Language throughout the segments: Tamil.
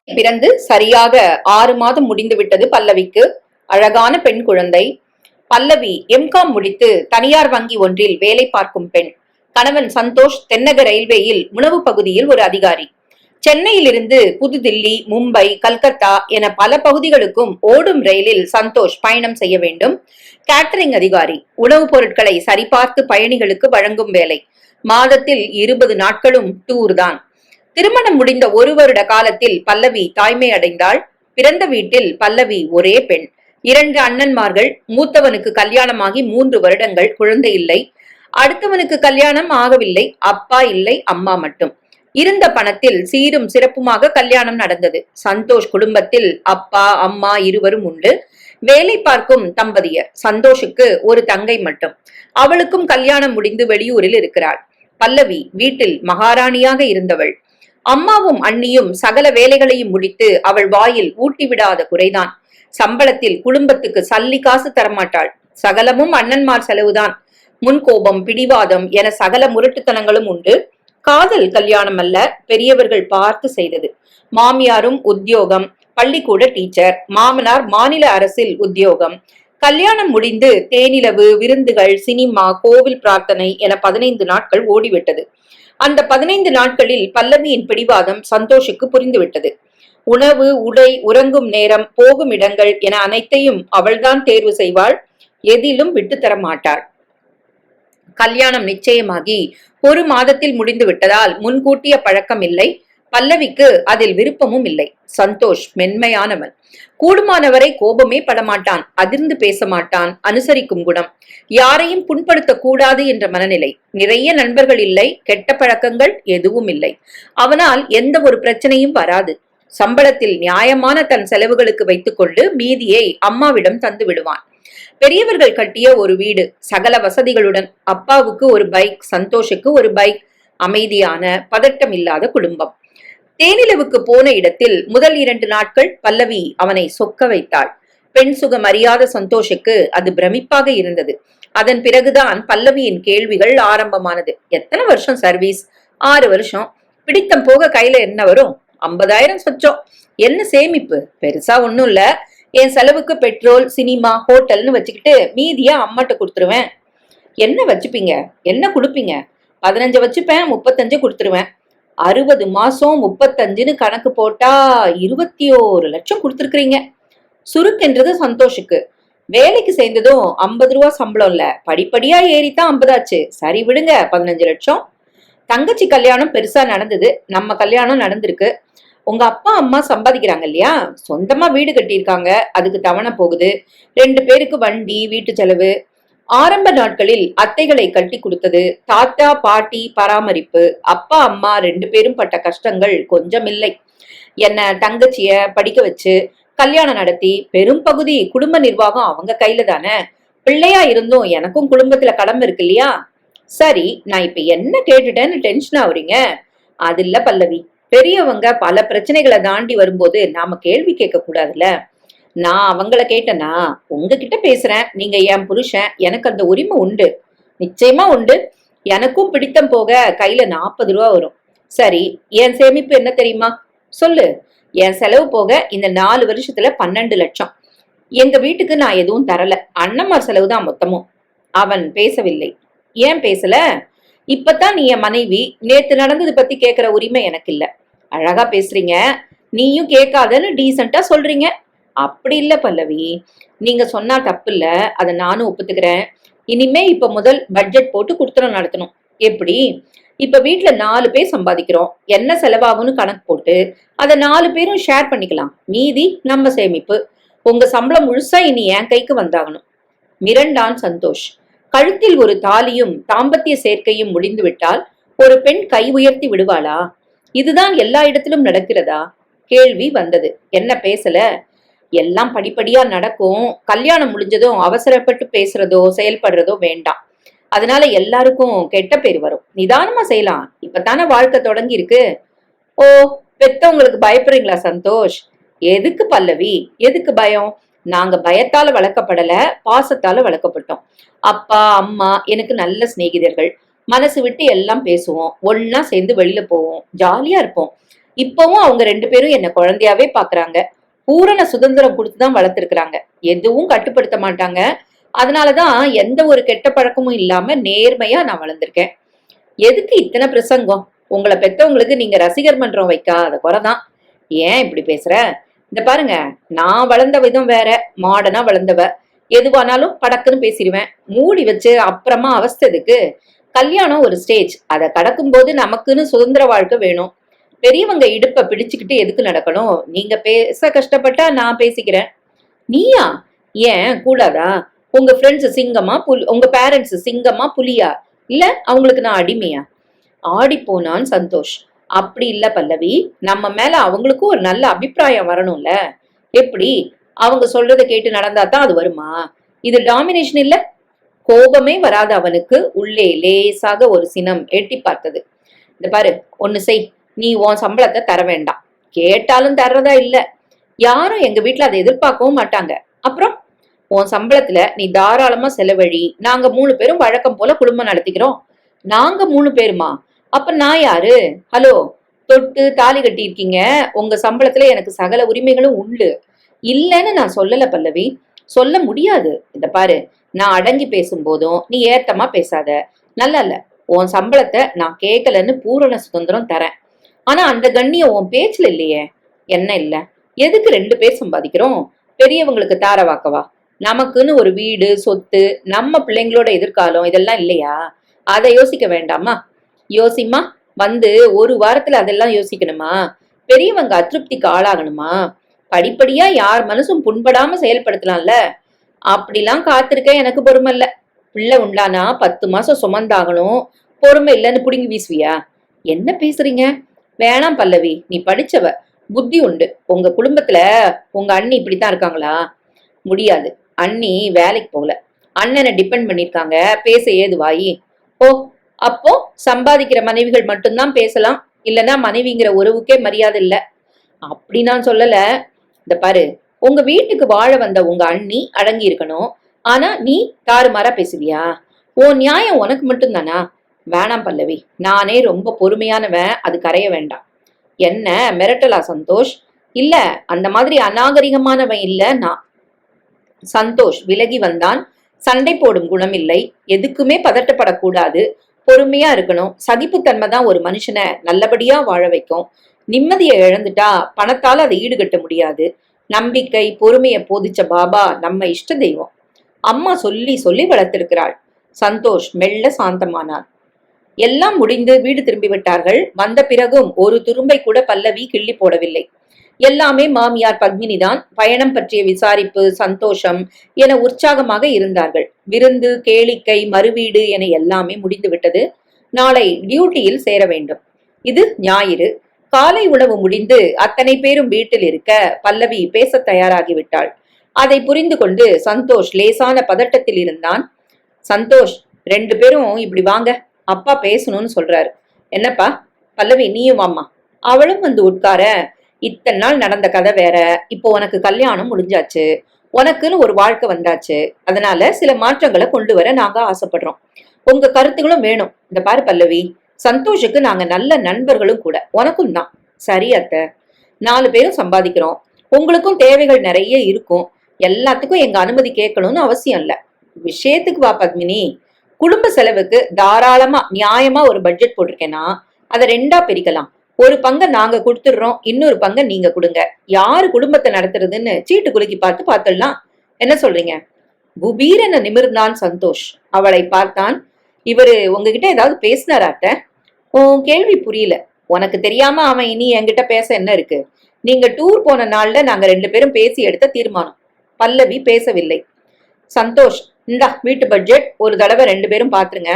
பிறந்து சரியாக 6 மாதம் முடிந்து விட்டது பல்லவிக்கு. அழகான பெண் குழந்தை. பல்லவி எம்காம் முடித்து தனியார் வங்கி ஒன்றில் வேலை பார்க்கும் பெண். கணவன் சந்தோஷ் தென்னக ரயில்வேயில் உணவு பகுதியில் ஒரு அதிகாரி. சென்னையிலிருந்து புதுதில்லி, மும்பை, கல்கத்தா என பல பகுதிகளுக்கும் ஓடும் ரயிலில் சந்தோஷ் பயணம் செய்ய வேண்டும். கேட்டரிங் அதிகாரி. உணவுப் பொருட்களை சரிபார்த்து பயணிகளுக்கு வழங்கும் வேலை. மாதத்தில் 20 நாட்களும் டூர் தான். திருமணம் முடிந்த 1 வருட காலத்தில் பல்லவி தாய்மை அடைந்தாள். பிறந்த வீட்டில் பல்லவி ஒரே பெண். 2 அண்ணன்மார்கள். மூத்தவனுக்கு கல்யாணமாகி 3 வருடங்கள், குழந்தை இல்லை. அடுத்தவனுக்கு கல்யாணம் ஆகவில்லை. அப்பா இல்லை, அம்மா மட்டும். இருந்த பணத்தில் சீரும் சிறப்புமாக கல்யாணம் நடந்தது. சந்தோஷ் குடும்பத்தில் அப்பா, அம்மா இருவரும் உண்டு. வேலை பார்க்கும் தம்பதியர். சந்தோஷுக்கு ஒரு தங்கை மட்டும். அவளுக்கும் கல்யாணம் முடிந்து வெளியூரில் இருக்கிறாள். பல்லவி வீட்டில் மகாராணியாக இருந்தவள். அம்மாவும் அண்ணியும் சகல வேலைகளையும் முடித்து அவள் வாயில் ஊட்டிவிடாத குறைதான். சம்பளத்தில் குடும்பத்துக்கு சல்லி காசு தரமாட்டாள். சகலமும் அண்ணன்மார் செலவுதான். முன்கோபம், பிடிவாதம் என சகல முரட்டுத்தனங்களும் உண்டு. காதல் கல்யாணம் அல்ல, பெரியவர்கள் பார்த்து செய்தது. மாமியாரும் உத்தியோகம், பள்ளிக்கூட டீச்சர். மாமனார் மாநில அரசில் உத்தியோகம். கல்யாணம் முடிந்து தேனிலவு, விருந்துகள், சினிமா, கோவில் பிரார்த்தனை என 15 நாட்கள் ஓடிவிட்டது. அந்த 15 நாட்களில் பல்லவியின் பிடிவாதம் சந்தோஷுக்கு புரிந்துவிட்டது. உணவு, உடை, உறங்கும் நேரம், போகும் இடங்கள் என அனைத்தையும் அவள்தான் தேர்வு செய்வாள். எதிலும் விட்டுத்தர மாட்டாள். கல்யாணம் நிச்சயமாகி 1 மாதத்தில் முடிந்து விட்டதால் முன்கூட்டிய பழக்கம் இல்லை. பல்லவிக்கு அதில் விருப்பமும் இல்லை. சந்தோஷ் மென்மையானவன். கூடுமானவரை கோபமே படமாட்டான். அதிர்ந்து பேச மாட்டான். அனுசரிக்கும் குணம். யாரையும் புண்படுத்தக் கூடாது என்ற மனநிலை. நிறைய நண்பர்கள் இல்லை. கெட்ட பழக்கங்கள் எதுவும் இல்லை. அவனால் எந்த ஒரு பிரச்சனையும் வராது. சம்பளத்தில் நியாயமான தன் செலவுகளுக்கு வைத்துக் கொண்டு மீதியை அம்மாவிடம் தந்து விடுவான். பெரியவர்கள் கட்டிய ஒரு வீடு, சகல வசதிகளுடன். அப்பாவுக்கு ஒரு பைக், சந்தோஷுக்கு ஒரு பைக். அமைதியான, பதட்டம் இல்லாத குடும்பம். தேனிலவுக்கு போன இடத்தில் முதல் 2 நாட்கள் பல்லவி அவனை சொக்க வைத்தாள். பெண் சுகம் அறியாத சந்தோஷுக்கு அது பிரமிப்பாக இருந்தது. அதன் பிறகுதான் பல்லவியின் கேள்விகள் ஆரம்பமானது. எத்தனை வருஷம் சர்வீஸ்? 6 வருஷம். பிடித்தம் போக கையில என்ன வரும்? 50,000 சொச்சம். என்ன சேமிப்பு? பெருசா ஒண்ணும் இல்ல. என் செலவுக்கு பெட்ரோல், சினிமா, ஹோட்டல்னு வச்சுக்கிட்டு மீதியா அம்மாட்ட கொடுத்துருவேன். என்ன வச்சுப்பீங்க? என்ன கொடுப்பீங்க? 15 வச்சுப்பேன், 35 கொடுத்துருவேன். 60 மாசம் 35ன்னு கணக்கு போட்டா 21 லட்சம் கொடுத்துருக்கீங்க. சுருக்கென்றது சந்தோஷுக்கு. வேலைக்கு சேர்ந்ததும் 50 ரூபா சம்பளம் இல்ல, படிப்படியா ஏறித்தான் 50 ஆச்சு. சரி விடுங்க, 15 லட்சம். தங்கச்சி கல்யாணம் பெருசா நடந்தது. நம்ம கல்யாணம் நடந்திருக்கு. உங்க அப்பா அம்மா சம்பாதிக்கிறாங்க இல்லையா? சொந்தமா வீடு கட்டியிருக்காங்க. அதுக்கு தவணை போகுது. 2 பேருக்கு வண்டி, வீட்டு செலவு. ஆரம்ப நாட்களில் அத்தைகளை கட்டி கொடுத்தது. தாத்தா பாட்டி பராமரிப்பு. அப்பா அம்மா 2 பேரும் பட்ட கஷ்டங்கள் கொஞ்சம் இல்லை. என்ன தங்கச்சிய படிக்க வச்சு கல்யாணம் நடத்தி பெரும் பகுதி குடும்ப நிர்வாகம் அவங்க கையில தானே. பிள்ளையா இருந்தும் எனக்கும் குடும்பத்துல கடமை இருக்கு இல்லையா? சரி, நான் இப்ப என்ன கேட்டுட்டேன்னு டென்ஷன் ஆகுறீங்க? அது இல்ல பல்லவி. பெரியவங்க பல பிரச்சனைகளை தாண்டி வரும்போது நாம கேள்வி கேட்க கூடாதுல்ல. நான் அவங்கள கேட்டனா? உங்ககிட்ட பேசுறேன். நீங்க என் புருஷன். எனக்கு அந்த உரிமை உண்டு. நிச்சயமா உண்டு. எனக்கும் பிடித்தம் போக கையில 40 ரூபா வரும். சரி, என் சேமிப்பு என்ன தெரியுமா? சொல்லு. என் செலவு போக இந்த 4 வருஷத்துல 12 லட்சம். எங்க வீட்டுக்கு நான் எதுவும் தரல. அண்ணம்மார் செலவுதான் மொத்தமும். அவன் பேசவில்லை. ஏன் பேசல? இப்பதான் நீ என் மனைவி. நேத்து நடந்தது பத்தி கேட்கிற உரிமை எனக்கு இல்ல. அழகா பேசுறீங்க. நீயும் கேட்காதன்னு டீசெண்டா சொல்றீங்க. அப்படி இல்ல பல்லவி. நீங்க சொன்னா தப்பு இல்ல. அதை நானும் ஒப்புத்துக்கிறேன். இனிமே இப்ப முதல் பட்ஜெட் போட்டு குடுத்தனம் நடத்தணும். எப்படி? இப்ப வீட்டுல 4 பேர் சம்பாதிக்கிறோம். என்ன செலவாகும்னு கணக்கு போட்டு அதை 4 பேரும் ஷேர் பண்ணிக்கலாம். மீதி நம்ம சேமிப்பு. உங்க சம்பளம் முழுசா இனி என் கைக்கு வந்தாகணும். மிரண்டான் சந்தோஷ். கழுத்தில் ஒரு தாலியும் தாம்பத்திய சேர்க்கையும் முடிந்து விட்டால் ஒரு பெண் கை உயர்த்தி விடுவாளா? இதுதான் எல்லா இடத்திலும் நடக்கிறதா? கேள்வி வந்தது. என்ன பேசல? எல்லாம் படிப்படியா நடக்கும். கல்யாணம் முடிஞ்சதும் அவசரப்பட்டு பேசுறதோ செயல்படுறதோ வேண்டாம். அதனால எல்லாருக்கும் கெட்ட பேர் வரும். நிதானமா செய்யலாம். இப்பதானே வாழ்க்கை தொடங்கி இருக்கு. ஓ, பெத்தவங்களுக்கு பயப்படுறீங்களா சந்தோஷ்? எதுக்கு பல்லவி? எதுக்கு பயம்? நாங்க பயத்தால வளர்க்கப்படல, பாசத்தால வளர்க்கப்பட்டோம். அப்பா அம்மா எனக்கு நல்ல சிநேகிதர்கள். மனசு விட்டு எல்லாம் பேசுவோம். ஒன்னா சேர்ந்து வெளியில போவோம். ஜாலியா இருப்போம். இப்பவும் அவங்க 2 பேரும் என்ன குழந்தையாவே பாக்குறாங்க. பூரண சுதந்திரம் கொடுத்துதான் வளர்த்திருக்கிறாங்க. எதுவும் கட்டுப்படுத்த மாட்டாங்க. அதனாலதான் எந்த ஒரு கெட்ட பழக்கமும் இல்லாம நேர்மையா நான் வளர்ந்திருக்கேன். எதுக்கு இத்தனை பிரசங்கம்? உங்களை பெத்தவங்களுக்கு நீங்க ரசிகர் மன்றம் வைக்காத குறைதான். ஏன் இப்படி பேசுற? இந்த பாருங்க, நான் வளர்ந்த விதம் வேற, மாடர்னா வளர்ந்தவ. எதுவானாலும் படக்குன்னு பேசிடுவேன். மூடி வச்சு அப்புறமா அவஸ்ததுக்கு. கல்யாணம் ஒரு ஸ்டேஜ், அதை கடக்கும் போது நமக்குன்னு சுதந்திர வாழ்க்கை வேணும். பெரியவங்க இடுப்பை பிடிச்சுக்கிட்டு எதுக்கு நடக்கணும்? நீங்க பேச கஷ்டப்பட்டா நான் பேசிக்கிறேன். நீயா? ஏன் கூடாதா? உங்க ஃப்ரெண்ட்ஸ் சிங்கமா உங்க பேரண்ட்ஸ் சிங்கமா புலியா? இல்ல அவங்களுக்கு நான் அடிமையா? ஆடி போனான் சந்தோஷ். அப்படி இல்ல பல்லவி, நம்ம மேல அவங்களுக்கும் ஒரு நல்ல அபிப்பிராயம் வரணும்ல. எப்படி? அவங்க சொல்றதை கேட்டு நடந்தா தான் அது வருமா? இது டாமினேஷன் இல்ல? கோபமே வராத அவனுக்கு உள்ளே லேசாக ஒரு சினம் எட்டி பார்த்தது. இந்த பாரு, ஒண்ணு செய். நீ உன் சம்பளத்தை தர வேண்டாம். கேட்டாலும் தர்றதா இல்ல. யாரும் எங்க வீட்டுல அதை எதிர்பார்க்கவும் மாட்டாங்க. அப்புறம் உன் சம்பளத்துல நீ தாராளமா செலவழி. நாங்க 3 பேரும் வழக்கம் போல குடும்பம் நடத்திக்கிறோம். நாங்க 3 பேருமா? அப்ப நான் யாரு? ஹலோ, தொட்டு தாலி கட்டி இருக்கீங்க. உங்க சம்பளத்துல எனக்கு சகல உரிமைகளும் உண்டு. இல்லைன்னு நான் சொல்லல பல்லவி, சொல்ல முடியாது. இத பாரு, நான் அடங்கி பேசும் போதும் நீ ஏத்தமா பேசாத. நல்லா இல்ல. உன் சம்பளத்தை நான் கேட்கலன்னு பூரண சுதந்திரம் தரேன். ஆனா அந்த கண்ணியம் உன் பேச்சுல இல்லையே. என்ன இல்ல? எதுக்கு 2 பேர் சம்பாதிக்கிறோம்? பெரியவங்களுக்கு தார வாக்கவா? நமக்குன்னு ஒரு வீடு, சொத்து, நம்ம பிள்ளைங்களோட எதிர்காலம் இதெல்லாம் இல்லையா? அதை யோசிக்க வேண்டாமா? யோசிமா. வந்து ஒரு வாரத்துல அதெல்லாம் யோசிக்கணுமா? பெரியவங்க அதிருப்திக்கு ஆளாகணுமா? படிப்படியா யார் மனசும் புண்படாம செயல்படுத்தலாம்ல. அப்படிலாம் காத்திருக்க எனக்கு பொறுமை இல்ல. பிள்ளை உண்டானா 10 மாசம் சுமந்தாகணும். பொறுமை இல்லைன்னு புடுங்கி வீசுவியா? என்ன பேசுறீங்க? வேணாம் பல்லவி, நீ படிச்சவ, புத்தி உண்டு. உங்க குடும்பத்துல உங்க அண்ணி இப்படித்தான் இருக்காங்களா? முடியாது. அண்ணி வேலைக்கு போகல, அண்ணனை டிபெண்ட் பண்ணிருக்காங்க. பேச ஏது வாயி? ஓ, அப்போ சம்பாதிக்கிற மனைவிகள் மட்டும்தான் பேசலாம், இல்லைன்னா மனைவிங்கிற உறவுக்கே மரியாதை இல்ல. அப்படி நான் சொல்லல. இந்த பாரு, உங்க வீட்டுக்கு வாழ வந்த உங்க அண்ணி அடங்கி இருக்கணும். ஆனா நீ தாறுமாறா பேசுவியா? உன் நியாயம் உனக்கு மட்டும்தானா? வேணாம் பல்லவி, நானே ரொம்ப பொறுமையானவன், அது கரைய வேண்டாம். என்ன மிரட்டலா சந்தோஷ்? இல்ல, அந்த மாதிரி அநாகரிகமானவன் இல்ல நான். சந்தோஷ் விலகி வந்தான். சண்டை போடும் குணம் இல்லை. எதுக்குமே பதட்டப்படக்கூடாது. பொறுமையா இருக்கணும். சகிப்புத்தன்மை தான் ஒரு மனுஷனை நல்லபடியா வாழ வைக்கும். நிம்மதியை இழந்துட்டா பணத்தால அதை ஈடுகட்ட முடியாது. நம்பிக்கை, பொறுமையை போதிச்ச பாபா நம்ம இஷ்ட தெய்வம். அம்மா சொல்லி சொல்லி வளர்த்திருக்கிறாள். சந்தோஷ் மெல்ல சாந்தமானான். எல்லாம் முடிந்து வீடு திரும்பி விட்டார்கள். வந்த பிறகும் ஒரு துரும்பை கூட பல்லவி கிள்ளி போடவில்லை. எல்லாமே மாமியார் பத்மினி தான். பயணம் பற்றிய விசாரிப்பு, சந்தோஷம் என உற்சாகமாக இருந்தார்கள். விருந்து, கேளிக்கை, மறுவீடு என எல்லாமே முடிந்து விட்டது. நாளை டியூட்டியில் சேர வேண்டும். இது ஞாயிறு. காலை உணவு முடிந்து அத்தனை பேரும் வீட்டில் இருக்க பல்லவி பேச தயாராகிவிட்டாள். அதை புரிந்து கொண்டு சந்தோஷ் லேசான பதட்டத்தில் இருந்தான். சந்தோஷ், 2 பேரும் இப்படி வாங்க, அப்பா பேசணும்னு சொல்றாரு. என்னப்பா? பல்லவி, நீயும் வாம்மா. அவளும் வந்து உட்கார. இத்தனை நாள் நடந்த கதை வேற. இப்போ உனக்கு கல்யாணம் முடிஞ்சாச்சு, உனக்குன்னு ஒரு வாழ்க்கை வந்தாச்சு. அதனால சில மாற்றங்களை கொண்டு வர நாங்க ஆசைப்படுறோம். உங்க கருத்துகளும் வேணும். இந்த பாரு பல்லவி, சந்தோஷுக்கு நாங்க நல்ல நண்பர்களும் கூட. உனக்கும் தான். சரி அத்தை, 4 பேரும் சம்பாதிக்கிறோம். உங்களுக்கும் தேவைகள் நிறைய இருக்கும். எல்லாத்துக்கும் எங்க அனுமதி கேட்கணும்னு அவசியம் இல்ல. விஷயத்துக்கு வா பத்மினி. குடும்ப செலவுக்கு தாராளமா நியாயமா ஒரு பட்ஜெட் போட்டிருக்கேன்னா அதை 2ஆ பிரிக்கலாம். ஒரு பங்கை நாங்க கொடுத்துடுறோம், இன்னொரு பங்கை நீங்க கொடுங்க. யாரு குடும்பத்தை நடத்துறதுன்னு சீட்டு குலுக்கி பார்த்துடலாம். என்ன சொல்றீங்க? குபீரென நிமிர்ந்தான் சந்தோஷ். அவளை பார்த்தான். இவரு உங்ககிட்ட ஏதாவது பேசினாராட்ட? உன் கேள்வி புரியல. உனக்கு தெரியாம அவன் இனி என்கிட்ட பேச என்ன இருக்கு? நீங்க டூர் போன நாள்ல நாங்க 2 பேரும் பேசி எடுத்த தீர்மானம். பல்லவி பேசவில்லை. சந்தோஷ், இந்தா வீட்டு பட்ஜெட், ஒரு தடவை 2 பேரும் பாத்துருங்க.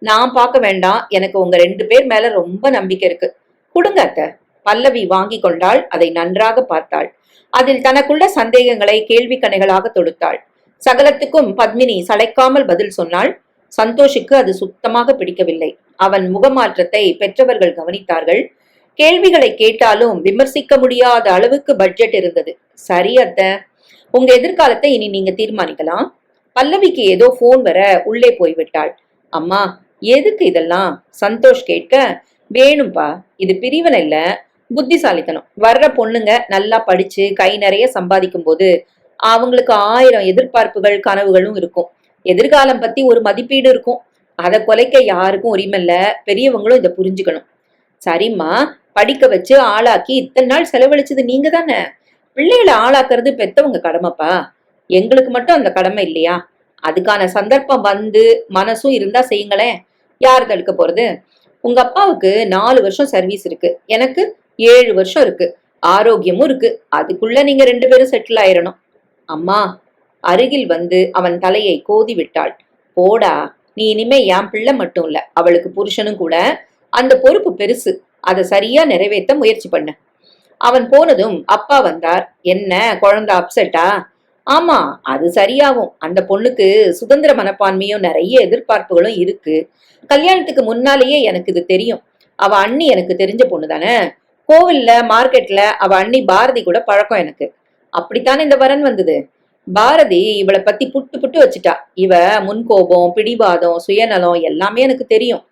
நான் பார்க்க வேண்டாம், எனக்கு உங்க 2 பேர் மேல ரொம்ப நம்பிக்கை இருக்கு. கொடுங்க அத்த. பல்லவி வாங்கி கொண்டாள். அதை நன்றாக பார்த்தாள். அதில் தனக்குள்ள சந்தேகங்களை கேள்வி கணைகளாக தொடுத்தாள். சகலத்துக்கும் பத்மினி சளைக்காமல் பதில் சொன்னாள். சந்தோஷுக்கு அது சுத்தமாக பிடிக்கவில்லை. அவன் முகமாற்றத்தை பெற்றவர்கள் கவனித்தார்கள். கேள்விகளை கேட்டாலும் விமர்சிக்க முடியாத அளவுக்கு பட்ஜெட் இருந்தது. சரி அத்த, உங்க எதிர்காலத்தை இனி நீங்க தீர்மானிக்கலாம். பல்லவிக்கு ஏதோ போன் வர உள்ளே போய்விட்டாள். அம்மா, எதுக்கு இதெல்லாம்? சந்தோஷ் கேட்க, வேணும்பா, இது பிரிவினை இல்ல, புத்திசாலித்தனம். வர்ற பொண்ணுங்க நல்லா படிச்சு கை நிறைய சம்பாதிக்கும் போது அவங்களுக்கு 1000 எதிர்பார்ப்புகள் கனவுகளும் இருக்கும். எதிர்காலம் பத்தி ஒரு மதிப்பீடு இருக்கும். அதை குலைக்க யாருக்கும் உரிமை இல்ல. பெரியவங்களும் இதை புரிஞ்சுக்கணும். சரிம்மா, படிக்க வச்சு ஆளாக்கி இத்தனை நாள் செலவழிச்சது நீங்க தானே. பிள்ளைகளை ஆளாக்குறது பெத்தவங்க கடமைப்பா. எங்களுக்கு மட்டும் அந்த கடமை இல்லையா? அதுக்கான சந்தர்ப்பம் வந்து மனசும் இருந்தா செய்யுங்களேன். யார் தடுக்க போறது? உங்க அப்பாவுக்கு 4 வருஷம் சர்வீஸ் இருக்கு, எனக்கு 7 வருஷம் இருக்கு, ஆரோக்கியமும் இருக்கு. அதுக்குள்ள நீங்க 2 பேரும் செட்டில் ஆயிரணும். அம்மா, அருகில் வந்து அவன் தலையை கோதி விட்டாள். போடா, நீ இனிமே என் பிள்ளை மட்டும் இல்ல, அவளுக்கு புருஷனும் கூட. அந்த பொறுப்பு பெருசு, அதை சரியா நிறைவேற்ற முயற்சி பண்ண. அவன் போனதும் அப்பா வந்தார். என்ன குழந்தை அப்செட்டா? ஆமா, அது சரியாகும். அந்த பொண்ணுக்கு சுதந்திர மனப்பான்மையும் நிறைய எதிர்பார்ப்புகளும் இருக்கு. கல்யாணத்துக்கு முன்னாலேயே எனக்கு இது தெரியும். அவ அண்ணி எனக்கு தெரிஞ்ச பொண்ணு தானே. கோவில்ல மார்க்கெட்ல அவ அண்ணி பாரதி கூட பழக்கம் எனக்கு. அப்படித்தானே இந்த வரன் வந்தது. பாரதி இவளை பத்தி புட்டு புட்டு வச்சுட்டா. இவ முன்கோபம், பிடிவாதம், சுயநலம் எல்லாமே எனக்கு தெரியும்.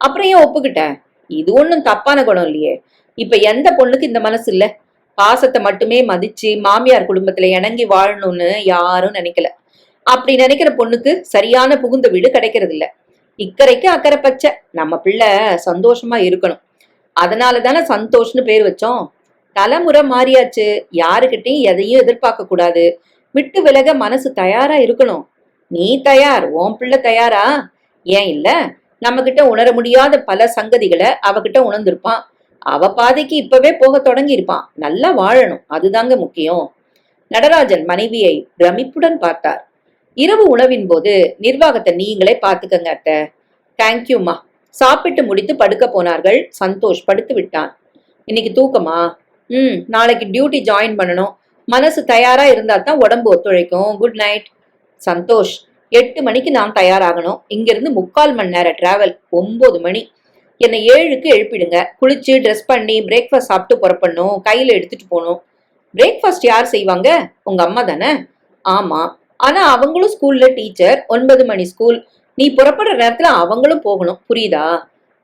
அப்புறம் ஏன் ஒப்புக்கிட்ட? இது ஒண்ணும் தப்பான குணம் இல்லையே. இப்ப எந்த பொண்ணுக்கு இந்த மனசு இல்ல? பாசத்தை மட்டுமே மதிச்சு மாமியார் குடும்பத்துல இணங்கி வாழணும்னு யாரும் நினைக்கல. அப்படி நினைக்கிற பொண்ணுக்கு சரியான புகுந்த வீடு கிடைக்கிறது இல்ல. இக்கரைக்கு அக்கறை பச்சை. நம்ம பிள்ளை சந்தோஷமா இருக்கணும். அதனாலதானே சந்தோஷ்னு பேர் வச்சோம். தலைமுறை மாறியாச்சு. யாருக்கிட்டையும் எதையும் எதிர்பார்க்க கூடாது. விட்டு விலக மனசு தயாரா இருக்கணும். நீ தயார், உன் பிள்ளை தயாரா? ஏன் இல்ல? நம்ம கிட்ட உணர முடியாத பல சங்கதிகளை அவகிட்ட உணர்ந்திருப்பான். அவ பாதைக்கு இப்பவே போக தொடங்கி இருப்பான். நல்லா வாழணும், அதுதாங்க முக்கியம். நடராஜன் மனைவியை பிரமிப்புடன் பார்த்தார். இரவு உணவின் போது நிர்வாகத்தை நீங்களே பாத்துக்கங்க அத்தை. தேங்க்யூமா. சாப்பிட்டு முடித்து படுக்க போனார்கள். சந்தோஷ் படுத்து விட்டான். இன்னைக்கு தூக்கமா? நாளைக்கு டியூட்டி ஜாயின் பண்ணணும். மனசு தயாரா இருந்தா தான் உடம்பு ஒத்துழைக்கும். Good night. சந்தோஷ், 8 மணிக்கு நான் தயாராகணும். இங்கிருந்து 3/4 மணி நேரம் டிராவல். 9 மணி. என்னை 7க்கு எழுப்பிடுங்க. குளிச்சு ட்ரெஸ் பண்ணி பிரேக்ஃபாஸ்ட் சாப்பிட்டு புறப்படணும். கையில எடுத்துட்டு போகணும். பிரேக்ஃபாஸ்ட் யார் செய்வாங்க? உங்க அம்மா தானே? ஆமா, ஆனா அவங்களும் ஸ்கூல்ல டீச்சர். 9 மணி ஸ்கூல். நீ புறப்படுற நேரத்துல அவங்களும் போகணும். புரியுதா?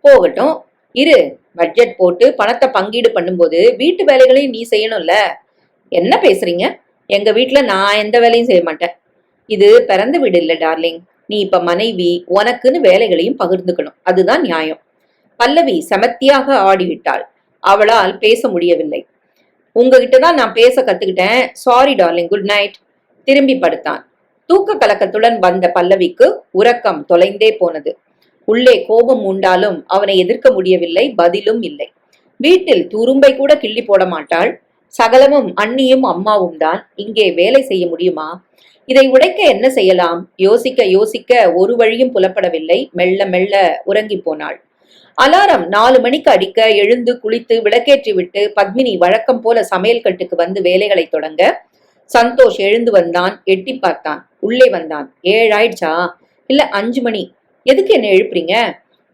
போகட்டும். இரு, பட்ஜெட் போட்டு பணத்தை பங்கீடு பண்ணும்போது வீட்டு வேலைகளையும் நீ செய்யணும்ல. என்ன பேசுறீங்க? எங்க வீட்டுல நான் எந்த வேலையும் செய்ய மாட்டேன். இது பிறந்த வீடு இல்ல டார்லிங். நீ இப்ப மனைவி, உனக்குன்னு வேலைகளையும் பகிர்ந்துக்கணும். அதுதான் நியாயம். பல்லவி செமத்தியாக ஆடிவிட்டாள். அவளால் பேச முடியவில்லை. உங்ககிட்டதான் நான் பேச கத்துக்கிட்டேன். Sorry darling, good night. திரும்பி படுத்தான். தூக்க கலக்கத்துடன் வந்த பல்லவிக்கு உறக்கம் தொலைந்தே போனது. உள்ளே கோபம் உண்டாலும் அவனை எதிர்க்க முடியவில்லை. பதிலும் இல்லை. வீட்டில் துரும்பை கூட கிள்ளி போட மாட்டாள். சகலமும் அண்ணியும் அம்மாவும் தான். இங்கே வேலை செய்ய முடியுமா? இதை உடைக்க என்ன செய்யலாம்? யோசிக்க யோசிக்க ஒரு வழியும் புலப்படவில்லை. மெல்ல மெல்ல உறங்கி போனாள். அலாரம் 4 மணிக்கு அடிக்க எழுந்து குளித்து விளக்கேற்றி விட்டு பத்மினி வழக்கம் போல சமையல் கட்டுக்கு வந்து வேலைகளை தொடங்க சந்தோஷ் எழுந்து வந்தான். எட்டி பார்த்தான். உள்ளே வந்தான். 7 ஆயிடுச்சா? இல்ல 5 மணி. எதுக்கு என்ன எழுப்புறீங்க?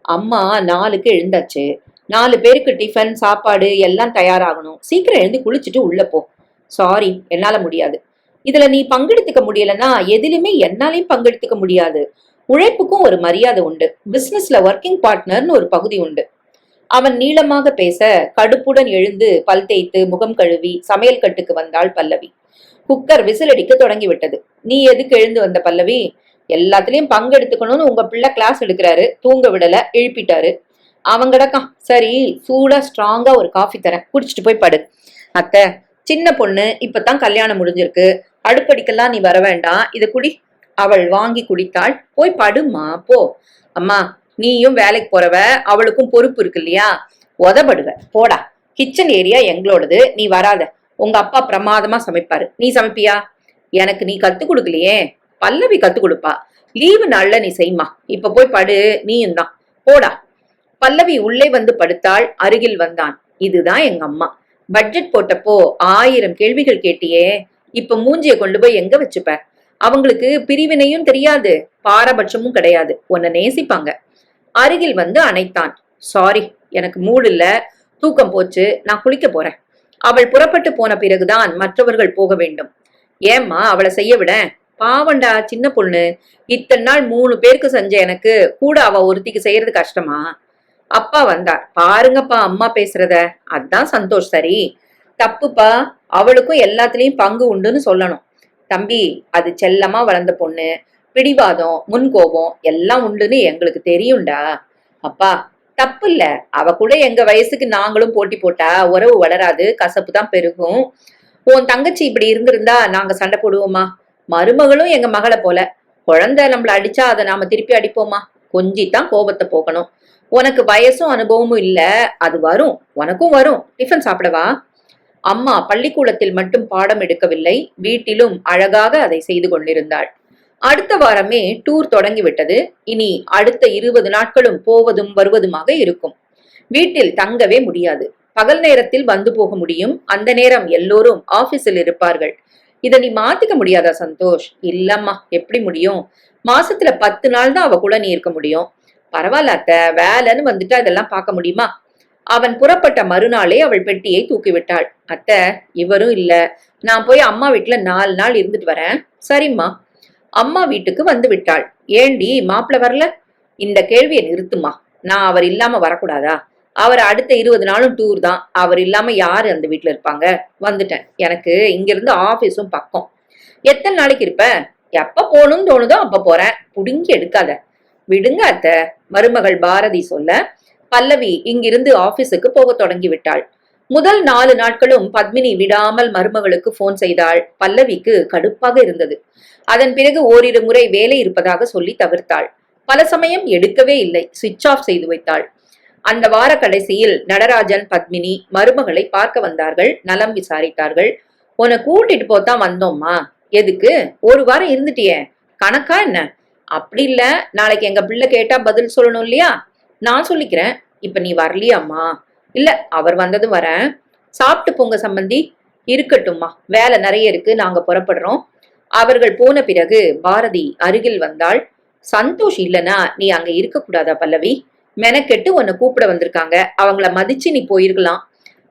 அம்மா 4க்கு எழுந்தாச்சு. 4 பேருக்கு டிஃபன் சாப்பாடு எல்லாம் தயாராகணும். சீக்கிரம் எழுந்து குளிச்சுட்டு உள்ள போ. சாரி, என்னால முடியாது. இதுல நீ பங்கெடுத்துக்க முடியலன்னா எதிலுமே என்னாலையும் பங்கெடுத்துக்க முடியாது. உழைப்புக்கும் ஒரு மரியாதை உண்டு. பிசினஸ்ல ஒர்க்கிங் பார்ட்னர்னு ஒரு பகுதி உண்டு. அவன் நீளமாக பேச கடுப்புடன் எழுந்து பல் தேய்த்து முகம் கழுவி சமையல் கட்டுக்கு வந்தாள் பல்லவி. குக்கர் விசிலடிக்க தொடங்கி விட்டது. நீ எதுக்கு எழுந்து வந்த பல்லவி? எல்லாத்துலயும் பங்கெடுத்துக்கணும்னு உங்க பிள்ளை கிளாஸ் எடுக்கிறாரு. தூங்க விடல, எழுப்பிட்டாரு. அவன் கிடக்கான். சரி, சூடா ஸ்ட்ராங்கா ஒரு காஃபி தரேன், குடிச்சிட்டு போய் படு. அத்தை, சின்ன பொண்ணு, இப்பதான் கல்யாணம் முடிஞ்சிருக்கு. அடுப்படிக்கெல்லாம் நீ வர வேண்டாம், இதை குடி. அவள் வாங்கி குடித்தாள். போய் படுமா போ. அம்மா, நீயும் வேலைக்கு போறவ, அவளுக்கும் பொறுப்பு இருக்கு இல்லையா? உதப்படுவ. போடா. கிச்சன் ஏரியா எங்களோடது, நீ வராத. உங்க அப்பா பிரமாதமா சமைப்பாரு. நீ சமைப்பியா? எனக்கு நீ கத்து கொடுக்கலையே. பல்லவி கத்து கொடுப்பா. லீவு நாள்ல நீ செய்மா. இப்ப போய் படு. நீயும் தான். போடா. பல்லவி உள்ளே வந்து படுத்தாள். அருகில் வந்தான். இதுதான் எங்க அம்மா. பட்ஜெட் போட்டப்போ 1000 கேள்விகள் கேட்டியே. இப்ப மூஞ்சிய கொண்டு போய் எங்க வச்சுப்ப? அவங்களுக்கு பிரிவினையும் தெரியாது, பாரபட்சமும் கிடையாது. உன்னை நேசிப்பாங்க. அருகில் வந்து அணைத்தான். சாரி, எனக்கு மூடு இல்ல, தூக்கம் போச்சு, நான் குளிக்க போறேன். அவள் புறப்பட்டு போன பிறகுதான் மற்றவர்கள் போக வேண்டும். ஏம்மா அவளை செய்ய விட? பாவண்டா, சின்ன பொண்ணு. இத்தனை நாள் 3 பேருக்கு செஞ்ச எனக்கு கூட அவ ஒருத்திக்கு செய்யறது கஷ்டமா? அப்பா வந்தார். பாருங்கப்பா அம்மா பேசுறத. அதான் சந்தோஷ் சரி. தப்புப்பா, அவளுக்கும் எல்லாத்துலயும் பங்கு உண்டுன்னு சொல்லணும். தம்பி, அது செல்லமா வளர்ந்த பொண்ணு, பிடிவாதம், முன்கோபம் எல்லாம் உண்டுன்னு எங்களுக்கு தெரியும்டா. அப்பா, தப்பு இல்ல. அவ கூட எங்க வயசுக்கு நாங்களும் போட்டி போட்டா உறவு வளராது, கசப்பு தான் பெருகும். உன் தங்கச்சி இப்படி இருந்திருந்தா நாங்க சண்டை போடுவோமா? மருமகளும் எங்க மகளை போல. குழந்தை நம்மள அடிச்சா அதை நாம திருப்பி அடிப்போமா? கொஞ்சித்தான் கோபத்தை போக்கணும். உனக்கு வயசும் அனுபவமும் இல்ல, அது வரும், உனக்கும் வரும். டிஃபன் சாப்பிடவா? அம்மா பள்ளிக்கூடத்தில் மட்டும் பாடம் எடுக்கவில்லை, வீட்டிலும் அழகாக அதை செய்து கொண்டிருந்தாள். அடுத்த வாரமே டூர் தொடங்கிவிட்டது. இனி அடுத்த 20 நாட்களும் போவதும் வருவதுமாக இருக்கும். வீட்டில் தங்கவே முடியாது. பகல் நேரத்தில் வந்து போக முடியும். அந்த நேரம் எல்லோரும் ஆபீஸில் இருப்பார்கள். இத நீ மாத்திக்க முடியாதா சந்தோஷ்? இல்லம்மா, எப்படி முடியும்? மாசத்துல 10 நாள் தான் அவ கூட நீ இருக்க முடியும். பரவாயில்ல அத்த, வேலைன்னு வந்துட்டா இதெல்லாம் பார்க்க முடியுமா? அவன் புறப்பட்ட மறுநாளே அவள் பெட்டியை தூக்கிவிட்டாள். அத்த, இவரும் இல்ல, நான் போய் அம்மா வீட்டுல 4 நாள் இருந்துட்டு வரேன். சரிம்மா. அம்மா வீட்டுக்கு வந்து விட்டாள். ஏண்டி மாப்பிள்ள வரல? இந்த கேள்வியை நிறுத்துமா. நான் அவர் இல்லாம வரக்கூடாதா? அவர் அடுத்த 20 நாளும் டூர் தான். அவர் இல்லாம யாரு அந்த வீட்டுல இருப்பாங்க? வந்துட்டேன். எனக்கு இங்கிருந்து ஆபீஸும் பக்கம். எத்தனை நாளைக்கு இருப்ப? எப்ப போகணும்னு தோணுதோ அப்ப போறேன். புடுங்கி எடுக்காத. விடுங்க அத்த, மருமகள் பாரதி சொல்ல பல்லவி இங்கிருந்து ஆபீஸுக்கு போக தொடங்கி விட்டாள். முதல் 4 நாட்களும் பத்மினி விடாமல் மருமகளுக்கு போன் செய்தாள். பல்லவிக்கு கடுப்பாக இருந்தது. அதன் பிறகு ஓரிரு முறை வேலை இருப்பதாக சொல்லி தவிர்த்தாள். பல சமயம் எடுக்கவே இல்லை, சுவிட்ச் ஆஃப் செய்து வைத்தாள். அந்த வார கடைசியில் நடராஜன் பத்மினி மருமகளை பார்க்க வந்தார்கள். நலம் விசாரித்தார்கள். உன்னை கூட்டிட்டு போத்தான் வந்தோம்மா. எதுக்கு? ஒரு வாரம் இருந்துட்டியே, கணக்கா என்ன? அப்படி இல்ல, நாளைக்கு எங்க பிள்ளை கேட்டா பதில் சொல்லணும் இல்லையா? நான் சொல்லிக்கிறேன். இப்ப நீ வரலையாம்மா? இல்ல, அவர் வந்ததும் வரேன். சாப்பிட்டு போங்க சம்பந்தி. இருக்கட்டும்மா, வேலை நிறைய இருக்கு, நாங்க புறப்படுறோம். அவர்கள் போன பிறகு பாரதி அருகில் வந்தாள். சந்தோஷ் இல்லனா நீ அங்க இருக்க கூடாதா பல்லவி? மெனக்கெட்டு உன்னை கூப்பிட வந்திருக்காங்க, அவங்கள மதிச்சு நீ போயிருக்கலாம்.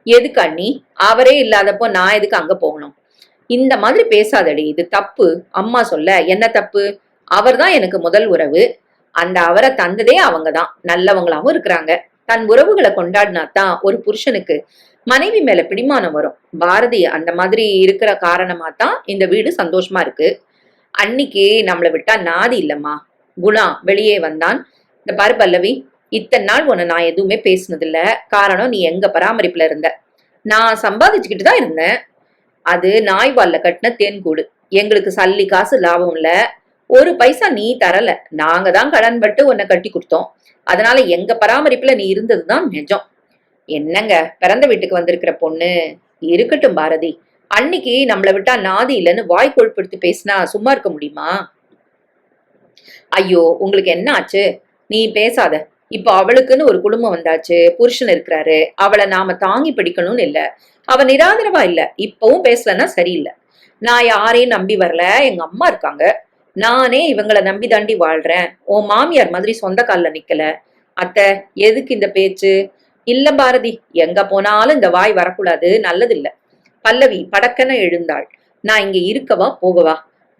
எதுக்கு அண்ணி? அவரே இல்லாதப்போ நான் எதுக்கு அங்க போகணும்? இந்த மாதிரி பேசாதடி, இது தப்பு. அம்மா சொல்ல என்ன தப்பு? அவர்தான் எனக்கு முதல் உறவு. அந்த அவரை தந்ததே அவங்கதான். நல்லவங்களாவும் இருக்கிறாங்க. தன் உறவுகளை கொண்டாடினாதான் ஒரு புருஷனுக்கு மனைவி மேல பிடிமானம் வரும். பாரதி அந்த மாதிரி இருக்கிற காரணமா தான் இந்த வீடு சந்தோஷமா இருக்கு. அன்னிக்கு நம்மளை விட்டா நாதி இல்லம்மா. குணா வெளியே வந்தான். இந்த பாரு பல்லவி, இத்தனை நாள் உன்னை நான் எதுவுமே பேசினது இல்ல. காரணம், நீ எங்க பராமரிப்புல இருந்த. நான் சம்பாதிச்சுக்கிட்டு தான் இருந்தேன். அது நாய்வால்ல கட்டின தேன்கூடு. எங்களுக்கு சல்லி காசு லாபம் இல்ல. ஒரு பைசா நீ தரல. நாங்க தான் கடன் பட்டு உன்னை கட்டி கொடுத்தோம். அதனால எங்க பராமரிப்புல நீ இருந்ததுதான் நிஜம். என்னங்க, பிறந்த வீட்டுக்கு வந்திருக்கிற பொண்ணு. இருக்கட்டும் பாரதி, அன்னைக்கு நம்மளை விட்டா நாதி இல்லைன்னு வாய் கொழுப்படுத்தி பேசினா சும்மா இருக்க முடியுமா? ஐயோ, உங்களுக்கு என்ன ஆச்சு? நீ பேசாத. இப்போ அவளுக்குன்னு ஒரு குடும்பம் வந்தாச்சு, புருஷன் இருக்கிறாரு. அவளை நாம தாங்கி பிடிக்கணும்னு இல்ல. அவ நிராதரவா இல்ல. இப்பவும் பேசலன்னா சரியில்லை. நான் யாரையும் நம்பி வரல, எங்க அம்மா இருக்காங்க. நானே இவங்களை நம்பி தாண்டி வாழ்றேன். உன் மாமியார் மாதிரி சொந்த கால்ல நிக்கல. அத்த, எதுக்கு இந்த பேச்சு? இல்ல பாரதி, எங்க போனாலும் இந்த வாய் வரக்கூடாது, நல்லதில்ல. பல்லவி படக்கன எழுந்தாள். நான் இங்க இருக்கவா போகவா?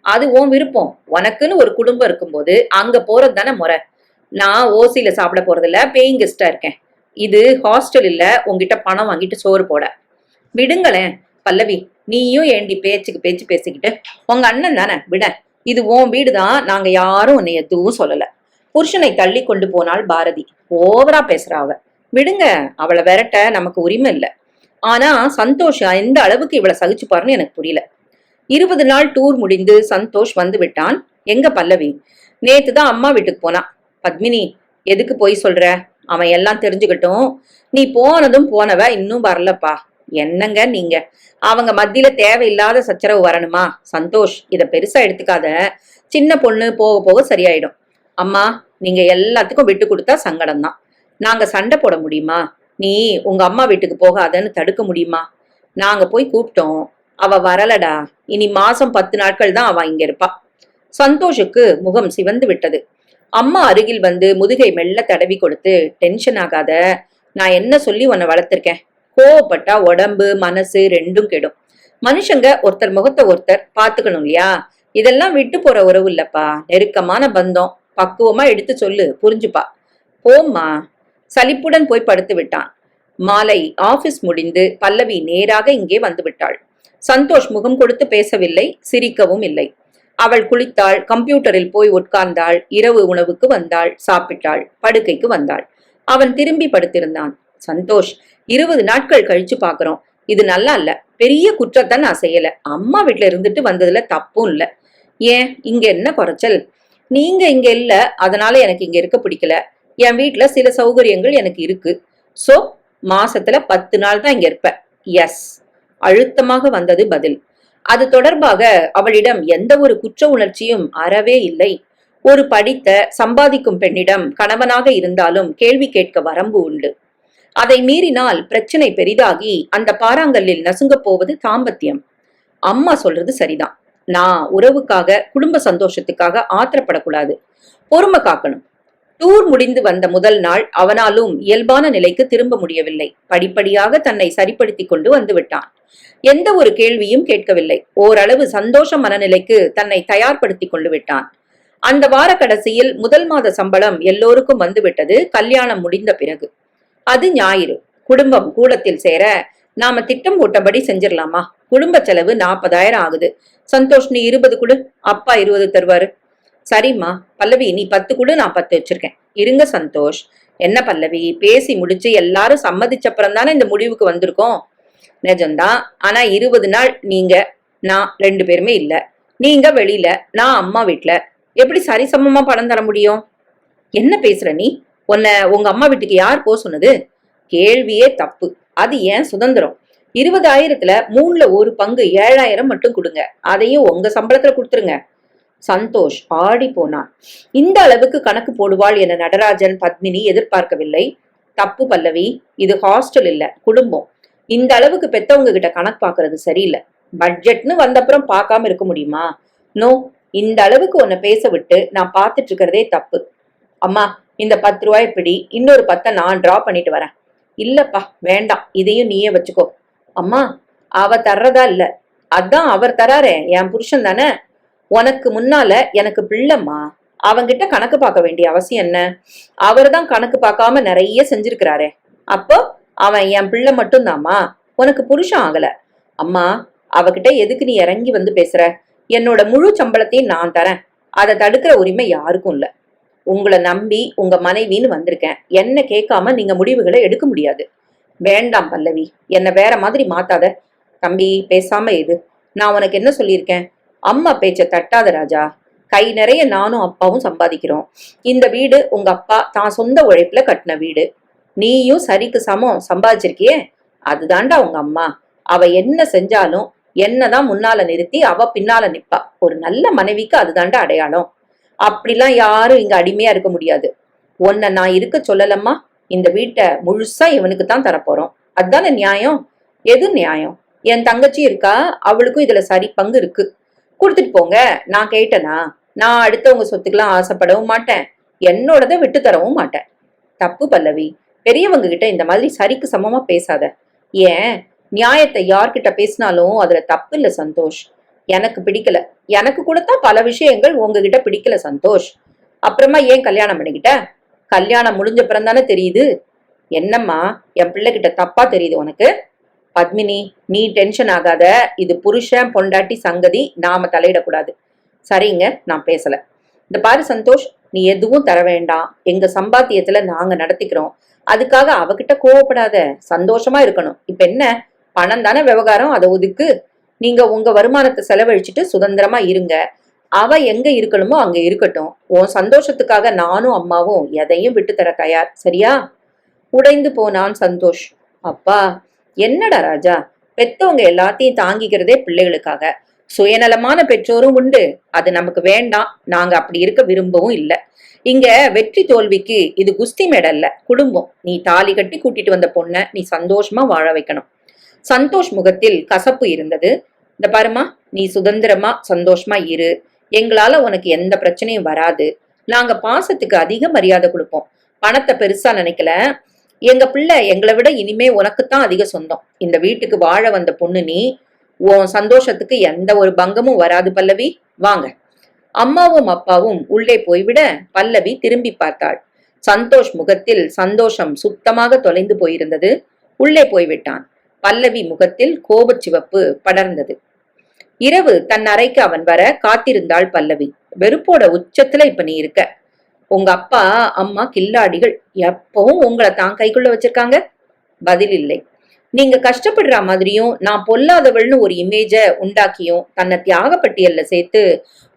அது உன் விருப்பம். உனக்குன்னு ஒரு குடும்பம் இருக்கும்போது அங்க போறது தானே முறை. நான் ஓசியில சாப்பிட போறதில்ல, பேயிங் கெஸ்டா இருக்கேன். இது ஹாஸ்டல் இல்ல உங்ககிட்ட பணம் வாங்கிட்டு சோறு போட. விடுங்களேன். பல்லவி, நீயும் ஏண்டி பேச்சுக்கு பேச்சு பேசிக்கிட்டு? உங்க அண்ணன் தானே, விட. இது உன் வீடுதான், நாங்க யாரும் உன்னை எதுவும் சொல்லல. புருஷனை தள்ளி கொண்டு போனாள் பாரதி. ஓவரா பேசுறா அவ. விடுங்க, அவளை விரட்ட நமக்கு உரிமை இல்ல. ஆனா சந்தோஷ் எந்த அளவுக்கு இவளை சகிச்சுப்பாருன்னு எனக்கு புரியல. 20 நாள் டூர் முடிந்து சந்தோஷ் வந்து விட்டான். எங்க பல்லவி? நேத்துதான் அம்மா வீட்டுக்கு போனான். பத்மினி, எதுக்கு போய் சொல்ற? அவன் எல்லாம் தெரிஞ்சுக்கிட்டும். நீ போனதும் போனவ, இன்னும் வரலப்பா. என்னங்க நீங்க? அவங்க மத்தியில தேவையில்லாத சச்சரவு வரணுமா? சந்தோஷ், இத பெருசா எடுத்துக்காத. சின்ன பொண்ணு, போக போக சரியாயிடும். அம்மா, நீங்க எல்லாத்துக்கும் விட்டு கொடுத்தா சங்கடம் தான். நாங்க சண்டை போட முடியுமா? நீ உங்க அம்மா வீட்டுக்கு போகாதன்னு தடுக்க முடியுமா? நாங்க போய் கூப்பிட்டோம், அவ வரலடா. இனி மாசம் 10 நாட்கள் தான் அவ இங்க இருப்பா. சந்தோஷுக்கு முகம் சிவந்து விட்டது. அம்மா அருகில் வந்து முதுகை மெல்ல தடவி கொடுத்து, டென்ஷன் ஆகாத. நான் என்ன சொல்லி உன்னை வளர்த்திருக்கேன்? கோவப்பட்டா உடம்பு மனசு ரெண்டும் கெடும். மனுஷங்க ஒருத்தர் முகத்தை ஒருத்தர் பாத்துக்கணும் இல்லையா? இதெல்லாம் விட்டு போற உறவு இல்லப்பா, நெருக்கமான பந்தம். பக்குவமா எடுத்து சொல்லு, புரிஞ்சுப்பா. போம்மா. சலிப்புடன் போய் படுத்து விட்டான். மாலை ஆபீஸ் முடிந்து பல்லவி நேராக இங்கே வந்து விட்டாள். சந்தோஷ் முகம் கொடுத்து பேசவில்லை, சிரிக்கவும் இல்லை. அவள் குளித்தாள், கம்ப்யூட்டரில் போய் உட்கார்ந்தாள், இரவு உணவுக்கு வந்தாள், சாப்பிட்டாள், படுக்கைக்கு வந்தாள். அவன் திரும்பி படுத்திருந்தான். சந்தோஷ், 20 நாட்கள் கழிச்சு பாக்குறோம். இது நல்லா இல்ல. பெரிய குற்றத்தை நான் செய்யல. அம்மா வீட்டுல இருந்துட்டு வந்ததுல தப்பும் இல்ல. ஏன் இங்க என்ன குறைச்சல்? நீங்க இங்க இல்ல, அதனால எனக்கு இங்க இருக்க பிடிக்கல. என் வீட்டுல சில சௌகரியங்கள் எனக்கு இருக்கு. சோ மாசத்துல 10 நாள் தான் இங்க இருப்ப. எஸ், அழுத்தமாக வந்தது பதில். அது தொடர்பாக அவளிடம் எந்த ஒரு குற்ற உணர்ச்சியும் அறவே இல்லை. ஒரு படித்த சம்பாதிக்கும் பெண்ணிடம் கணவனாக இருந்தாலும் கேள்வி கேட்க வரம்பு உண்டு. அதை மீறினால் பிரச்சனை பெரிதாகி அந்த பாறாங்கல்லில் நசுங்க போவது தாம்பத்தியம். அம்மா சொல்றது சரிதான். நான் உறவுக்காக, குடும்ப சந்தோஷத்துக்காக ஆத்திரப்படக்கூடாது. பொறுமை காக்கணும். டூர் முடிந்து வந்த முதல் நாள் அவனாலும் இயல்பான நிலைக்கு திரும்ப முடியவில்லை. படிப்படியாக தன்னை சரிப்படுத்தி கொண்டு வந்து விட்டான். எந்த ஒரு கேள்வியும் கேட்கவில்லை. ஓரளவு சந்தோஷ மனநிலைக்கு தன்னை தயார்படுத்தி கொண்டு விட்டான். அந்த வார கடைசியில் முதல் மாத சம்பளம் எல்லோருக்கும் வந்துவிட்டது, கல்யாணம் முடிந்த பிறகு. அது ஞாயிறு. குடும்பம் கூடத்தில் சேர, நாம திட்டம் போட்டபடி செஞ்சிடலாமா? குடும்ப செலவு 40,000 ஆகுது. சந்தோஷ், நீ 20 கொடு, அப்பா 20 தருவாரு. சரிம்மா. பல்லவி, நீ 10 கொடு, நான் 10 வச்சிருக்கேன். இருங்க சந்தோஷ். என்ன பல்லவி, பேசி முடிச்சு எல்லாரும் சம்மதிச்சப்புறம் தானே இந்த முடிவுக்கு வந்திருக்கோம். நிஜம்தான். ஆனா 20 நாள் நீங்க, நான் 2 பேருமே இல்ல. நீங்க வெளியில, நான் அம்மா வீட்டுல. எப்படி சரிசமமா பணம் தர முடியும்? என்ன பேசுற நீ? உன்னை உங்க அம்மா வீட்டுக்கு யார் போக சொன்னது? கேள்வியே தப்பு. அது ஏன் சுதந்திரம். 20,000த்துல 3ல ஒரு பங்கு 7,000 மட்டும் கொடுங்க. அதையும் உங்க சம்பளத்துல கொடுத்துருங்க. சந்தோஷ் ஆடி போனான். இந்த அளவுக்கு கணக்கு போடுவாள் என நடராஜன், பத்மினி எதிர்பார்க்கவில்லை. தப்பு பல்லவி, இது ஹாஸ்டல் இல்ல, குடும்பம். இந்த அளவுக்கு பெத்தவங்க கிட்ட கணக்கு பாக்குறது சரியில்லை. பட்ஜெட்னு வந்தப்புறம் பார்க்காம இருக்க முடியுமா? நோ, இந்த அளவுக்கு உன்னை பேச விட்டு நான் பார்த்துட்டு இருக்கிறதே தப்பு. அம்மா, இந்த 10 ரூபாய் பிடி, இன்னொரு 10 நான் டிரா பண்ணிட்டு வரேன். இல்லப்பா வேண்டாம், இதையும் நீயே வச்சுக்கோ. அம்மா, அவ தர்றதா இல்ல, அதான் அவர் தராரே, என் புருஷன் தானே. உனக்கு முன்னால எனக்கு பிள்ளைம்மா. அவங்கிட்ட கணக்கு பார்க்க வேண்டிய அவசியம் என்ன? அவர் தான் கணக்கு பார்க்காம நிறைய செஞ்சிருக்கிறாரே. அப்போ அவன் என் பிள்ளை மட்டும்தாம்மா, உனக்கு புருஷன் ஆகல. அம்மா, அவகிட்ட எதுக்கு நீ இறங்கி வந்து பேசுற? என்னோட முழு சம்பளத்தையும் நான் தரேன். அதை தடுக்கிற உரிமை யாருக்கும் இல்ல. உங்களை நம்பி உங்க மனைவின்னு வந்திருக்கேன். என்ன கேட்காம நீங்க முடிவுகளை எடுக்க முடியாது. வேண்டாம் பல்லவி, என்ன வேற மாதிரி மாத்தாத. தம்பி, பேசாம எது. நான் உனக்கு என்ன சொல்லியிருக்கேன்? அம்மா பேச்ச தட்டாத ராஜா. கை நிறைய நானும் அப்பாவும் சம்பாதிக்கிறோம். இந்த வீடு உங்க அப்பா தான் சொந்த உழைப்புல கட்டின வீடு. நீயும் சரிக்கு சமம் சம்பாதிச்சிருக்கியே, அதுதாண்டா உங்க அம்மா. அவ என்ன செஞ்சாலும் என்னதான் முன்னால நிறுத்தி அவ பின்னால நிப்பா. ஒரு நல்ல மனைவிக்கு அதுதாண்டா அடையாளம். அப்படிலாம் யாரும் இங்க அடிமையா இருக்க முடியாது. உன்னை நான் இருக்க சொல்லலம்மா. இந்த வீட்டை முழுசா இவனுக்கு தான் தரப்போறோம். அதுதானே நியாயம்? எது நியாயம்? என் தங்கச்சி இருக்கா, அவளுக்கும் இதுல சரி பங்கு இருக்கு. கொடுத்துட்டு போங்க. நான் கேட்டனா? நான் அடுத்தவங்க சொத்துக்கெல்லாம் ஆசைப்படவும் மாட்டேன், என்னோடத விட்டு தரவும் மாட்டேன். தப்பு பல்லவி, பெரியவங்க கிட்ட இந்த மாதிரி சரிக்கு சமமா பேசாத. ஏன், நியாயத்தை யார்கிட்ட பேசினாலும் அதுல தப்பு இல்ல சந்தோஷ். எனக்கு பிடிக்கல. எனக்கு கூடத்தான் பல விஷயங்கள் உங்ககிட்ட பிடிக்கல சந்தோஷ். அப்புறமா ஏன் கல்யாணம் பண்ணிக்கிட்ட? கல்யாணம் முடிஞ்ச பிறகு தானே தெரியுது. என்னம்மா, என் பிள்ளைகிட்ட தப்பா தெரியுது உனக்கு? பத்மினி, நீ டென்ஷன் ஆகாத. இது புருஷன் பொண்டாட்டி சங்கதி, நாம தலையிடக்கூடாது. சரிங்க, நான் பேசல. இந்த பாரு சந்தோஷ், நீ எதுவும் தர வேண்டாம். எங்க சம்பாத்தியத்துல நாங்க நடத்திக்கிறோம். அதுக்காக அவகிட்ட கோவப்படாத. சந்தோஷமா இருக்கணும். இப்ப என்ன, பணம் தானே விவகாரம், அதை ஒதுக்கு. நீங்க உங்க வருமானத்தை செலவழிச்சுட்டு சுதந்திரமா இருங்க. அவ எங்க இருக்கணுமோ அங்க இருக்கட்டும். உன் சந்தோஷத்துக்காக நானும் அம்மாவும் எதையும் விட்டு தர தயார். சரியா? உடைந்து போனான் சந்தோஷ். அப்பா, என்னடா ராஜா, பெத்தவங்க எல்லாத்தையும் தாங்கிக்கிறதே பிள்ளைகளுக்காக. சுயநலமான பெற்றோரும் உண்டு. அது நமக்கு வேண்டாம். நாங்க அப்படி இருக்க விரும்பவும் இல்லை. இங்க வெற்றி தோல்விக்கு இது குஸ்தி மேடல்ல, குடும்பம். நீ தாலி கட்டி கூட்டிட்டு வந்த பொண்ண நீ சந்தோஷமா வாழ வைக்கணும். சந்தோஷ் முகத்தில் கசப்பு இருந்தது. இந்த பாருமா, நீ சுதந்திரமா சந்தோஷமா இரு. எங்களால உனக்கு எந்த பிரச்சனையும் வராது. நாங்க பாசத்துக்கு அதிக மரியாதை கொடுப்போம். பணத்தை பெருசா நினைக்கல. எங்க பிள்ளை எங்களை விட இனிமே உனக்குத்தான் அதிக சொந்தம். இந்த வீட்டுக்கு வாழ வந்த பொண்ணு நீ. உன் சந்தோஷத்துக்கு எந்த ஒரு பங்கமும் வராது பல்லவி. வாங்க. அம்மாவும் அப்பாவும் உள்ளே போய்விட பல்லவி திரும்பி பார்த்தாள். சந்தோஷ் முகத்தில் சந்தோஷம் சுத்தமாக தொலைந்து போயிருந்தது. உள்ளே போய்விட்டான். பல்லவி முகத்தில் கோபச் சிவப்பு படர்ந்தது. இரவு தன் அறைக்கு அவன் வர காத்திருந்தாள் பல்லவி. வெறுப்போட உச்சத்துல இப்ப நீ இருக்க. உங்க அப்பா அம்மா கில்லாடிகள், எப்பவும் உங்களை தான் கைக்குள்ள வச்சிருக்காங்க. பதில் இல்லை. நீங்க கஷ்டப்படுற மாதிரியும் நான் பொல்லாதவள்னு ஒரு இமேஜ உண்டாக்கியும் தன்னை தியாக பட்டியல்ல சேர்த்து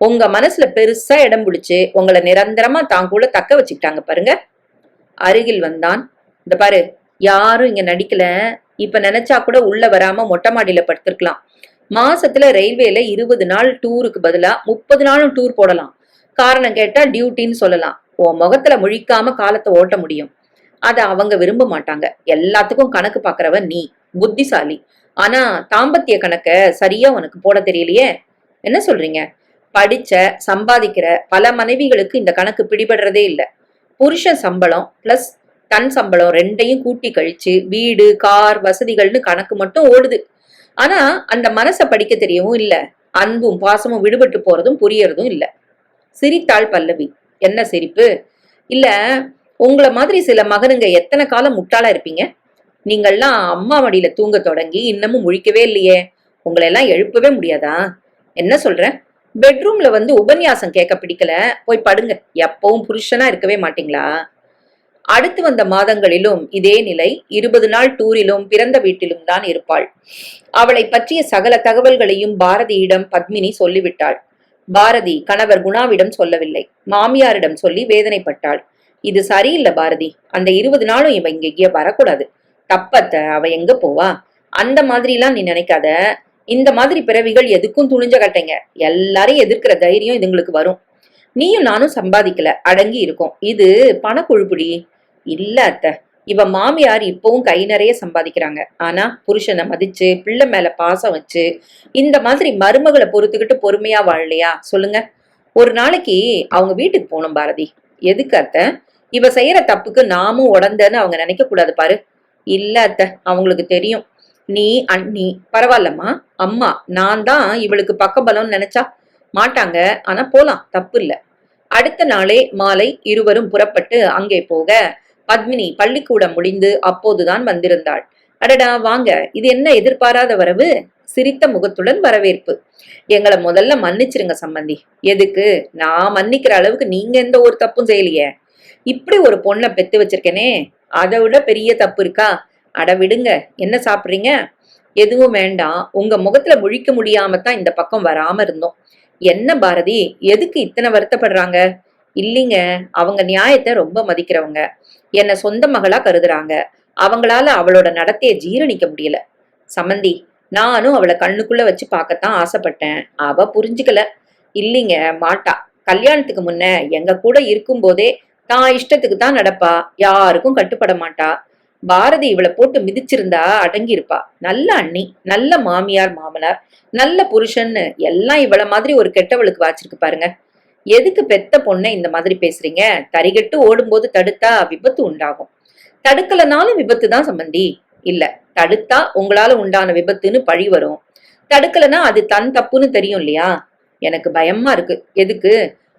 உங்க மனசுல பெருசா இடம் பிடிச்சு உங்களை நிரந்தரமா தான் கூட தக்க வச்சுக்கிட்டாங்க பாருங்க. அருகில் வந்தான். இந்த பாரு, யாரும் இங்க நடிக்கல. இப்ப நினைச்சா கூட உள்ள வராம மொட்டை மாடியில படுத்திருக்கலாம். மாசத்துல ரயில்வேல 20 நாள் டூருக்கு பதிலா 30 நாளும் டூர் போடலாம். காரணம் கேட்டா டியூட்டின்னு சொல்லலாம். உன் முகத்துல முழிக்காம காலத்தை ஓட்ட முடியும். அத அவங்க விரும்ப மாட்டாங்க. எல்லாத்துக்கும் கணக்கு பாக்குறவ நீ புத்திசாலி. ஆனா தாம்பத்திய கணக்க சரியா உனக்கு போட தெரியலையே. என்ன சொல்றீங்க? படிச்ச சம்பாதிக்கிற பல மனைவிகளுக்கு இந்த கணக்கு பிடிபடுறதே இல்ல. புருஷன் சம்பளம் பிளஸ் தன் சம்பளம் ரெண்டையும் கூட்டி கழிச்சு வீடு கார் வசதிகள்னு கணக்கு மட்டும் ஓடுது. ஆனா அந்த மனசை படிக்க தெரியவும் இல்ல. அன்பும் பாசமும் விடுபட்டு போறதும் புரியறதும் இல்ல. சிரித்தாள் பல்லவி. என்ன சிரிப்பு? இல்ல, உங்களை மாதிரி சில மகனுங்க எத்தனை காலம் முட்டாளா இருப்பீங்க? நீங்கள்லாம் அம்மா மடியில தூங்க தொடங்கி இன்னமும் முழிக்கவே இல்லையே. உங்களை எல்லாம் எழுப்பவே முடியாதா? என்ன சொல்ற? பெட்ரூம்ல வந்து உபன்யாசம் கேட்க பிடிக்கல, போய் படுங்க. எப்பவும் புருஷனா இருக்கவே மாட்டீங்களா? அடுத்து வந்த மாதங்களிலும் இதே நிலை. 20 நாள் டூரிலும் பிறந்த வீட்டிலும் தான் இருப்பாள். அவளை பற்றிய சகல தகவல்களையும் பாரதியிடம் பத்மினி சொல்லிவிட்டாள். பாரதி கணவர் குணாவிடம் சொல்லவில்லை. மாமியாரிடம் சொல்லி வேதனைப்பட்டாள். இது சரியில்லை பாரதி. அந்த 20 நாளும் இவ இங்கே வரக்கூடாது. தப்பத்த அவ எங்க போவா? அந்த மாதிரிலாம் நீ நினைக்காத. இந்த மாதிரி பிறவிகள் எதுக்கும் துணிஞ்ச கட்டைங்க. எல்லாரையும் எதிர்க்கிற தைரியம் இதுங்களுக்கு வரும். நீயும் நானும் சம்பாதிக்கல, அடங்கி இருக்கும். இது பணக்குழுப்புடி. இல்ல அத்த, இவ மாமியார் இப்பவும் கை நிறைய சம்பாதிக்கிறாங்க. ஆனா புருஷனை மதிச்சு பிள்ளை மேல பாசம் வச்சு இந்த மாதிரி மருமகளை பொறுத்துக்கிட்டு பொறுமையா வாழலையா சொல்லுங்க? ஒரு நாளைக்கு அவங்க வீட்டுக்கு போகணும் பாரதி. எதுக்கு அத்த? இவ செய்யற தப்புக்கு நாமும் உடந்தன்னு அவங்க நினைக்க கூடாது பாரு. இல்ல அத்த, அவங்களுக்கு தெரியும். நீ அண்ணி பரவாயில்லம்மா, அம்மா நான் தான் இவளுக்கு பக்கபலம் நினைச்சா மாட்டாங்க. ஆனா போலாம், தப்பு இல்ல. அடுத்த நாளே மாலை இருவரும் புறப்பட்டு அங்கே போக பத்மினி பள்ளிக்கூடம் முடிந்து அப்போதுதான் வந்திருந்தாள். அடடா வாங்க, இது என்ன எதிர்பாராத வரவு? சிரித்த முகத்துடன் வரவேற்பு. எங்களை முதல்ல மன்னிச்சிருங்க சம்பந்தி. எதுக்கு? நான் மன்னிக்கிற அளவுக்கு நீங்க எந்த ஒரு தப்பும் செய்யலையே. இப்படி ஒரு பொண்ணை பெத்து வச்சிருக்கேனே, அதை விட பெரிய தப்பு இருக்கா? அட விடுங்க. என்ன சாப்பிடுறீங்க? எதுவும் வேண்டாம். உங்க முகத்துல முழிக்க முடியாம தான் இந்த பக்கம் வராம இருந்தோம். என்ன பாரதி, எதுக்கு இத்தனை வருத்தப்படுறாங்க? இல்லைங்க, அவங்க நியாயத்தை ரொம்ப மதிக்கிறவங்க. என்னை சொந்த மகளா கருதுறாங்க. அவங்களால அவளோட நடத்தைய ஜீரணிக்க முடியல சம்மந்தி. நானும் அவளை கண்ணுக்குள்ள வச்சு பார்க்கத்தான் ஆசைப்பட்டேன். அவ புரிஞ்சுக்கல. இல்லைங்க, மாட்டா. கல்யாணத்துக்கு முன்ன எங்க கூட இருக்கும் போதே தான் இஷ்டத்துக்கு தான் நடப்பா. யாருக்கும் கட்டுப்பட மாட்டா. பாரதி இவளை போட்டு மிதிச்சிருந்தா அடங்கி இருப்பா. நல்ல அண்ணி, நல்ல மாமியார் மாமனார், நல்ல புருஷன்னு எல்லாம் இவள மாதிரி ஒரு கெட்டவளுக்கு வாச்சிருக்கு பாருங்க. எதுக்கு பெத்த பொண்ணை இந்த மாதிரி பேசுறீங்க? தரிகட்டு ஓடும்போது தடுத்தா விபத்து உண்டாகும். தடுக்கலனாலும் விபத்து தான் சம்பந்தி. இல்ல, தடுத்தா உங்களால உண்டான விபத்துன்னு பழி வரும். தடுக்கலனா அது தன் தப்புன்னு தெரியும் இல்லையா? எனக்கு பயமா இருக்கு. எதுக்கு?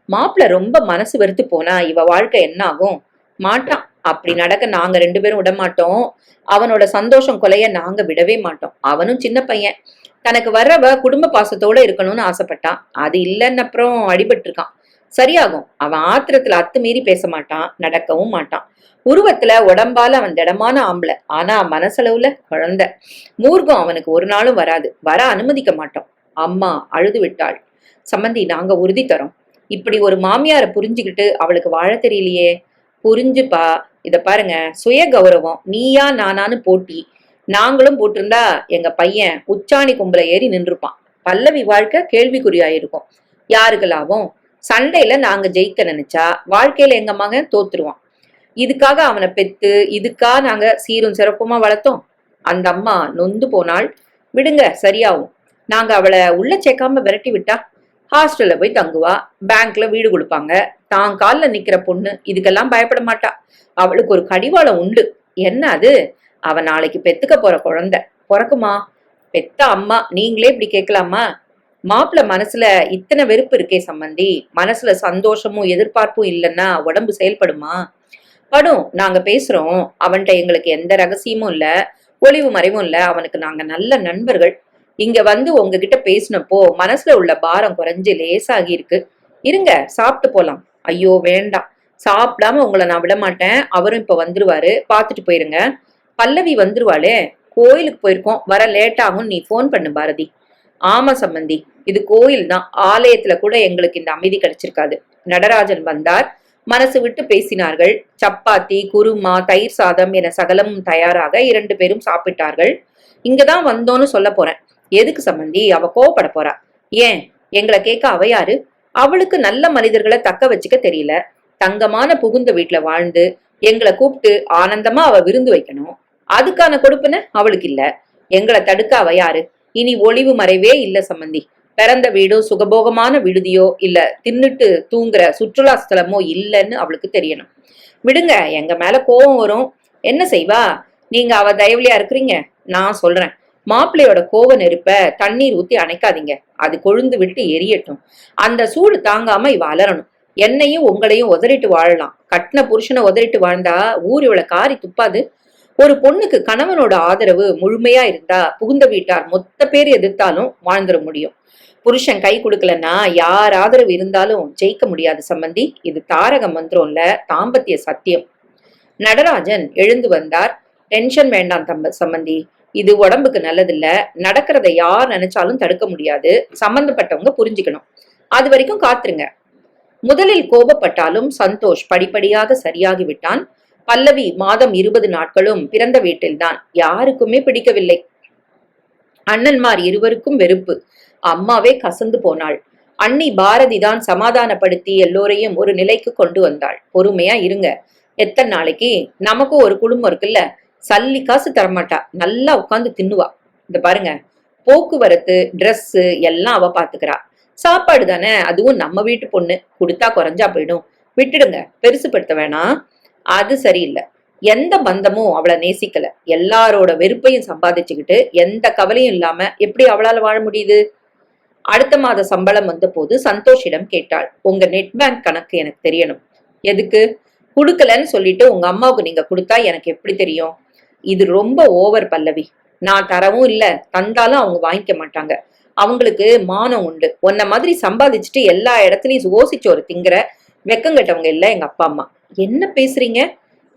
மாப்பிள்ள ரொம்ப மனசு வெறுத்து போனா இவ வாழ்க்கை என்ன ஆகும்? மாட்டான். அப்படி நடக்க நாங்க 2 பேரும் விட மாட்டோம். அவனோட சந்தோஷம் கொலைய நாங்க விடவே மாட்டோம். அவனும் சின்ன பையன். தனக்கு வர்றவ குடும்ப பாசத்தோட இருக்கணும்னு ஆசைப்பட்டான். அது இல்லைன்னு அப்புறம் அடிபட்டு இருக்கான். சரியாகும். அவன் ஆத்திரத்துல அத்துமீறி பேச மாட்டான், நடக்கவும் மாட்டான். உருவத்துல உடம்பால அவன் திடமான ஆம்பளை. ஆனா மனசளவுல குழந்தை. மூர்க்கம் அவனுக்கு ஒரு நாளும் வராது. வர அனுமதிக்க மாட்டோம். அம்மா அழுது விட்டாள். சம்பந்தி, நாங்க உறுதி தரோம். இப்படி ஒரு மாமியார புரிஞ்சுக்கிட்டு அவளுக்கு வாழ தெரியலையே. புரிஞ்சுப்பா. இத பாருங்க, சுய கௌரவம் நீயா நானான்னு போட்டி நாங்களும் போட்டிருந்தா எங்க பையன் உச்சாணி கும்பல ஏறி நின்றுப்பான். பல்லவி வாழ்க்கை கேள்விக்குறியாயிருக்கும். யாருக்கு லாபம்? சண்டையில நாங்க ஜெயிக்க நினைச்சா வாழ்க்கையில எங்க மகன் தோத்துருவான். இதுக்காக அவனை பெத்து இதுக்கா நாங்க சீரும் சிறப்புமா வளர்த்தோம். அந்த அம்மா நொந்து போனாள். விடுங்க, சரியாகும். நாங்க அவளை உள்ள சேர்க்காம விரட்டி விட்டா ஹாஸ்டல்ல போய் தங்குவா. பேங்க்ல வீடு கொடுப்பாங்க. தான் காலில் நிக்கிற பொண்ணு இதுக்கெல்லாம் பயப்பட மாட்டா. அவளுக்கு ஒரு கடிவாளம் உண்டு. என்ன அது? அவ நாளைக்கு பெத்துக்க போற குழந்தை பிறக்குமா? பெத்த அம்மா நீங்களே இப்படி கேட்கலாமா? மாப்பிள்ள மனசுல இத்தனை வெறுப்பு இருக்கே சம்பந்தி. மனசுல சந்தோஷமும் எதிர்பார்ப்பும் இல்லைன்னா உடம்பு செயல்படுமா? படும், நாங்க பேசுறோம். அவன்கிட்ட எங்களுக்கு எந்த ரகசியமும் இல்ல, ஒளிவு மறைவும் இல்ல. அவனுக்கு நாங்க நல்ல நண்பர்கள். இங்க வந்து உங்ககிட்ட பேசினப்போ மனசுல உள்ள பாரம் குறைஞ்சு லேசாகி இருக்கு. இருங்க, சாப்பிட்டு போலாம். ஐயோ வேண்டாம், சாப்பிடாம உங்களை நான் விட மாட்டேன். அவரும் இப்ப வந்துருவாரு, பாத்துட்டு போயிருங்க. பல்லவி வந்துருவாளே, கோயிலுக்கு போயிருக்கோம், வர லேட் ஆகும், நீ போன் பண்ணு பாரதி. ஆமா சம்பந்தி, இது கோயில் தான், ஆலயத்துல கூட எங்களுக்கு இந்த அமைதி கிடைச்சிருக்காது. நடராஜன் வந்தார். மனசு விட்டு பேசினார்கள். சப்பாத்தி, குருமா, தயிர் சாதம் என சகலமும் தயாராக 2 பேரும் சாப்பிட்டார்கள். இங்கதான் வந்தோன்னு சொல்ல போறேன். எதுக்கு சம்பந்தி? அவ கோவப்பட போறா. ஏன், எங்களை கேட்க அவ யாரு? அவளுக்கு நல்ல மனிதர்களை தக்க வச்சுக்க தெரியல. தங்கமான புகுந்த வீட்டுல வாழ்ந்து எங்களை கூப்பிட்டு ஆனந்தமா அவ விருந்து வைக்கணும். அதுக்கான கொடுப்புன்னு அவளுக்கு இல்ல. எங்களை தடுக்க அவ யாரு? இனி ஒளிவு மறைவே இல்ல சம்பந்தி. பிறந்த வீடோ சுகபோகமான விடுதியோ இல்ல தின்னுட்டு தூங்குற சுற்றுலா ஸ்தலமோ இல்லைன்னு அவளுக்கு தெரியணும். விடுங்க, எங்க மேல கோபம் வரும். என்ன செய்வா? நீங்க அவ தயவுலையா இருக்கிறீங்க? நான் சொல்றேன், மாப்பிள்ளையோட கோவ நெருப்ப தண்ணீர் ஊத்தி அணைக்காதீங்க. அது கொழுந்து விட்டு எரியட்டும். அந்த சூடு தாங்காம இவ அலறணும். என்னையும் உங்களையும் உதறிட்டு வாழலாம். கட்டின புருஷனை உதறிட்டு வாழ்ந்தா ஊர் இவளை காரி துப்பாது. ஒரு பொண்ணுக்கு கணவனோட ஆதரவு முழுமையா இருந்தா புகுந்த வீட்டார் மொத்த பேர் எதிர்த்தாலும் வாழ்ந்துட முடியும். புருஷன் கை கொடுக்கலன்னா யார் ஆதரவு இருந்தாலும் ஜெயிக்க முடியாது சம்பந்தி. இது தாரக மந்திரம் இல்ல, தாம்பத்திய சத்தியம். நடராஜன் எழுந்து வந்தார். டென்ஷன் வேண்டாம் சம்பந்தி, இது உடம்புக்கு நல்லதில்ல. நடக்கிறத யார் நினைச்சாலும் தடுக்க முடியாது. சம்பந்தப்பட்டவங்க புரிஞ்சுக்கணும். அது வரைக்கும் காத்துருங்க. முதலில் கோபப்பட்டாலும் சந்தோஷ் படிப்படியாக சரியாகி விட்டான். பல்லவி மாதம் 20 நாட்களும் பிறந்த வீட்டில்தான். யாருக்குமே பிடிக்கவில்லை. அண்ணன்மார் இருவருக்கும் வெறுப்பு. அம்மாவே கசந்து போனாள். அண்ணி பாரதி தான் சமாதானப்படுத்தி எல்லோரையும் ஒரு நிலைக்கு கொண்டு வந்தாள். பொறுமையா இருங்க, எத்தனை நாளைக்கு? நமக்கும் ஒரு குடும்பம் இருக்குல்ல. சல்லி காசு தரமாட்டா, நல்லா உட்காந்து தின்னுவா. இந்த பாருங்க, போக்குவரத்து, ட்ரெஸ் எல்லாம் அவ பாத்துக்கிறா. சாப்பாடு தானே, அதுவும் நம்ம வீட்டு பொண்ணு, கொடுத்தா குறைஞ்சா போயிடும். விட்டுடுங்க, பெருசுப்படுத்த வேணாம். அது சரியில்லை. எந்த பந்தமும் அவளை நேசிக்கல. எல்லாரோட வெறுப்பையும் சம்பாதிச்சுக்கிட்டு எந்த கவலையும் இல்லாம எப்படி அவளால வாழ முடியுது? அடுத்த மாத சம்பளம் வந்த போது சந்தோஷிடம் கேட்டாள். உங்க நெட் பேங்க் கணக்கு எனக்கு தெரியணும். எதுக்கு? குடுக்கலன்னு சொல்லிட்டு உங்க அம்மாவுக்கு நீங்க கொடுத்தா எனக்கு எப்படி தெரியும்? இது ரொம்ப ஓவர் பல்லவி. நான் தரவும் இல்ல, தந்தாலும் அவங்க வாங்கிக்க மாட்டாங்க. அவங்களுக்கு மானம் உண்டு. உன்ன மாதிரி சம்பாதிச்சுட்டு எல்லா இடத்துலயும் ஓசிச்சோறு திங்கிற வெக்கங்கட்டவங்க இல்ல எங்க அப்பா அம்மா. என்ன பேசுறீங்க?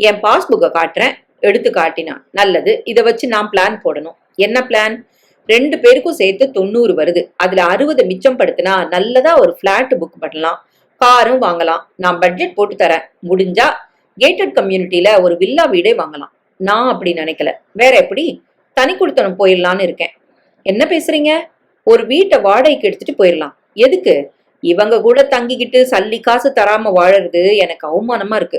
என் பாஸ்புக்கை காட்டுறேன், எடுத்து காட்டினா. நல்லது, இதை வச்சு நான் பிளான் போடணும். என்ன பிளான்? 2 பேருக்கும் சேர்த்து 90 வருது. அதுல 60 மிச்சம் படுத்தினா நல்லதா ஒரு பிளாட் புக் பண்ணலாம், காரும் வாங்கலாம். நான் பட்ஜெட் போட்டு தரேன். முடிஞ்சா கேட்டட் கம்யூனிட்டியில ஒரு வில்லா வீடே வாங்கலாம். நான் அப்படி நினைக்கல. வேற எப்படி? தனி குடித்தனம் போயிடலான்னு இருக்கேன். என்ன பேசுறீங்க? ஒரு வீட்டை வாடகைக்கு எடுத்துட்டு போயிடலாம். எதுக்கு? இவங்க கூட தங்கிக்கிட்டு சல்லி காசு தராம வாழறது எனக்கு அவமானமா இருக்கு.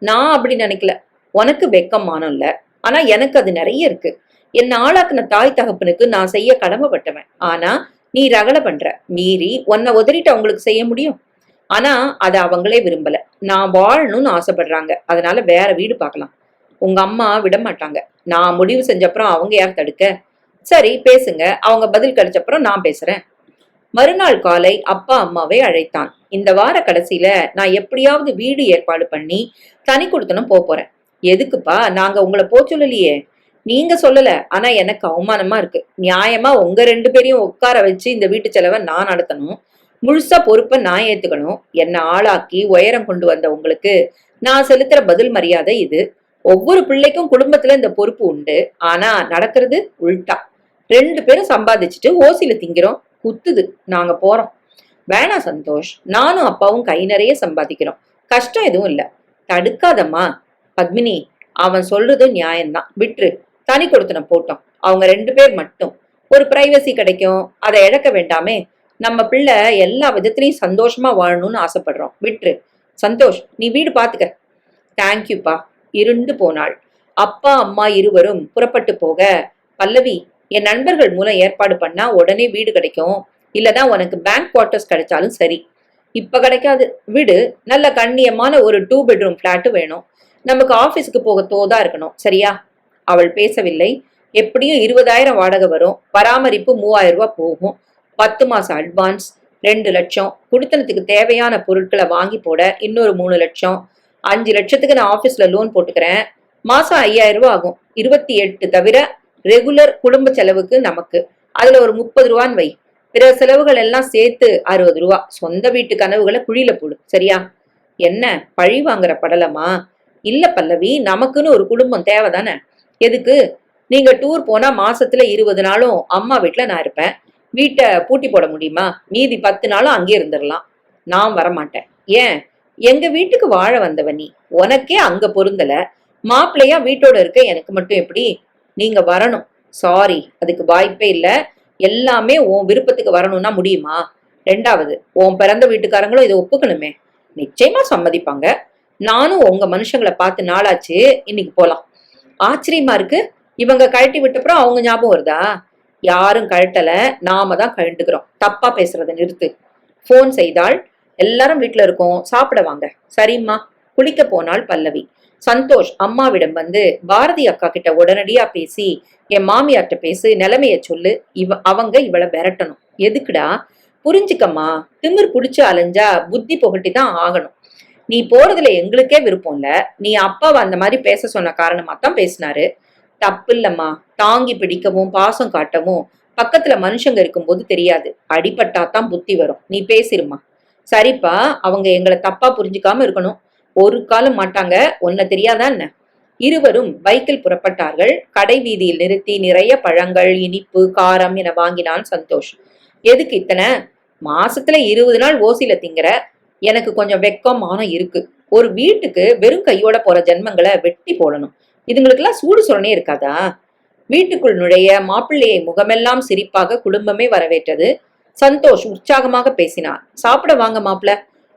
நான் அப்படி நினைக்கல. உனக்கு வெக்கம் மானம் இல்ல, ஆனா எனக்கு அது நிறைய இருக்கு. என்ன ஆளாக்குன தாய் தகப்பனுக்கு நான் செய்ய கடமைப்பட்டவன். ஆனா நீ ரகலை பண்ற. மீறி உன்னை உதறிட்டு அவங்களுக்கு செய்ய முடியும். ஆனா அதை அவங்களே விரும்பல. நான் வாழணும்னு ஆசைப்படுறாங்க. அதனால வேற வீடு பார்க்கலாம். உங்க அம்மா விட மாட்டாங்க. நான் முடிவு செஞ்சப்புறம் அவங்க யார் தடுக்க? சரி பேசுங்க, அவங்க பதில் கிடைச்சப்புறம் நான் பேசுறேன். மறுநாள் காலை அப்பா அம்மாவை அழைத்தான். இந்த வார கடைசியில நான் எப்படியாவது வீடு ஏற்பாடு பண்ணி தனி கொடுத்தனும் போறேன். எதுக்குப்பா? நாங்க உங்களை சொல்லலையே. நீங்க சொல்லல, ஆனா எனக்கு அவமானமா இருக்கு. நியாயமா உங்க 2 பேரையும் உட்கார வச்சு இந்த வீட்டு செலவை நான் நடத்தணும். முழுசா பொறுப்பை நான் ஏத்துக்கணும். என்ன ஆளாக்கி உயரம் கொண்டு வந்த உங்களுக்கு நான் செலுத்துற பதில் மரியாதை இது. ஒவ்வொரு பிள்ளைக்கும் குடும்பத்துல இந்த பொறுப்பு உண்டு. ஆனா நடக்கிறது உள்டா. 2 பேரும் சம்பாதிச்சுட்டு ஓசில திங்கிறோம். குத்துது. நாங்க போறோம். வேணாம் சந்தோஷ், நானும் அப்பாவும் கை நிறைய சம்பாதிக்கிறோம். கஷ்டம் எதுவும் இல்ல. தடுக்காதம்மா. பத்மினி, அவன் சொல்றது நியாயம்தான், விட்டுரு. தனி கொடுத்தன போட்டோம். அவங்க 2 பேர் மட்டும். ஒரு பிரைவசி கிடைக்கும். அதை இழக்க வேண்டாமே. நம்ம பிள்ளை எல்லா விதத்திலையும் சந்தோஷமா வாழணும்னு ஆசைப்படுறோம். விட்டுரு. சந்தோஷ், நீ வீடு பாத்துக்க. தேங்க்யூப்பா. இருண்டு போனாள். அப்பா அம்மா இருவரும் புறப்பட்டு போக, பல்லவி, என் நண்பர்கள் மூலம் ஏற்பாடு பண்ணா உடனே வீடு கிடைக்கும். இல்லனா உனக்கு பேங்க் குவார்டர்ஸ் கிடைச்சாலும் சரி. இப்ப கிடைக்காது. வீடு நல்ல கண்ணியமான ஒரு 2 பெட்ரூம் பிளாட் வேணும். நமக்கு ஆபீஸுக்கு போக தோதா இருக்கணும். சரியா? அவள் பேசவில்லை. எப்படியும் 20,000 வாடகை வரும். பராமரிப்பு 3,000 ரூபாய் போகும். 10 மாசம் அட்வான்ஸ் 2 லட்சம். குடித்தனத்துக்கு தேவையான பொருட்களை வாங்கி போட இன்னொரு 3 லட்சம். 5 லட்சத்துக்கு நான் ஆபீஸ்ல லோன் போட்டுக்கிறேன். மாசம் 5000 ரூபாய் ஆகும். 28 தவிர ரெகுலர் குடும்ப செலவுக்கு நமக்கு. அதுல ஒரு 30 ரூபான்னு வை. பிற செலவுகள் எல்லாம் சேர்த்து 60 ரூபா. சொந்த வீட்டு கனவுகளை குழியில போடு. சரியா? என்ன பழி வாங்குற படலமா? இல்ல பல்லவி, நமக்குன்னு ஒரு குடும்பம் தேவைதானே. எதுக்கு? நீங்க டூர் போனா மாசத்துல 20 நாளும் அம்மா வீட்டுல நான் இருப்பேன். வீட்டை பூட்டி போட முடியுமா? மீதி 10 நாளும் அங்கே இருந்துடலாம். நான் வரமாட்டேன். ஏன்? எங்க வீட்டுக்கு வாழ வந்தவ நீ. உனக்கே அங்க பொருந்தல. மாப்பிள்ளையா வீட்டோட இருக்க எனக்கு மட்டும் எப்படி? நீங்க வரணும். சாரி, அதுக்கு வாய்ப்பே இல்ல. எல்லாமே உன் விருப்பத்துக்கு வரணும்னா முடியுமா? 2வது, உன் பிறந்த வீட்டுக்காரங்களும் இதை ஒப்புக்கணுமே. நிச்சயமா சம்மதிப்பாங்க. நானும் உங்க மனுஷங்களை பார்த்து நாளாச்சு. இன்னைக்கு போலாம். ஆச்சரியமா இருக்கு. இவங்க கழட்டி விட்டப்புறம் அவங்க ஞாபகம் வருதா? யாரும் கழட்டல, நாம தான் கழண்டுக்கிறோம். தப்பா பேசுறத நிறுத்து. போன் செய்தாள். எல்லாரும் வீட்டுல இருக்கோம், சாப்பிட வாங்க. சரிம்மா. குளிக்க போனாள் பல்லவி. சந்தோஷ் அம்மாவிடம் வந்து பாரதி அக்கா கிட்ட உடனடியா பேசி, என் மாமியார்ட்ட பேசு, நிலைமைய சொல்லு, அவங்க இவளை விரட்டணும். எதுக்குடா? புரிஞ்சுக்கம்மா, திமிர் புடிச்சு அலைஞ்சா புத்தி புகட்டி தான் ஆகணும். நீ போறதுல எங்களுக்கே விருப்பம் இல்ல. நீ அப்பாவை அந்த மாதிரி பேச சொன்ன காரணமா தான் பேசினாரு. தப்பு இல்லம்மா. தாங்கி பிடிக்கவும் பாசம் காட்டவும் பக்கத்துல மனுஷங்க இருக்கும்போது தெரியாது. அடிபட்டாதான் புத்தி வரும். நீ பேசிருமா. சரிப்பா, அவங்க எங்களை தப்பா புரிஞ்சுக்காம இருக்கணும். ஒரு காலம் மாட்டாங்க. உன்ன தெரியாதா என்ன? இருவரும் பைக்கில் புறப்பட்டார்கள். கடை வீதியில் நிறுத்தி நிறைய பழங்கள், இனிப்பு, காரம் என வாங்கினான் சந்தோஷ். எதுக்கு இத்தனை? மாசத்துல 20 நாள் ஓசில திங்கிற. எனக்கு கொஞ்சம் வெக்கம் மானம் இருக்கு. ஒரு வீட்டுக்கு வெறும் கையோட போற ஜென்மங்களை வெட்டி போடணும். இதுங்களுக்கெல்லாம் சூடு சொரணே இருக்காதா? வீட்டுக்குள் நுழைய மாப்பிள்ளையை முகமெல்லாம் சிரிப்பாக குடும்பமே வரவேற்றது. சந்தோஷ் உற்சாகமாக பேசினார். சாப்பிட வாங்க மாப்பிள்ள.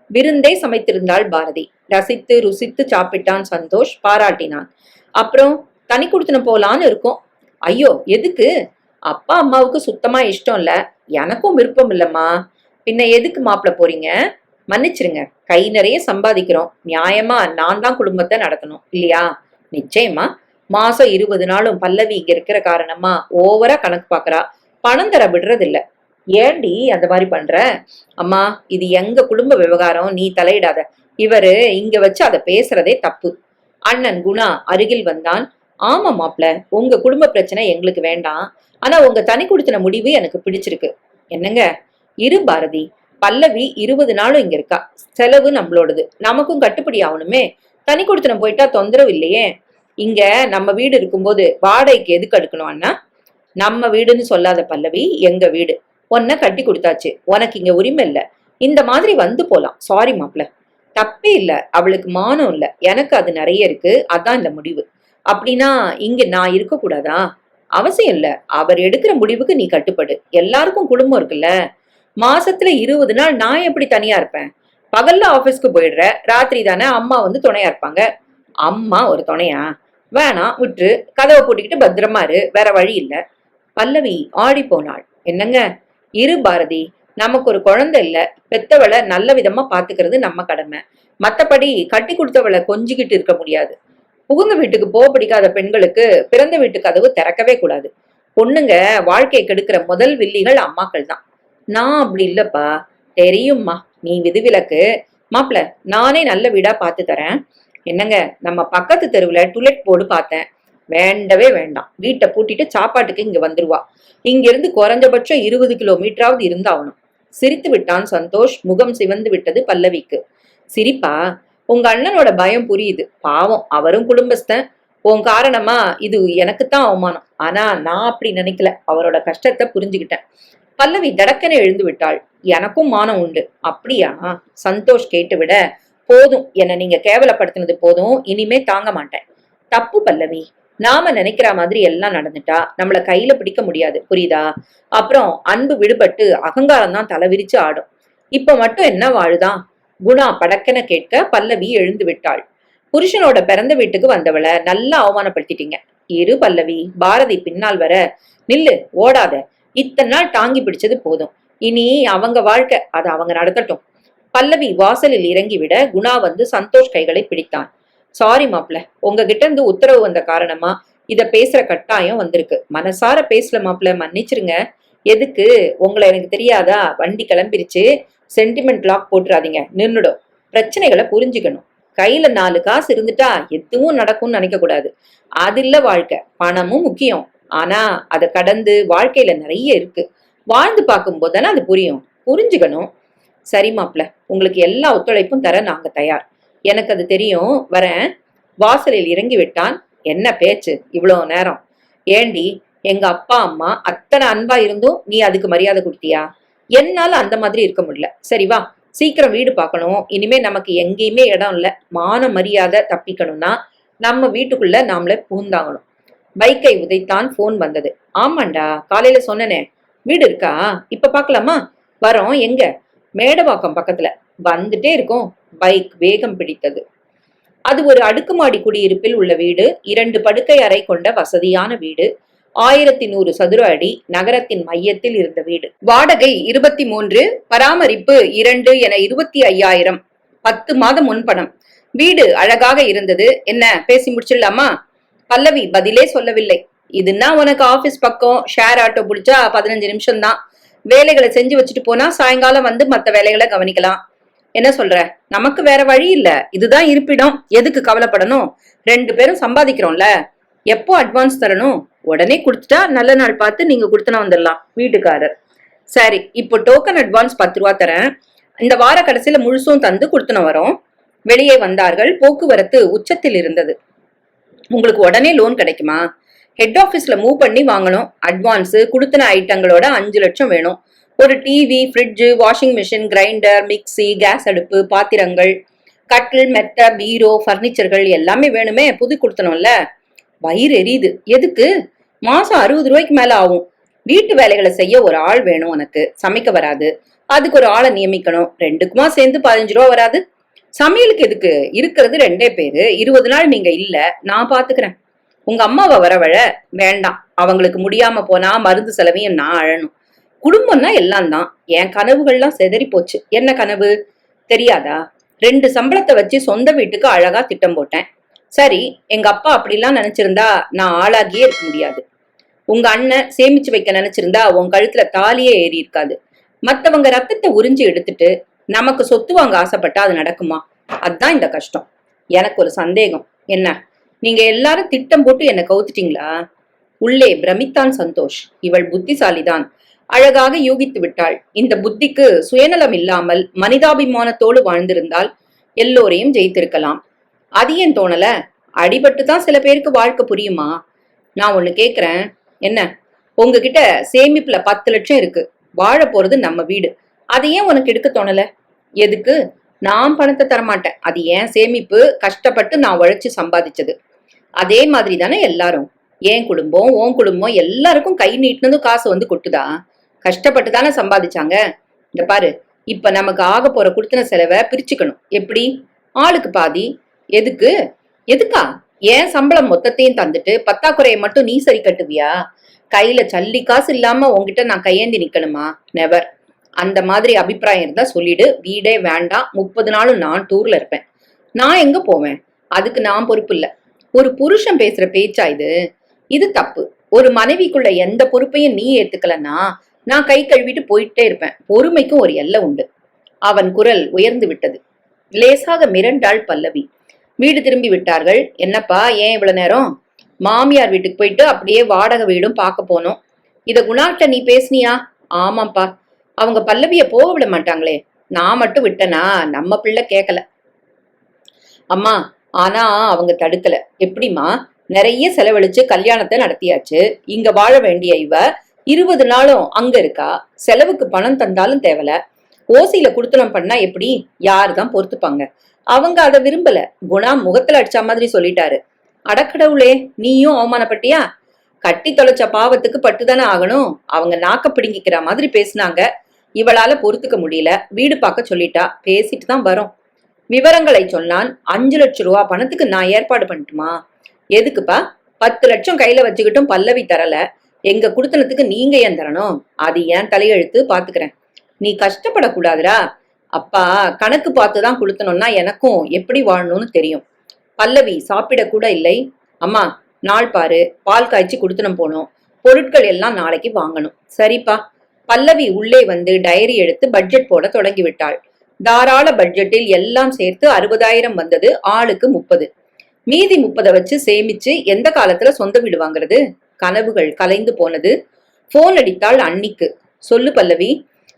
விருந்தே சமைத்திருந்தாள் பாரதி. ரசித்து ருசித்து சாப்பிட்டான் சந்தோஷ். பாராட்டினான். அப்புறம் தனி குடுத்தன போலான்னு இருக்கும். ஐயோ, எதுக்கு? அப்பா அம்மாவுக்கு சுத்தமா இஷ்டம் இல்ல. எனக்கும் விருப்பம் இல்லம்மா. பின்ன எதுக்கு மாப்பிள்ள போறீங்க? மன்னிச்சிருங்க, கை நிறைய சம்பாதிக்கிறோம். நியாயமா நான் தான் குடும்பத்தை நடத்தணும் இல்லையா? நிச்சயமா. மாசம் 20 நாளும் பல்லவி இங்க இருக்கிற காரணமா ஓவரா கணக்கு பாக்குறா. பணம் தர விடுறது இல்ல. ஏண்டி அந்த மாதிரி பண்ற? அம்மா, இது எங்க குடும்ப விவகாரம், நீ தலையிடாத. இவரு இங்க வச்சு அதை பேசுறதே தப்பு. அண்ணன் குணா அருகில் வந்தான். ஆமா மாப்ள, உங்க குடும்ப பிரச்சனை எங்களுக்கு வேண்டாம். ஆனா உங்க தனி குடுத்தின முடிவு எனக்கு பிடிச்சிருக்கு. என்னங்க? இரு பாரதி. பல்லவி 20 நாளும் இங்க இருக்கா. செலவு நம்மளோடது. நமக்கும் கட்டுப்படி ஆகணுமே. தனி குடுத்தின போயிட்டா தொந்தரவு இல்லையே. இங்க நம்ம வீடு இருக்கும்போது வாடகைக்கு எதுக்கு எடுக்கணும் அண்ணா? நம்ம வீடுன்னு சொல்லாத பல்லவி, எங்க வீடு. உன்னை கட்டி கொடுத்தாச்சு. உனக்கு இங்க உரிமை இல்ல. இந்த மாதிரி வந்து போலாம். சாரி மாப்ள. தப்பே இல்ல. அவளுக்கு மானம் இல்ல. எனக்கு அது நிறைய இருக்கு. அதான் இந்த முடிவு. அப்படின்னா இங்க நான் இருக்க கூடாதா? அவசியம் இல்ல. அவர் எடுக்கிற முடிவுக்கு நீ கட்டுப்படு. எல்லாருக்கும் குடும்பம் இருக்குல்ல. மாசத்துல 20 நாள் நான் எப்படி தனியா இருப்பேன்? பகல்ல ஆபீஸ்க்கு போயிடுற, ராத்திரி தானே அம்மா வந்து துணையா இருப்பாங்க. அம்மா ஒரு துணையா? வேணாம், விட்டு கதவை பூட்டிக்கிட்டு பத்திரமா இரு. வேற வழி இல்ல. பல்லவி ஆடி போனாள். என்னங்க? இரு பாரதி. நமக்கு ஒரு குழந்தை இல்ல. பெத்தவளை நல்ல விதமா பாத்துக்கிறது நம்ம கடமை. மத்தபடி கட்டி கொடுத்தவளை கொஞ்சிக்கிட்டு இருக்க முடியாது. புகுந்த வீட்டுக்கு போக பிடிக்காத பெண்களுக்கு பிறந்த வீட்டு கதவு திறக்கவே கூடாது. பொண்ணுங்க வாழ்க்கையை கெடுக்கிற முதல் வில்லிகள் அம்மாக்கள் தான். நான் அப்படி இல்லப்பா. தெரியும்மா, நீ விதிவிலக்கு. மாப்பிள, நானே நல்ல வீடா பார்த்து தரேன். என்னங்க, நம்ம பக்கத்து தெருவுல டுலெட் போர்டு பார்த்தேன். வேண்டவே வேண்டாம். வீட்டை பூட்டிட்டு சாப்பாட்டுக்கு இங்க வந்துருவா. இங்க இருந்து குறைஞ்சபட்சம் 20 கிலோமீட்டராவது இருந்தாகணும். சிரித்து விட்டான் சந்தோஷ். முகம் சிவந்து விட்டது பல்லவிக்கு. சிரிப்பா? உங்க அண்ணனோட பயம் புரியுது. பாவம், அவரும் குடும்பஸ்தன். உன் காரணமா இது எனக்குத்தான் அவமானம். ஆனா நான் அப்படி நினைக்கல. அவரோட கஷ்டத்தை புரிஞ்சுக்கிட்டேன். பல்லவி தடக்கனை எழுந்து விட்டாள். எனக்கும் மானம் உண்டு. அப்படியா? சந்தோஷ் கேட்டுவிட, போதும், என்ன நீங்க கேவலப்படுத்தினது போதும். இனிமே தாங்க மாட்டேன். தப்பு பல்லவி. நாம நினைக்கிற மாதிரி எல்லாம் நடந்துட்டா நம்மள கையில பிடிக்க முடியாது. புரியுதா? அப்புறம் அன்பு விடுபட்டு அகங்காரம் தான் தலை விரிச்சு ஆடும். இப்ப மட்டும் என்ன வாழுதான்? குணா படக்கென கேட்க பல்லவி எழுந்து விட்டாள். புருஷனோட பிறந்த வீட்டுக்கு வந்தவளை நல்லா அவமானப்படுத்திட்டீங்க. இரு பல்லவி. பாரதி பின்னால் வர, நில்லு, ஓடாத. இத்தனை நாள் தாங்கி பிடிச்சது போதும். இனி அவங்க வாழ்க்கை, அதை அவங்க நடத்தட்டும். பல்லவி வாசலில் இறங்கிவிட குணா வந்து சந்தோஷ் கைகளை பிடித்தான். சாரி மாப்ள, உங்ககிட்ட இருந்து உத்தரவு வந்த காரணமா இத பேசுற கட்டாயம் வந்திருக்கு. மனசார பேசல மாப்ள, மன்னிச்சிருங்க. எதுக்கு? உங்களை எனக்கு தெரியாதா? வண்டி கிளம்பிருச்சு. சென்டிமெண்ட் லாக் போட்டுறாதீங்க, நின்னுடும். பிரச்சனைகளை புரிஞ்சுக்கணும். கையில 4 காசு இருந்துட்டா எதுவும் நடக்கும்னு நினைக்க கூடாது. அது இல்ல வாழ்க்கை. பணமும் முக்கியம். ஆனா அதை கடந்து வாழ்க்கையில நிறைய இருக்கு. வாழ்ந்து பார்க்கும்போது தானே அது புரியும். புரிஞ்சுக்கணும். சரி மாப்ள, உங்களுக்கு எல்லா ஒத்துழைப்பும் தர நாங்க தயார். எனக்கு அது தெரியும், வரேன். வாசலில் இறங்கி விட்டான். என்ன பேச்சு இவ்வளவு நேரம்? ஏண்டி, எங்க அப்பா அம்மா அத்தனை அன்பா இருந்தும் நீ அதுக்கு மரியாதை கொடுத்தியா? என்னால அந்த மாதிரி இருக்க முடியல. சரி வா, சீக்கிரம் வீடு பார்க்கணும். இனிமே நமக்கு எங்கேயுமே இடம் இல்ல. மான மரியாதை தப்பிக்கணும்னா நம்ம வீட்டுக்குள்ள நாமளே பூந்தாங்கணும். பைக்கை உதைத்தான். போன் வந்தது. ஆமாண்டா, காலையில சொன்னனே. வீடு இருக்கா? இப்ப பாக்கலாமா? வரோம். எங்க? மேடவாக்கம் பக்கத்துல. வந்துட்டே இருக்கோம். பைக் வேகம் பிடித்தது. அது ஒரு அடுக்குமாடி குடியிருப்பில் உள்ள வீடு. 2 படுக்கை அறை கொண்ட வசதியான வீடு. 1100 சதுர அடி. நகரத்தின் மையத்தில் இருந்த வீடு. வாடகை 23, பராமரிப்பு 2 என 25,000. 10 மாதம் முன்பணம். வீடு அழகாக இருந்தது. என்ன, பேசி முடிச்சிடலாமா? பல்லவி பதிலே சொல்லவில்லை. இதுன்னா உனக்கு ஆபீஸ் பக்கம், ஷேர் ஆட்டோ பிடிச்சா 15 நிமிஷம் தான். வேலைகளை செஞ்சு வச்சுட்டு போனா சாயங்காலம் வந்து மத்த வேலைகளை கவனிக்கலாம். என்ன சொல்ற? நமக்கு வேற வழி இல்ல. இதுதான் இருப்பிடம். எதுக்கு கவலைப்படணும்? 2 பேரும் சம்பாதிக்கிறோம்ல. எப்போ அட்வான்ஸ் தரணும்? உடனே கொடுத்துட்டா நல்ல நாள் பார்த்து நீங்க கொடுத்துனா வந்துடலாம். வீட்டுக்காரர். சரி, இப்போ டோக்கன் அட்வான்ஸ் 10 ரூபா தரேன். இந்த வார கடைசியில முழுசும் தந்து கொடுத்துன வரோம். வெளியே வந்தார்கள். போக்குவரத்து உச்சத்தில் இருந்தது. உங்களுக்கு உடனே லோன் கிடைக்குமா? ஹெட் ஆபீஸ்ல மூவ் பண்ணி வாங்கணும். அட்வான்ஸ் கொடுத்தன ஐட்டங்களோட 5 லட்சம் வேணும். ஒரு TV, fridge, washing machine, grinder, mixie, gas அடுப்பு, பாத்திரங்கள், கட்டில், மெத்த, பீரோ, பர்னிச்சர்கள் எல்லாமே வேணுமே. புது கொடுத்தனும்ல. வயிறு எரியுது. எதுக்கு? மாசம் 60 ரூபாய்க்கு மேல ஆகும். வீட்டு வேலைகளை செய்ய ஒரு ஆள் வேணும். உனக்கு சமைக்க வராது. அதுக்கு ஒரு ஆளை நியமிக்கணும். 2க்குமா சேர்ந்து 15 ரூபா வராது. சமையலுக்கு எதுக்கு? இருக்கிறது 2 பேரு. 20 நாள் நீங்க இல்ல, நான் பாத்துக்கிறேன். உங்க அம்மாவை வரவழ வேண்டாம். அவங்களுக்கு முடியாம போனா மருந்து செலவையும் நான் அழணும். குடும்பம்னா எல்லாம் தான். என் கனவுகள்லாம் செதறி போச்சு. என்ன கனவு தெரியாதா? 2 சம்பளத்தை வச்சு சொந்த வீட்டுக்கு அழகா திட்டம் போட்டேன். சரி, எங்க அப்பா அப்படிலாம் நினைச்சிருந்தா நான் ஆளாகியே இருக்க முடியாது. உங்க அண்ணன் சேமிச்சு வைக்க நினைச்சிருந்தா உன் கழுத்துல தாலியே ஏறி இருக்காது. மத்தவங்க ரத்தத்தை உறிஞ்சி எடுத்துட்டு நமக்கு சொத்து வாங்க ஆசைப்பட்டா அது நடக்குமா? அதுதான் இந்த கஷ்டம். எனக்கு ஒரு சந்தேகம். என்ன, நீங்க எல்லாரும் திட்டம் போட்டு என்ன கவுத்துட்டீங்களா? உள்ளே பிரமித்தான் சந்தோஷ். இவள் புத்திசாலிதான். அழகாக யூகித்து விட்டாள். இந்த புத்திக்கு சுயநலம் இல்லாமல் மனிதாபிமானத்தோடு வாழ்ந்திருந்தால் எல்லோரையும் ஜெயித்திருக்கலாம். அது ஏன் தோணல? அடிபட்டுதான் சில பேருக்கு வாழ்க்கை புரியுமா? நான் ஒண்ணு கேக்குறேன். என்ன, உங்ககிட்ட சேமிப்புல 10 லட்சம் இருக்கு. வாழ போறது நம்ம வீடு. அது ஏன் உனக்கு எடுக்க தோணல? எதுக்கு? நான் பணத்தை தரமாட்டேன். அது ஏன் சேமிப்பு. கஷ்டப்பட்டு நான் உழைச்சு சம்பாதிச்சது. அதே மாதிரி தானே எல்லாரும். என் குடும்பம், உன் குடும்பம் எல்லாருக்கும் கை நீட்டினதும் காசு வந்து கொட்டுதா? கஷ்டப்பட்டு தானே சம்பாதிச்சாங்க. இந்த பாரு, இப்ப நமக்கு ஆக போற குடுத்தின செலவை பிரிச்சுக்கணும். எப்படி? ஆளுக்கு பாதி. எதுக்கு? எதுக்கா? ஏன் சம்பளம் மொத்தத்தையும் தந்துட்டு பத்தாக்குறையை மட்டும் நீ சரி கட்டுவியா? கையில சல்லி காசு இல்லாம உங்ககிட்ட நான் கையேந்தி நிக்கணுமா? நெவர். அந்த மாதிரி அபிப்பிராயம் இருந்தா சொல்லிடு. வீடே வேண்டாம். 30 நாளும் நான் டூர்ல இருப்பேன். நான் எங்க போவேன்? அதுக்கு நான் பொறுப்பு இல்ல. ஒரு புருஷன் பேசுற பேச்சா இது? இது தப்பு. ஒரு மனைவிக்குள்ள எந்த பொறுப்பையும் நீ ஏத்துக்கலன்னா நான் கை கழுவிட்டு போயிட்டே இருப்பேன். பொறுமைக்கும் ஒரு எல்லை உண்டு. அவன் குரல் உயர்ந்து விட்டது. லேசாக மிரண்டாள் பல்லவி. வீடு திரும்பி விட்டார்கள். என்னப்பா, ஏன் இவ்வளவு நேரம்? மாமியார் வீட்டுக்கு போயிட்டு அப்படியே வாடகை வீடும் பார்க்க போனோம். இத குணாட்ட நீ பேசுனியா? ஆமாப்பா. அவங்க பல்லவிய போக விட மாட்டாங்களே. நான் மட்டும் விட்டனா? நம்ம பிள்ளை கேட்கல அம்மா. ஆனா அவங்க தடுக்கல. எப்படிமா? நிறைய செலவழிச்சு கல்யாணத்தை நடத்தியாச்சு. இங்க வாழ வேண்டிய இவ 20 நாளும் அங்க இருக்கா. செலவுக்கு பணம் தந்தாலும் தேவல. ஓசியில குடுத்தனம் பண்ணா எப்படி? யாருதான் பொறுத்துப்பாங்க? அவங்க அதை விரும்பல. குணா முகத்துல அடிச்ச மாதிரி சொல்லிட்டாரு. அடக்கடவுளே, நீயும் அவமானப்பட்டியா? கட்டி தொலைச்ச பாவத்துக்கு பட்டுதானே ஆகணும். அவங்க நாக்க பிடுங்கிக்கிற மாதிரி பேசினாங்க. இவளால பொறுத்துக்க முடியல. வீடு பார்க்க சொல்லிட்டா. பேசிட்டு தான் வரோம். விவரங்களை சொன்னான். 5 லட்சம் ரூபா பணத்துக்கு நான் ஏற்பாடு பண்ணட்டுமா? எதுக்குப்பா? 10 லட்சம் கையில வச்சுக்கிட்டும் பல்லவி தரல. எங்க குடுத்தனத்துக்கு நீங்க ஏன் தரணும்? அது ஏன் தலையெழுத்து, பாத்துக்கிறேன். நீ கஷ்டப்படக்கூடாதுரா. அப்பா கணக்கு பார்த்துதான் கொடுத்தனும்னா எனக்கும் எப்படி வாழணும்னு தெரியும். பல்லவி சாப்பிட கூட இல்லை. அம்மா, நாள் பாரு. பால் காய்ச்சி குடுத்தனம் போனோம். பொருட்கள் எல்லாம் நாளைக்கு வாங்கணும். சரிப்பா. பல்லவி உள்ளே வந்து டைரி எடுத்து பட்ஜெட் போட தொடங்கி விட்டாள். தாராள பட்ஜெட்டில் எல்லாம் சேர்த்து 60,000 வந்தது. ஆளுக்கு 30. மீதி 30 வச்சு சேமிச்சு எந்த காலத்துல சொந்த வீடு வாங்குறது? கனவுகள் கலைந்து போனது. போன் அடித்தாள் அண்ணிக்கு. சொல்லு பல்லவி.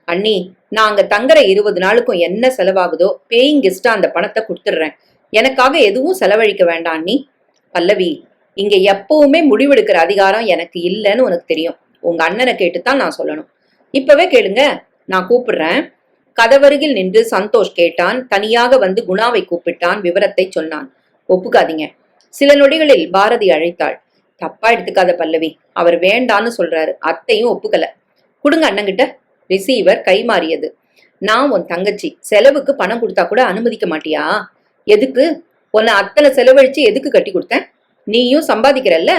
அண்ணி, நாங்க தங்குற 20 நாளுக்கும் என்ன செலவாகுதோ பேயிங் கெஸ்டா அந்த பணத்தை கொடுத்துடுறேன். எனக்காக எதுவும் செலவழிக்க வேண்டாம் அண்ணி. பல்லவி, இங்க எப்பவுமே முடிவெடுக்கிற அதிகாரம் எனக்கு இல்லைன்னு உனக்கு தெரியும். உங்க அண்ணனை கேட்டுத்தான் நான் சொல்லணும். இப்பவே கேளுங்க, நான் கூப்பிடுறேன். கதவருகில் நின்று சந்தோஷ் கேட்டான். தனியாக வந்து குணாவை கூப்பிட்டான். விவரத்தை சொன்னான். ஒப்புக்காதீங்க. சில நொடிகளில் பாரதி அழைத்தாள். தப்பா எடுத்துக்காத பல்லவி, அவர் வேண்டான்னு சொல்றாரு. அத்தையும் ஒப்புக்கல. கொடுங்க அண்ணங்கிட்ட. ரிசீவர் கை மாறியது. நான் உன் தங்கச்சி, செலவுக்கு பணம் கொடுத்தா கூட அனுமதிக்க மாட்டியா? எதுக்கு? உன்னை அத்தனை செலவழிச்சு எதுக்கு கட்டி கொடுத்தேன்? நீயும் சம்பாதிக்கிறல்ல.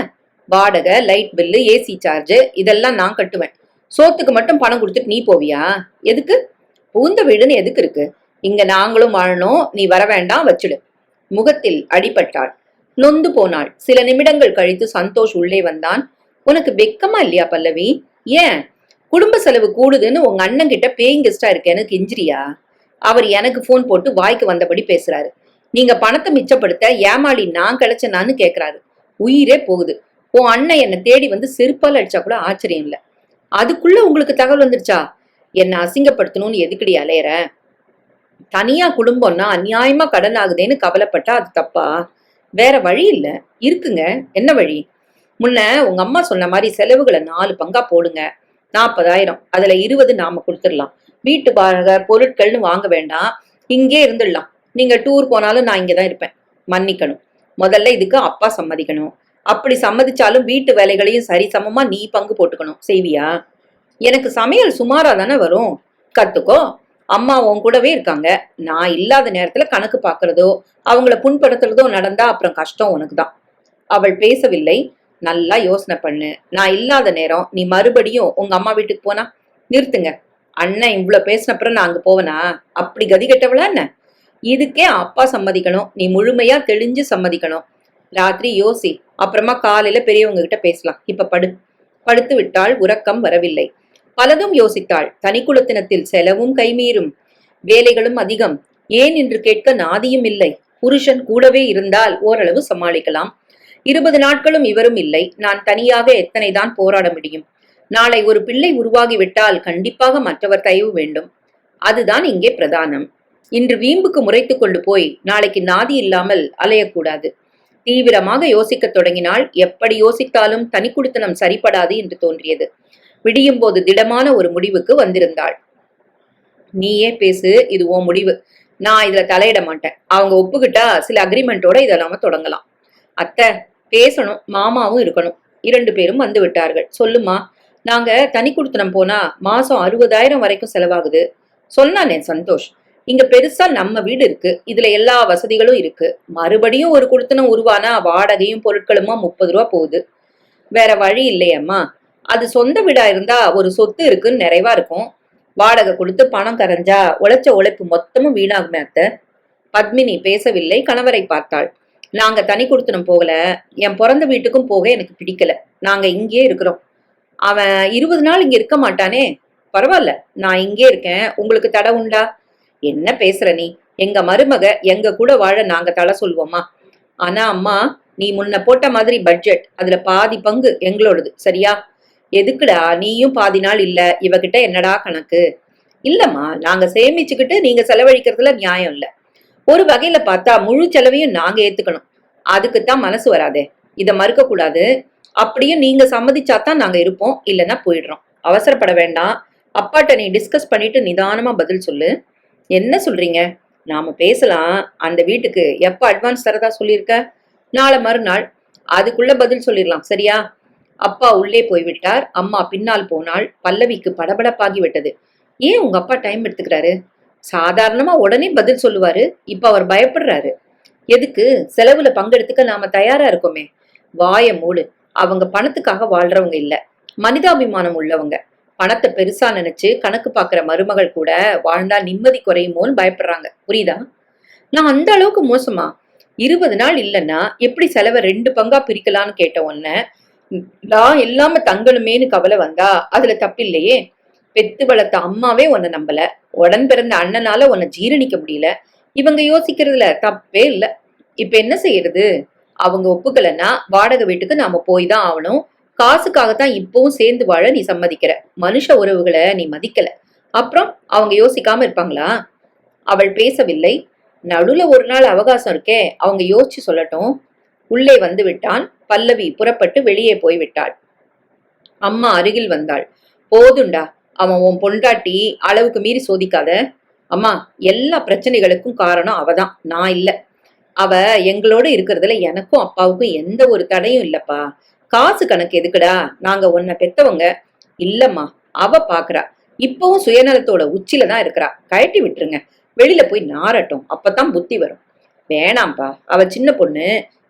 வாடகை, லைட் பில்லு, ஏசி சார்ஜ் இதெல்லாம் நான் கட்டுவேன். சோத்துக்கு மட்டும் பணம் கொடுத்துட்டு நீ போவியா? எதுக்கு? பூந்த வீடுன்னு எதுக்கு இருக்கு? இங்க நாங்களும் வாழணும். நீ வர வேண்டாம், வச்சுடு. முகத்தில் அடிபட்டாள். நொந்து போனாள். சில நிமிடங்கள் கழித்து சந்தோஷ் உள்ளே வந்தான். உனக்கு வெக்கமா இல்லையா பல்லவி? ஏன்? குடும்ப செலவு கூடுதுன்னு உங்க அண்ணன் கிட்ட பேயிங் கெஸ்டா இருக்கேன்னு கெஞ்சிரியா? அவர் எனக்கு போன் போட்டு வாய்க்கு வந்தபடி பேசுறாரு. நீங்க பணத்தை மிச்சப்படுத்த ஏமாளி நான் கிடைச்சனான்னு கேக்குறாரு. உயிரே போகுது. உன் அண்ணன் என்னை தேடி வந்து செருப்பால் அடிச்சா கூட ஆச்சரியம் இல்ல. அதுக்குள்ள உங்களுக்கு தகவல் வந்துருச்சா? என்னை அசிங்கப்படுத்தணும்னு எதுக்கடி அலையற? தனியா குடும்பம்னா அநியாயமா கடன் ஆகுதேன்னு கவலைப்பட்டா அது தப்பா? வேற வழி இல்ல. இருக்குங்க. என்ன வழி? முன்ன உங்க அம்மா சொன்ன மாதிரி செலவுகளை 4 பங்கா போடுங்க. 40,000. அதுல 20 நாம கொடுத்துடலாம். வீட்டு வாடகை, பொருட்கள்னு வாங்க வேண்டாம். இங்கே இருந்துடலாம். நீங்க டூர் போனாலும் நான் இங்கதான் இருப்பேன். மன்னிக்கணும். முதல்ல இதுக்கு அப்பா சம்மதிக்கணும். அப்படி சம்மதிச்சாலும் வீட்டு வேலைகளையும் சரி சமமா நீ பங்கு போட்டுக்கணும். செய்வியா? எனக்கு சமையல் சுமாரா தானே வரும். கத்துக்கோ. அம்மா உன் கூடவே இருக்காங்க. நான் இல்லாத நேரத்துல கணக்கு பாக்குறதோ அவங்கள புண்படுத்துறதோ நடந்தா அப்புறம் கஷ்டம் உனக்குதான். அவள் பேசவில்லை. நல்லா யோசனை பண்ணு. நான் இல்லாத நேரம் நீ மறுபடியும் உங்க அம்மா வீட்டுக்கு போனா? நிறுத்துங்க. அண்ணன் இவ்வளவு பேசினப்புறம் நான் அங்க போவனா? அப்படி கதி கெட்டவளா என்ன? இதுக்கே அப்பா சம்மதிக்கணும். நீ முழுமையா தெளிஞ்சு சம்மதிக்கணும். ராத்திரி யோசி. அப்புறமா காலையில பெரியவங்க கிட்ட பேசலாம். இப்ப படுத்து விட்டாள். உறக்கம் வரவில்லை. பலதும் யோசித்தாள். தனிக்குலத்தினத்தில் செலவும் கைமீறும். வேலைகளும் அதிகம். ஏன் என்று கேட்க நாதியும் இல்லை. புருஷன் கூடவே இருந்தால் ஓரளவு சமாளிக்கலாம். 20 நாட்களும் இவரும் இல்லை. நான் தனியாக எத்தனைதான் போராட முடியும்? நாளை ஒரு பிள்ளை உருவாகிவிட்டால் கண்டிப்பாக மற்றவர் தயவு வேண்டும். அதுதான் இங்கே பிரதானம். இன்று வீம்புக்கு முறைத்துக் கொண்டு போய் நாளைக்கு நாதி இல்லாமல் அலையக்கூடாது. தீவிரமாக யோசிக்கத் தொடங்கினால் எப்படி யோசித்தாலும் தனிக்குடித்தனம் சரிப்படாது என்று தோன்றியது. விடியும் போது திடமான ஒரு முடிவுக்கு வந்திருந்தாள். நீயே பேசு. இது உன் முடிவு. நான் இதுல தலையிட மாட்டேன். அவங்க ஒப்புக்கிட்டா சில அக்ரிமெண்டோட இதெல்லாம தொடங்கலாம். அத்தை, பேசணும். மாமாவும் இருக்கணும். 2 பேரும் வந்து விட்டார்கள். சொல்லுமா. நாங்க தனி குடுத்தனம் போனா மாசம் 60,000 வரைக்கும் செலவாகுது. சொன்னானே சந்தோஷ். இங்க பெருசா நம்ம வீடு இருக்கு. இதுல எல்லா வசதிகளும் இருக்கு. மறுபடியும் ஒரு குடுத்தனம் உருவானா வாடகையும் பொருட்களுமா 30 ரூபா போகுது. வேற வழி இல்லையம்மா. அது சொந்த வீடா இருந்தா ஒரு சொத்து இருக்குன்னு நிறைவா இருக்கும். வாடகை கொடுத்து பணம் கரைஞ்சா உழைச்ச உழைப்பு மொத்தமும் வீணாகுமே அத்தை. பத்மினி பேசவில்லை. கணவரை பார்த்தாள். நாங்க தனி குடுத்தனம் போகல. என் பிறந்த வீட்டுக்கும் போக எனக்கு பிடிக்கல. நாங்க இங்கே இருக்கிறோம். அவன் 20 நாள் இங்க இருக்க மாட்டானே. பரவாயில்ல, நான் இங்கே இருக்கேன். உங்களுக்கு தடை உண்டா? என்ன பேசுற நீ? எங்க மருமக எங்க கூட வாழ நாங்க தடை சொல்வோமா? ஆனா அம்மா, நீ முன்ன போட்ட மாதிரி பட்ஜெட், அதுல பாதி பங்கு எங்களோடது. சரியா? எதுக்குடா நீயும் பாதி நாள் இல்ல? இவகிட்ட என்னடா கணக்கு? இல்லம்மா, நாங்க சேமிச்சுக்கிட்டு நீங்க செலவழிக்கிறதுல நியாயம் இல்ல. ஒரு வகையில பார்த்தா முழு செலவையும் நாங்க ஏத்துக்கணும். அதுக்குத்தான் மனசு வராதே. இத மறுக்க கூடாது. அப்படியும் நீங்க சம்மதிச்சாதான் நாங்க இருப்போம். இல்லைன்னா போயிடுறோம். அவசரப்பட வேண்டாம். அப்பாட்ட நீ டிஸ்கஸ் பண்ணிட்டு நிதானமா பதில் சொல்லு. என்ன சொல்றீங்க? நாம பேசலாம். அந்த வீட்டுக்கு எப்ப அட்வான்ஸ் தரதா சொல்லியிருக்க? நாளை மறுநாள். அதுக்குள்ள பதில் சொல்லிடலாம். சரியா? அப்பா உள்ளே போய்விட்டார். அம்மா பின்னால் போனாள். பல்லவிக்கு படபடப்பாகி விட்டது. ஏன் உங்க அப்பா டைம் எடுத்துக்கிறாரு? சாதாரணமா உடனே பதில் சொல்லுவாரு. இப்ப அவர் பயப்படுறாரு. எதுக்கு? செலவுல பங்கெடுத்துக்க நாம தயாரா இருக்கோமே. வாய மூடு. அவங்க பணத்துக்காக வாழ்றவங்க இல்ல, மனிதாபிமானம் உள்ளவங்க. பணத்தை பெருசா நினைச்சு கணக்கு பாக்குற மருமகள் கூட வாழ்ந்தா நிம்மதி குறையுமோன்னு பயப்படுறாங்க. புரியுதா? நான் அந்த அளவுக்கு மோசமா? 20 நாள் இல்லைன்னா எப்படி செலவை 2 பங்கா பிரிக்கலான்னு கேட்ட உடனே நான் இல்லாம தங்கணுமேனு கவலை வந்தா அதுல தப்பில்லையே. பெத்து வளர்த்த அம்மாவே உன்னை நம்பல, உடன் பிறந்த அண்ணனால உன்னை ஜீரணிக்க முடியல. இவங்க யோசிக்கிறதுல தப்பே இல்ல. இப்ப என்ன செய்யறது? அவங்க ஒப்புக்கலைன்னா வாடகை வீட்டுக்கு நாம போய் தான் ஆகணும். காசுக்காகத்தான் இப்பவும் சேர்ந்து வாழ நீ சம்மதிக்கிற. மனுஷ உறவுகளை நீ மதிக்கல. அப்புறம் அவங்க யோசிக்காம இருப்பாங்களா? அவள் பேசவில்லை. நடுவுல ஒரு நாள் அவகாசம் இருக்கே, அவங்க யோசிச்சு சொல்லட்டும். உள்ளே வந்து விட்டான். பல்லவி புறப்பட்டு வெளியே போய் விட்டாள். அம்மா அருகில் வந்தாள். போதுண்டா, அவன் உன் பொண்டாட்டி, அளவுக்கு மீறி சோதிக்காத. அம்மா, எல்லா பிரச்சனைகளுக்கும் காரணம் அவதான், நான் இல்ல. அவ எங்களோட இருக்கிறதுல எனக்கும் அப்பாவுக்கும் எந்த ஒரு தடையும் இல்லப்பா. காசு கணக்கு எதுக்குடா? நாங்க உன்னை பெத்தவங்க. இல்லம்மா, அவ பாக்குறா. இப்பவும் சுயநலத்தோட உச்சில தான் இருக்கிறா. கழட்டி விட்டுருங்க. வெளியில போய் நாரட்டும், அப்பதான் புத்தி வரும். வேணாம்ப்பா, அவ சின்ன பொண்ணு,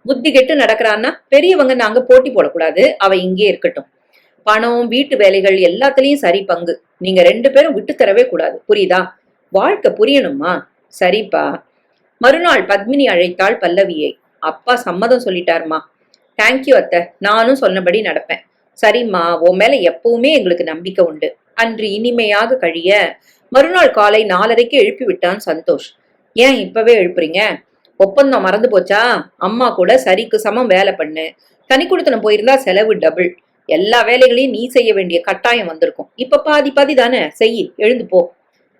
புத்தி கெட்டு நடக்கிறான்னா பெரியவங்க நாங்க போட்டி போடக்கூடாது. அவ இங்கே இருக்கட்டும். பணம், வீட்டு வேலைகள் எல்லாத்துலயும் சரி பங்கு. நீங்க 2 பேரும் விட்டு தரவே கூடாது, புரியுதா? வாழ்க்கை புரியணுமா? சரிப்பா. மறுநாள் பத்மினி அழைத்தாள் பல்லவியை. அப்பா சம்மதம் சொல்லிட்டாருமா. தேங்க்யூ அத்தை, நானும் சொன்னபடி நடப்பேன். சரிம்மா, உன் மேல எப்பவுமே எங்களுக்கு நம்பிக்கை உண்டு. அன்று இனிமையாக கழிய மறுநாள் காலை 4:30க்கு எழுப்பி விட்டான் சந்தோஷ். ஏன் இப்பவே எழுப்புறீங்க? ஒப்பந்தம் மறந்து போச்சா? அம்மா கூட சரிக்கு சமம் வேலை பண்ணு. தனி கொடுத்தனம் போயிருந்தா செலவு டபுள். எல்லா வேலைகளையும் நீ செய்ய வேண்டிய கட்டாயம் வந்திருக்கும். இப்ப பாதி பாதி தானே, செய், எழுந்து போ.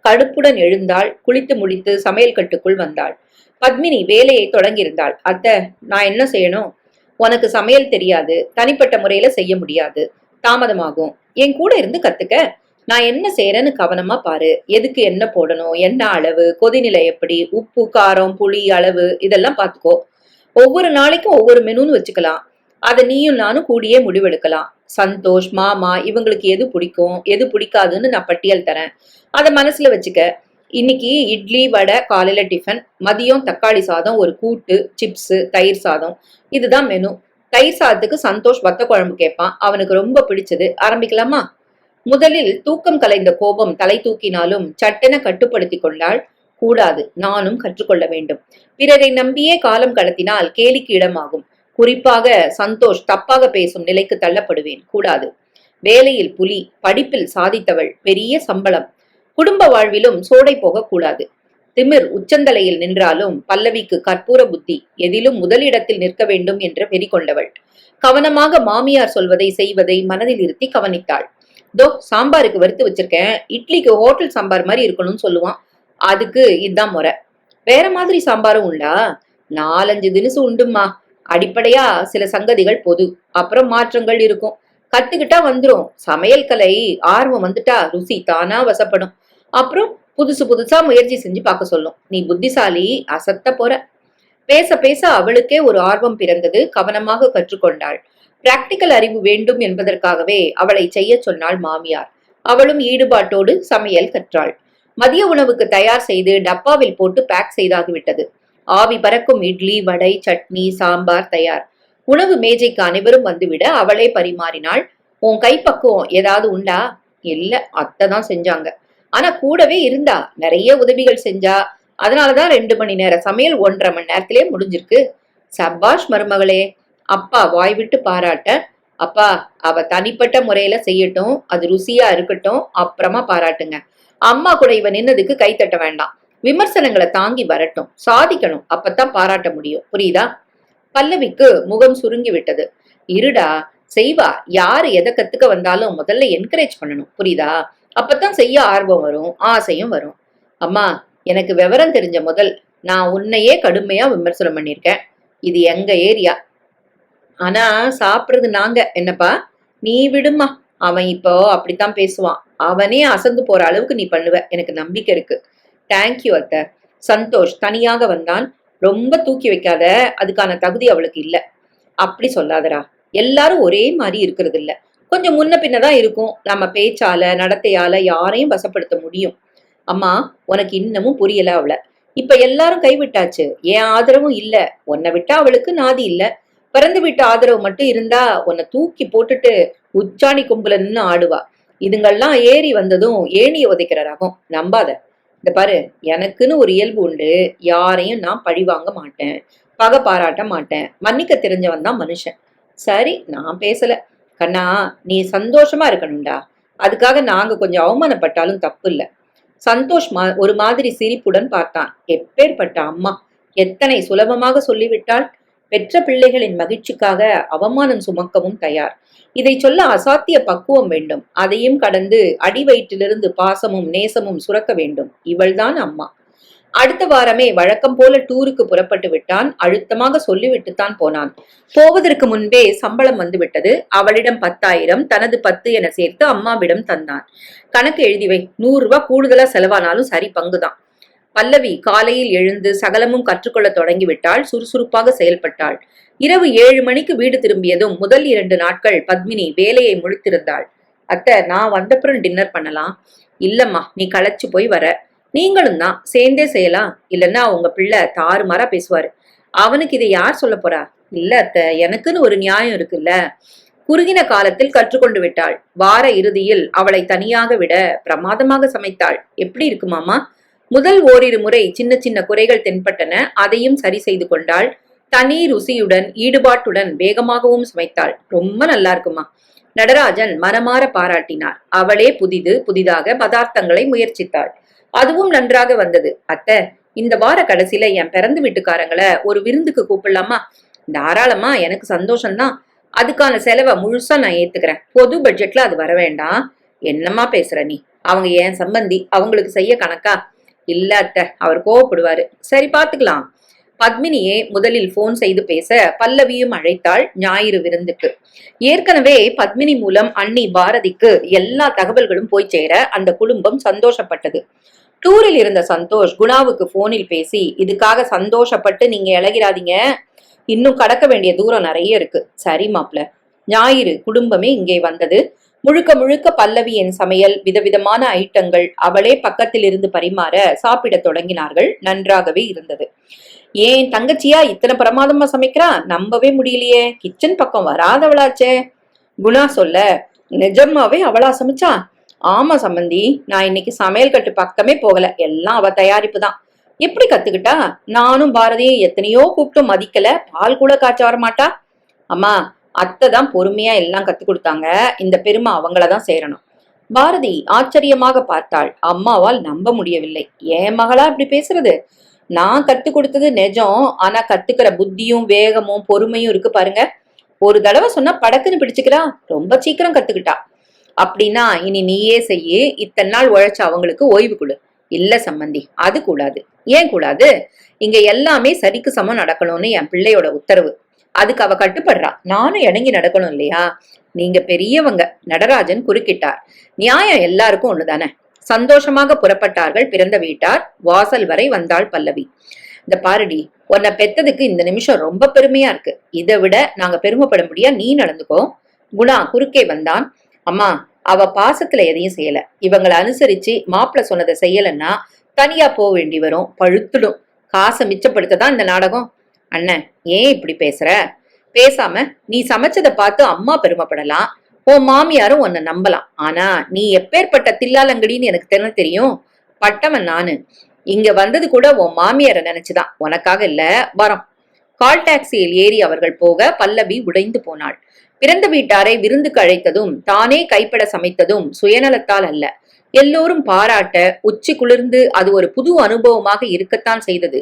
கடுப்புடன் எழுந்தாள். குளித்து முடித்து சமையல் கட்டுக்குள் வந்தாள். பத்மினி வேலையை தொடங்கியிருந்தாள். அத்தை, நான் என்ன செய்யணும்? உனக்கு சமையல் தெரியாது, தனிப்பட்ட முறையில செய்ய முடியாது, தாமதமாகும். என் கூட இருந்து கத்துக்க. நான் என்ன செய்யறேன்னு கவனமா பாரு. எதுக்கு என்ன போடணும், என்ன அளவு, கொதிநிலை எப்படி, உப்பு, காரம், புளி அளவு, இதெல்லாம் பாத்துக்கோ. ஒவ்வொரு நாளைக்கும் ஒவ்வொரு மெனுன்னு வச்சுக்கலாம். அதை நீயும் நானும் கூடியே முடிவெடுக்கலாம். சந்தோஷ், மாமா இவங்களுக்கு எது பிடிக்கும், எது பிடிக்காதுன்னு நான் பட்டியல் தரேன். அதை மனசுல வச்சுக்க. இன்னைக்கு இட்லி, வடை காலையில டிஃபன், மதியம் தக்காளி சாதம், ஒரு கூட்டு, சிப்ஸ், தயிர் சாதம், இதுதான் மெனு. தயிர் சாதத்துக்கு சந்தோஷ் வத்த குழம்பு கேட்பான், அவனுக்கு ரொம்ப பிடிச்சது. ஆரம்பிக்கலாமா? முதலில் தூக்கம் கலைந்த கோபம் தலை தூக்கினாலும் சட்டென கட்டுப்படுத்தி கொண்டாள். கூடாது, நானும் கற்றுக்கொள்ள வேண்டும். பிறரை நம்பியே காலம் கடத்தினால் கேலிக்கு இடமாகும். குறிப்பாக சந்தோஷ் தப்பாக பேசும் நிலைக்கு தள்ளப்படுவேன். கூடாது. வேலையில் புலி, படிப்பில் சாதித்தவள், பெரிய சம்பளம். குடும்ப வாழ்விலும் சோடை போக கூடாது. திமிர் உச்சந்தலையில் நின்றாலும் பல்லவிக்கு கற்பூர புத்தி, எதிலும் முதலிடத்தில் நிற்க வேண்டும் என்ற வெறி கொண்டவள். கவனமாக மாமியார் சொல்வதை செய்வதை மனதில் இருத்தி கவனித்தாள். தோ சாம்பாருக்கு வறுத்து வச்சிருக்கேன், இட்லிக்கு ஹோட்டல் சாம்பார் மாதிரி இருக்கணும்னு சொல்லுவான். அதுக்கு இதுதான் முறை. வேற மாதிரி சாம்பாரும் உண்டா? 4-5 தினசு உண்டுமா. அடிப்படையா சில சங்கதிகள் பொது, அப்புறம் மாற்றங்கள் இருக்கும். கத்துக்கிட்டா வந்துரும். சமையல் கலை ஆர்வம் வந்துட்டா ருசி தானா வசப்படும். அப்புறம் புதுசு புதுசா முயற்சி செஞ்சு பார்க்க சொல்லும். நீ புத்திசாலி, அசத்த போற. பேச பேச அவளுக்கே ஒரு ஆர்வம் பிறந்தது. கவனமாக கற்றுக்கொண்டாள். பிராக்டிக்கல் அறிவு வேண்டும் என்பதற்காகவே அவளை செய்ய சொன்னாள் மாமியார். அவளும் ஈடுபாட்டோடு சமையல் கற்றாள். மதிய உணவுக்கு தயார் செய்து டப்பாவில் போட்டு பேக் செய்தாகிவிட்டது. ஆவி பறக்கும் இட்லி, வடை, சட்னி, சாம்பார் தயார். உணவு மேஜைக்கு அனைவரும் வந்துவிட அவளே பரிமாறினாள். உன் கைப்பக்குவம் ஏதாவது உண்டா? இல்ல, அத்தை தான் செஞ்சாங்க. ஆனா கூடவே இருந்தா, நிறைய உதவிகள் செஞ்சா. அதனாலதான் 2 மணி நேர சமையல் 1.5 மணி நேரத்திலே முடிஞ்சிருக்கு. சபாஷ் மருமகளே. அப்பா வாய் விட்டு பாராட்ட. அப்பா, அவ தனிப்பட்ட முறையில செய்யட்டும், அது ருசியா இருக்கட்டும், அப்புறமா பாராட்டுங்க. அம்மா கூட இவ நின்னதுக்கு கை தட்ட வேண்டாம். விமர்சனங்களை தாங்கி வரட்டும், சாதிக்கணும், அப்பத்தான் பாராட்ட முடியும். புரியுதா? பல்லவிக்கு முகம் சுருங்கி விட்டது. இருடா, செய்வா. யாரு எதை கத்துக்க வந்தாலும் முதல்ல என்கரேஜ் பண்ணணும், புரியுதா? அப்பதான் செய்ய ஆர்வம் வரும், ஆசையும் வரும். அம்மா, எனக்கு விவரம் தெரிஞ்ச முதல் நான் உன்னையே கடுமையா விமர்சனம் பண்ணிருக்கேன். இது எங்க ஏரியா. ஆனா சாப்பிடுறது நாங்க. என்னப்பா, நீ விடுமா. அவன் இப்போ அப்படித்தான் பேசுவான். அவனே அசந்து போற அளவுக்கு நீ பண்ணுவ, எனக்கு நம்பிக்கை இருக்கு. தேங்க்யூ அத்தை. சந்தோஷ் தனியாக வந்தான். ரொம்ப தூக்கி வைக்காத, அதுக்கான தகுதி அவளுக்கு இல்ல. அப்படி சொல்லாதடா. எல்லாரும் ஒரே மாதிரி இருக்கிறது இல்ல. கொஞ்சம் முன்ன பின்னதான் இருக்கும். நம்ம பேச்சால நடத்தையால யாரையும் வசப்படுத்த முடியும். அம்மா, உனக்கு இன்னமும் புரியல அவள. இப்ப எல்லாரும் கைவிட்டாச்சு. என் ஆதரவும் இல்ல. உன்னை விட்டா அவளுக்கு நாதி இல்ல. பிறந்து விட்ட ஆதரவு மட்டும் இருந்தா உன்னை தூக்கி போட்டுட்டு உச்சாணி கொம்புல நின்னு ஆடுவா. இதுங்கெல்லாம் ஏறி வந்ததும் ஏணிய உதைக்கிற ரகம். நம்பாத. இந்த பாரு, எனக்குன்னு ஒரு இயல்பு உண்டு. யாரையும் நான் பழிவாங்க மாட்டேன், பகை பாராட்ட மாட்டேன். மன்னிக்க தெரிஞ்சவன் தான் மனுஷன். சரி, நான் பேசல. கண்ணா, நீ சந்தோஷமா இருக்கணும்டா. அதுக்காக நாங்க கொஞ்சம் அவமானப்பட்டாலும் தப்பு இல்ல. சந்தோஷ் ஒரு மாதிரி சிரிப்புடன் பார்த்தான். எப்பேற்பட்ட அம்மா! எத்தனை சுலபமாக சொல்லிவிட்டாள். பெற்ற பிள்ளைகளின் மகிழ்ச்சிக்காக அவமானம் சுமக்கவும் தயார். இதை சொல்ல அசாத்திய பக்குவம் வேண்டும். அதையும் கடந்து அடி வயிற்றிலிருந்து பாசமும் நேசமும் சுரக்க வேண்டும். இவள்தான் அம்மா. அடுத்த வாரமே வழக்கம் போல டூருக்கு புறப்பட்டு விட்டான். அழுத்தமாக சொல்லிவிட்டுத்தான் போனான். போவதற்கு முன்பே சம்பளம் வந்து விட்டது. அவளிடம் 10,000, தனது 10 என சேர்த்து அம்மாவிடம் தந்தான். கணக்கு எழுதிவை, 100 ரூபாய் கூடுதலா செலவானாலும் சரி, பங்குதான். பல்லவி காலையில் எழுந்து சகலமும் கற்றுக்கொள்ள தொடங்கிவிட்டாள். சுறுசுறுப்பாக செயல்பட்டாள். இரவு 7 மணிக்கு வீடு திரும்பியதும் முதல் 2 நாட்கள் பத்மினி வேலையை முழித்திருந்தாள். அத்தை, நான் வந்தப்புறம் டின்னர் பண்ணலாம். இல்லம்மா, நீ களைச்சு போய் வர. நீங்களும் தான் சேர்ந்தே செய்யலாம். இல்லன்னா உங்க பிள்ளை தாறுமாறா பேசுவாரு. அவனுக்கு இதை யார் சொல்ல போறா? இல்ல அத்தை, எனக்குன்னு ஒரு நியாயம் இருக்குல்ல. குறுகின காலத்தில் கற்றுக்கொண்டு விட்டாள். வார இறுதியில் அவளை தனியாக விட பிரமாதமாக சமைத்தாள். எப்படி இருக்கு மாமா? முதல் ஓரிரு முறை சின்ன சின்ன குறைகள் தென்பட்டன. அதையும் சரி செய்து கொண்டாள். தனி ருசியுடன் ஈடுபாட்டுடன் வேகமாகவும் சமைத்தாள். ரொம்ப நல்லா இருக்குமா. நடராஜன் மனமாற பாராட்டினார். அவளே புதிதாக பதார்த்தங்களை முயற்சித்தாள். அதுவும் நன்றாக வந்தது. அத்தை, இந்த வார கடைசியில என் பிறந்து வீட்டுக்காரங்களை ஒரு விருந்துக்கு கூப்பிடலாமா? தாராளமா, எனக்கு சந்தோஷம்தான். அதுக்கான செலவை முழுசா நான் ஏத்துக்கிறேன். பொது பட்ஜெட்ல அது வர வேண்டாம். என்னம்மா பேசுற நீ? அவங்க ஏன் சம்பந்தி, அவங்களுக்கு செய்ய கணக்கா? இல்ல அத்தை, அவர் கோவப்படுவாரு. சரி, பாத்துக்கலாம். பத்மினியே முதலில் போன் செய்து பேச பல்லவியும் அழைத்தாள் ஞாயிறு விருந்துக்கு. ஏற்கனவே பத்மினி மூலம் அண்ணி பாரதிக்கு எல்லா தகவல்களும் போய் சேர அந்த குடும்பம் சந்தோஷப்பட்டது. டூரில் இருந்த சந்தோஷ் குணாவுக்கு போனில் பேசி, இதுக்காக சந்தோஷப்பட்டு நீங்க இழகிறாதீங்க, இன்னும் கடக்க வேண்டிய தூரம் நிறைய இருக்கு. சரி மாப்ள. ஞாயிறு குடும்பமே இங்கே வந்தது. முழுக்க முழுக்க பல்லவியின் சமையல், விதவிதமான ஐட்டங்கள். அவளே பக்கத்தில் இருந்து பரிமாற சாப்பிட தொடங்கினார்கள். நன்றாகவே இருந்தது. ஏன் தங்கச்சியா இத்தனை பிரமாதமா சமைக்கிறா? நம்பவே முடியலையே. கிச்சன் பக்கம் வராதவளாச்சே. குணா சொல்ல, நிஜமாவே அவளா சமைச்சா? ஆமா சம்பந்தி, நான் இன்னைக்கு சமையல் கட்டு பக்கமே போகல. எல்லாம் அவ தயாரிப்பு தான். எப்படி கத்துக்கிட்டா? நானும் பாரதியும் எத்தனையோ கூப்பிட்டும் மதிக்கல. பால் கூட காய்ச்ச வர மாட்டா. அம்மா, அத்தை தான் பொறுமையா எல்லாம் கத்து கொடுத்தாங்க. இந்த பெருமை அவங்களதான் சேரணும். பாரதி ஆச்சரியமாக பார்த்தாள். அம்மாவால் நம்ப முடியவில்லை. என் மகளா இப்படி பேசுறது? நான் கத்து கொடுத்தது நிஜம். ஆனா கத்துக்கிற புத்தியும் வேகமும் பொறுமையும் இருக்கு பாருங்க. ஒரு தடவை சொன்னா படக்குன்னு பிடிச்சுக்கிறா. ரொம்ப சீக்கிரம் கத்துக்கிட்டா. அப்படின்னா இனி நீயே செய்ய. இத்தனை நாள் உழைச்ச அவங்களுக்கு ஓய்வு கொடு. இல்ல சம்பந்தி, அது கூடாது. ஏன் கூடாது? இங்க எல்லாமே சரிக்கு சமம் நடக்கணும்னு என் பிள்ளையோட உத்தரவு. அதுக்கு அவ கட்டுப்படுறா. நானும் இணங்கி நடக்கணும் இல்லையா? நீங்க பெரியவங்க. நடராஜன் குறுக்கிட்டார். நியாயம் எல்லாருக்கும் ஒண்ணுதானே. சந்தோஷமாக புறப்பட்டார்கள் பிறந்த வீட்டார். வாசல் வரை வந்தாள் பல்லவி. இந்த பாருடி, உன்னை பெத்ததுக்கு இந்த நிமிஷம் ரொம்ப பெருமையா இருக்கு. இதை விட நாங்க பெருமைப்படும்படியா நீ நடந்துக்கோ. குணா குறுக்கே வந்தான். அம்மா, அவ பாசத்துல எதையும் செய்யல. இவங்களை அனுசரிச்சு மாப்பிள்ள சொன்னதை செய்யலன்னா தனியா போக வேண்டி வரும். பழுத்துடும். காசை மிச்சப்படுத்ததான் இந்த நாடகம். அண்ணன், ஏன் இப்படி பேசுற? பேசாம நீ சமைச்சதை பார்த்து அம்மா பெருமைப்படலாம். உன் மாமியாரும் உன்னை நம்பலாம். ஆனா நீ எப்பேற்பட்ட தில்லாலங்கடின்னு எனக்கு தெரியும். பட்டவன் நானு. இங்க வந்தது கூட உன் மாமியாரை நினைச்சுதான். உனக்காக இல்ல. வரோம். கால் டாக்ஸியில் ஏறி அவர்கள் போக பல்லவி உடைந்து போனாள். பிறந்த வீட்டாரை விருந்துக்கு அழைத்ததும் தானே கைப்பட சமைத்ததும் சுயநலத்தால் அல்ல. எல்லோரும் பாராட்ட உச்சி குளிர்ந்து அது ஒரு புது அனுபவமாக இருக்கத்தான் செய்தது.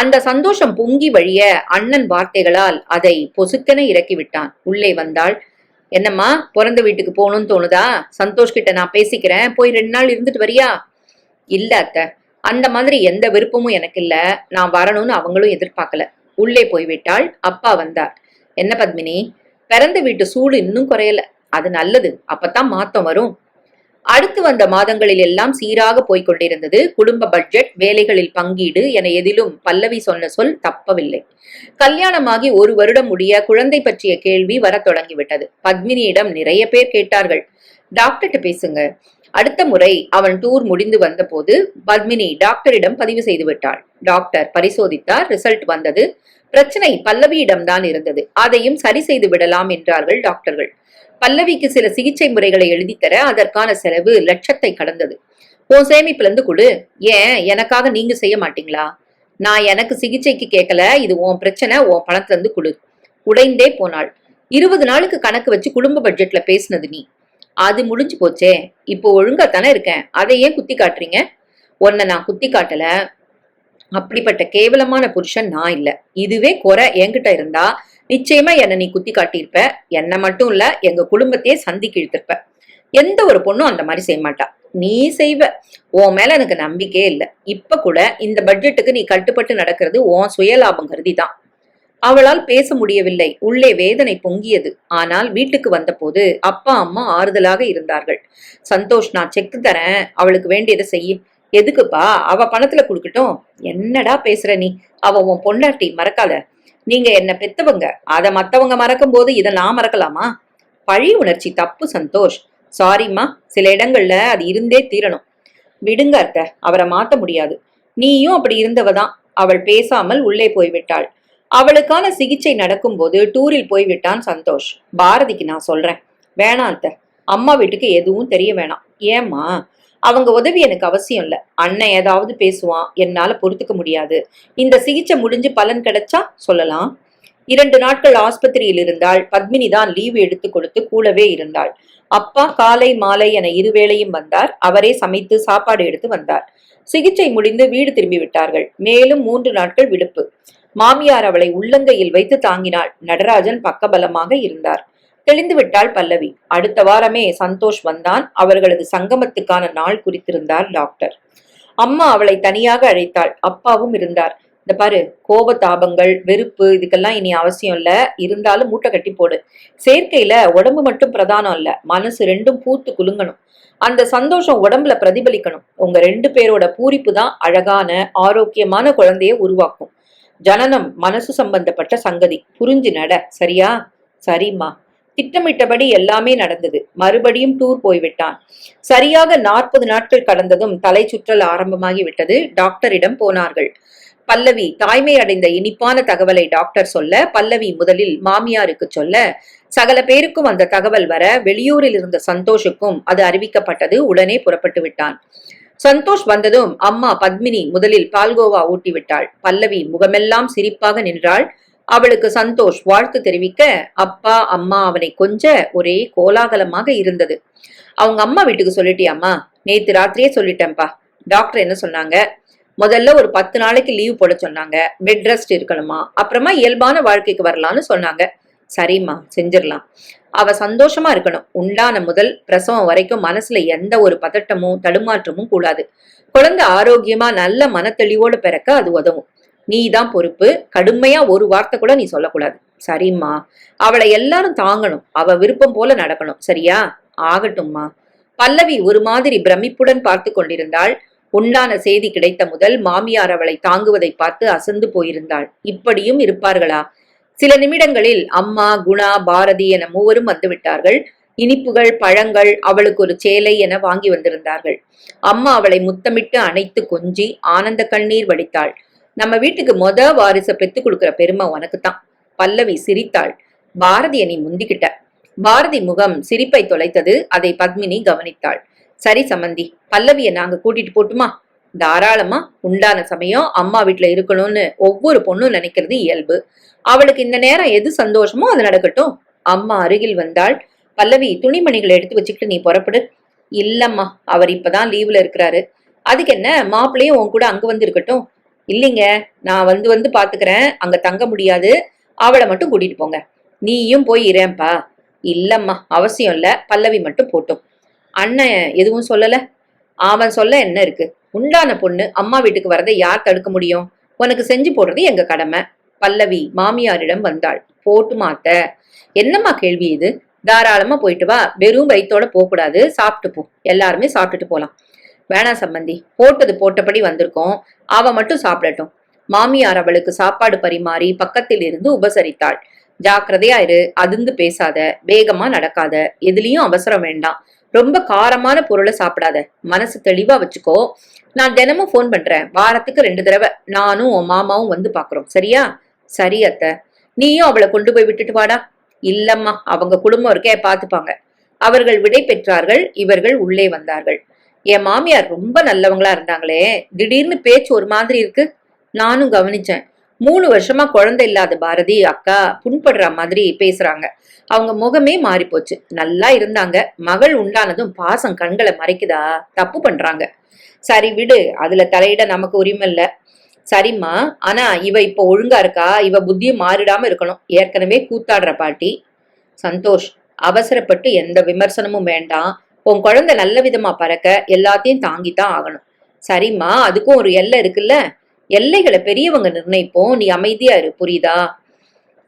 அந்த சந்தோஷம் பொங்கி வழிய அண்ணன் வார்த்தைகளால் அதை பொசுக்கென இறக்கிவிட்டான். உள்ளே வந்தாள். என்னம்மா, பிறந்த வீட்டுக்கு போகணும்னு தோணுதா? சந்தோஷ் கிட்ட நான் பேசிக்கிறேன், போய் 2 நாள் இருந்துட்டு வரியா? இல்ல அத்தை, அந்த மாதிரி எந்த விருப்பமும் எனக்கு இல்ல. நான் வரணும்னு அவங்களும் எதிர்பார்க்கல. உள்ளே போய்விட்டாள். அப்பா வந்தார். என்ன பத்மினி, பிறந்த வீட்டு சூடு இன்னும் குறையல. அது நல்லது. அப்பதான் மாத்தம் வரும். அடுத்து வந்த மாதங்களில் எல்லாம் சீராக போய்கொண்டிருந்தது. குடும்ப பட்ஜெட், வேலைகளில் பங்கீடு என எதிலும் பல்லவி சொன்ன சொல் தப்பவில்லை. கல்யாணமாகி 1 வருடம் முடிய குழந்தை பற்றிய கேள்வி வர தொடங்கிவிட்டது. பத்மினியிடம் நிறைய பேர் கேட்டார்கள். டாக்டர்கிட்ட பேசுங்க. அடுத்த முறை அவன் டூர் முடிந்து வந்த போது பத்மினி டாக்டரிடம் பதிவு செய்து விட்டாள். டாக்டர் பரிசோதித்தார். ரிசல்ட் வந்தது. பிரச்சனை பல்லவியிடம் தான் இருந்தது. அதையும் சரி செய்து விடலாம் என்றார்கள் டாக்டர்கள். பல்லவிக்கு சில சிகிச்சை முறைகளை எழுதித்தர அதற்கான செலவு லட்சத்தை கடந்தது. உன் சேமிப்புல இருந்து கொடு. ஏன் எனக்காக நீங்க செய்ய மாட்டீங்களா? நான் எனக்கு சிகிச்சைக்கு கேட்கல. இது உன் பிரச்சனை. உன் பணத்துல இருந்து கொடு. உடைந்தே போனாள். 20 நாளுக்கு கணக்கு வச்சு குடும்ப பட்ஜெட்ல பேசினது நீ. அது முடிஞ்சு போச்சே. இப்போ ஒழுங்கா தானே இருக்கேன், அதை ஏன் குத்தி காட்டுறீங்க? உன்னை நான் குத்தி காட்டல. அப்படிப்பட்ட கேவலமான புருஷன் நான் இல்ல. இதுவே குறை என்கிட்ட இருந்தா நிச்சயமா என்ன நீ குத்தி காட்டியிருப்ப. என்ன மட்டும் இல்ல, எங்க குடும்பத்தையே சந்திக்கு இழுத்திருப்ப. எந்த ஒரு பொண்ணும் அந்த மாதிரி செய்ய மாட்டா. நீ செய்வ. உன் மேல எனக்கு நம்பிக்கையே இல்ல. இப்ப கூட இந்த பட்ஜெட்டுக்கு நீ கட்டுப்பட்டு நடக்கிறது உன் சுயலாபம் கருதிதான். அவளால் பேச முடியவில்லை. உள்ளே வேதனை பொங்கியது. ஆனால் வீட்டுக்கு வந்தபோது அப்பா அம்மா ஆறுதலாக இருந்தார்கள். சந்தோஷ், நான் செக் தரேன், அவளுக்கு வேண்டியதை செய்ய. எதுக்குப்பா? அவ பணத்துல குடுக்கட்டும். என்னடா பேசுற நீ? அவ உன் பொண்டாட்டி, மறக்காத. நீங்க என்ன பெத்தவங்க. அத மத்தவங்க மறக்கும் போது இதை நான் மறக்கலாமா? பழி உணர்ச்சி தப்பு சந்தோஷ். சாரிம்மா, சில இடங்கள்ல அது இருந்தே தீரணும். விடுங்க அத்தை, அவரை மாத்த முடியாது. நீயும் அப்படி இருந்தவதான். அவள் பேசாமல் உள்ளே போய்விட்டாள். அவளுக்கான சிகிச்சை நடக்கும் போது டூரில் போய்விட்டான் சந்தோஷ். பாரதிக்கு நான் சொல்றேன். வேணாம் அத்தை, அம்மா வீட்டுக்கு எதுவும் தெரிய வேணாம். ஏம்மா? அவங்க உதவி எனக்கு அவசியம் இல்ல. அண்ணன் ஏதாவது பேசுவான், என்னால பொறுத்துக்க முடியாது. இந்த சிகிச்சை முடிஞ்சு பலன் கிடைச்சா சொல்லலாம். 2 நாட்கள் ஆஸ்பத்திரியில் இருந்தாள். பத்மினி தான் லீவு எடுத்து கொடுத்து கூடவே இருந்தாள். அப்பா காலை மாலை என இருவேளையும் வந்தார். அவரே சமைத்து சாப்பாடு எடுத்து வந்தார். சிகிச்சை முடிந்து வீடு திரும்பி விட்டார்கள். மேலும் 3 நாட்கள் விடுப்பு. மாமியார் அவளை உள்ளங்கையில் வைத்து தாங்கினாள். நடராஜன் பக்கபலமாக இருந்தார். தெளிந்து விட்டாள் பல்லவி. அடுத்த வாரமே சந்தோஷ் வந்தான். அவர்களது சங்கமத்துக்கான நாள் குறித்திருந்தார் டாக்டர். அம்மா அவளை தனியாக அழைத்தாள். அப்பாவும் இருந்தார். இந்த பாரு, கோப தாபங்கள், வெறுப்பு இதுக்கெல்லாம் இனி அவசியம் இல்ல. இருந்தாலும் மூட்டை கட்டி போடு. சேர்க்கையில உடம்பு மட்டும் பிரதானம் இல்ல, மனசு ரெண்டும் பூத்து குலுங்கணும். அந்த சந்தோஷம் உடம்புல பிரதிபலிக்கணும். உங்க 2 பேரோட பூரிப்பு தான் அழகான ஆரோக்கியமான குழந்தைய உருவாக்கும். ஜனனம் மனசு சம்பந்தப்பட்ட சங்கதி. புரிஞ்சு நட, சரியா? சரிம்மா. திட்டமிட்டபடி எல்லாமே நடந்தது. மறுபடியும் டூர் போய்விட்டான். சரியாக 40 நாட்கள் கடந்ததும் தலை சுற்றல் ஆரம்பமாகி விட்டது. டாக்டரிடம் போனார்கள். பல்லவி தாய்மை அடைந்த இனிப்பான தகவலை டாக்டர் சொல்ல, பல்லவி முதலில் மாமியாருக்கு சொல்ல, சகல பேருக்கும் அந்த தகவல் வர, வெளியூரில் இருந்த சந்தோஷுக்கும் அது அறிவிக்கப்பட்டது. உடனே புறப்பட்டு விட்டான். சந்தோஷ் வந்ததும் அம்மா பத்மினி முதலில் பால்கோவா ஊட்டி விட்டாள். பல்லவி முகமெல்லாம் சிரிப்பாக நின்றாள். அவளுக்கு சந்தோஷ் வாழ்த்து தெரிவிக்க, அப்பா அம்மா அவனை கொஞ்ச ஒரே கோலாகலமாக இருந்தது. அவங்க அம்மா வீட்டுக்கு சொல்லிட்டியாம்மா? நேத்து ராத்திரியே சொல்லிட்டேன்பா. டாக்டர் என்ன சொன்னாங்க? முதல்ல ஒரு 10 நாளைக்கு லீவ் போட சொன்னாங்க. பெட் ரெஸ்ட் இருக்கணுமா, அப்புறமா இயல்பான வாழ்க்கைக்கு வரலான்னு சொன்னாங்க. சரிம்மா, செஞ்சிடலாம். அவ சந்தோஷமா இருக்கணும். உண்டான முதல் பிரசவம் வரைக்கும் மனசுல எந்த ஒரு பதட்டமும் தடுமாற்றமும் கூடாது. குழந்தை ஆரோக்கியமா நல்ல மனத்தெளிவோடு பிறக்க அது உதவும். நீ தான் பொறுப்பு. கடுமையா ஒரு வார்த்தை கூட நீ சொல்லக்கூடாது. சரிம்மா. அவளை எல்லாரும் தாங்கணும். அவ விருப்பம் போல நடக்கணும். சரியா? ஆகட்டும்மா. பல்லவி ஒரு மாதிரி பிரமிப்புடன் பார்த்து கொண்டிருந்தாள். உண்டான செய்தி கிடைத்த முதல் மாமியார் அவளை தாங்குவதை பார்த்து அசந்து போயிருந்தாள். இப்படியும் இருப்பார்களா? சில நிமிடங்களில் அம்மா, குணா, பாரதி என மூவரும் வந்துவிட்டார்கள். இனிப்புகள், பழங்கள், அவளுக்கு ஒரு சேலை என வாங்கி வந்திருந்தார்கள். அம்மா அவளை முத்தமிட்டு அணைத்து கொஞ்சி ஆனந்த கண்ணீர் வடித்தாள். நம்ம வீட்டுக்கு வாரிச பெத்து கொடுக்கிற பெருமை உனக்குத்தான். பல்லவி சிரித்தாள். பாரதியை நீ முந்திக்கிட்ட. பாரதி முகம் சிரிப்பை தொலைத்தது. அதை பத்மினி கவனித்தாள். சரி சம்மந்தி, பல்லவிய நாங்க கூட்டிட்டு போட்டுமா? தாராளமா. உண்டான சமயம் அம்மா வீட்டுல இருக்கணும்னு ஒவ்வொரு பொண்ணும் நினைக்கிறது இயல்பு. அவளுக்கு இந்த நேரம் எது சந்தோஷமோ அது நடக்கட்டும். அம்மா அருகில் வந்தாள். பல்லவி, துணிமணிகளை எடுத்து வச்சுக்கிட்டு நீ புறப்படு. இல்லம்மா, அவர் இப்பதான் லீவ்ல இருக்கிறாரு. அதுக்கு என்ன, மாப்பிள்ளையும் உன் கூட அங்க வந்து இருக்கட்டும். இல்லைங்க, நான் வந்து வந்து பாத்துக்கிறேன். அங்க தங்க முடியாது. அவளை மட்டும் கூட்டிட்டு போங்க. நீயும் போய் இரேன்பா. இல்லம்மா, அவசியம் இல்ல. பல்லவி மட்டும் போட்டும். அண்ணன் எதுவும் சொல்லல? அவன் சொல்ல என்ன இருக்கு? உண்டான பொண்ணு அம்மா வீட்டுக்கு வரதை யார் தடுக்க முடியும்? உனக்கு செஞ்சு போடுறது எங்க கடமை. பல்லவி மாமியாரிடம் வந்தாள். போட்டு மாத்த. என்னம்மா கேள்வி இது? தாராளமா போயிட்டு வா. வெறும் வயிற்றோட போக கூடாது. சாப்பிட்டு போ. எல்லாருமே சாப்பிட்டுட்டு போலாம். வேணாம் சம்பந்தி, போட்டது போட்டபடி வந்திருக்கோம். அவ மட்டும் சாப்பிடட்டும். மாமியார் அவளுக்கு சாப்பாடு பரிமாறி பக்கத்தில் இருந்து உபசரித்தாள். ஜாக்கிரதையா இரு. அதிர்ந்து பேசாத. வேகமா நடக்காத. எதுலயும் அவசரம் வேண்டாம். ரொம்ப காரமான பொருளை சாப்பிடாத. மனசு தெளிவா வச்சுக்கோ. நான் தினமும் போன் பண்றேன். வாரத்துக்கு 2 தடவை நானும் உன் மாமாவும் வந்து பாக்குறோம். சரியா? சரி அத்தை. நீயும் அவளை கொண்டு போய் விட்டுட்டு வாடா. இல்லம்மா, அவங்க குடும்பம் இருக்கே, பாத்துப்பாங்க. அவர்கள் விடை பெற்றார்கள். இவர்கள் உள்ளே வந்தார்கள். என் மாமியார் ரொம்ப நல்லவங்களா இருந்தாங்களே, திடீர்னு பேச்சு ஒரு மாதிரி இருக்கு. நானும் கவனிச்சேன். 3 வருஷமா குழந்தை இல்லாத பாரதி அக்கா புண்படுற மாதிரி பேசுறாங்க. அவங்க முகமே மாறி போச்சு. நல்லா இருந்தாங்க, மகள் உண்டானதும் பாசம் கண்களை மறைக்குதா? தப்பு பண்றாங்க. சரி விடு, அதுல தலையிட நமக்கு உரிமை இல்ல. சரிம்மா, ஆனா இவ இப்ப ஒழுங்கா இருக்கா? இவ புத்தியும் மாறிடாம இருக்கணும். ஏற்கனவே கூத்தாடுற பாட்டி. சந்தோஷ், அவசரப்பட்டு எந்த விமர்சனமும் வேண்டாம். உன் குழந்தை நல்ல விதமா பறக்க எல்லாத்தையும் தாங்கித்தான் ஆகணும். சரிம்மா, அதுக்கும் ஒரு எல்லை இருக்குல்ல. எல்லைகளை பெரியவங்க நிர்ணயிப்போம். நீ அமைதியா இரு, புரியுதா?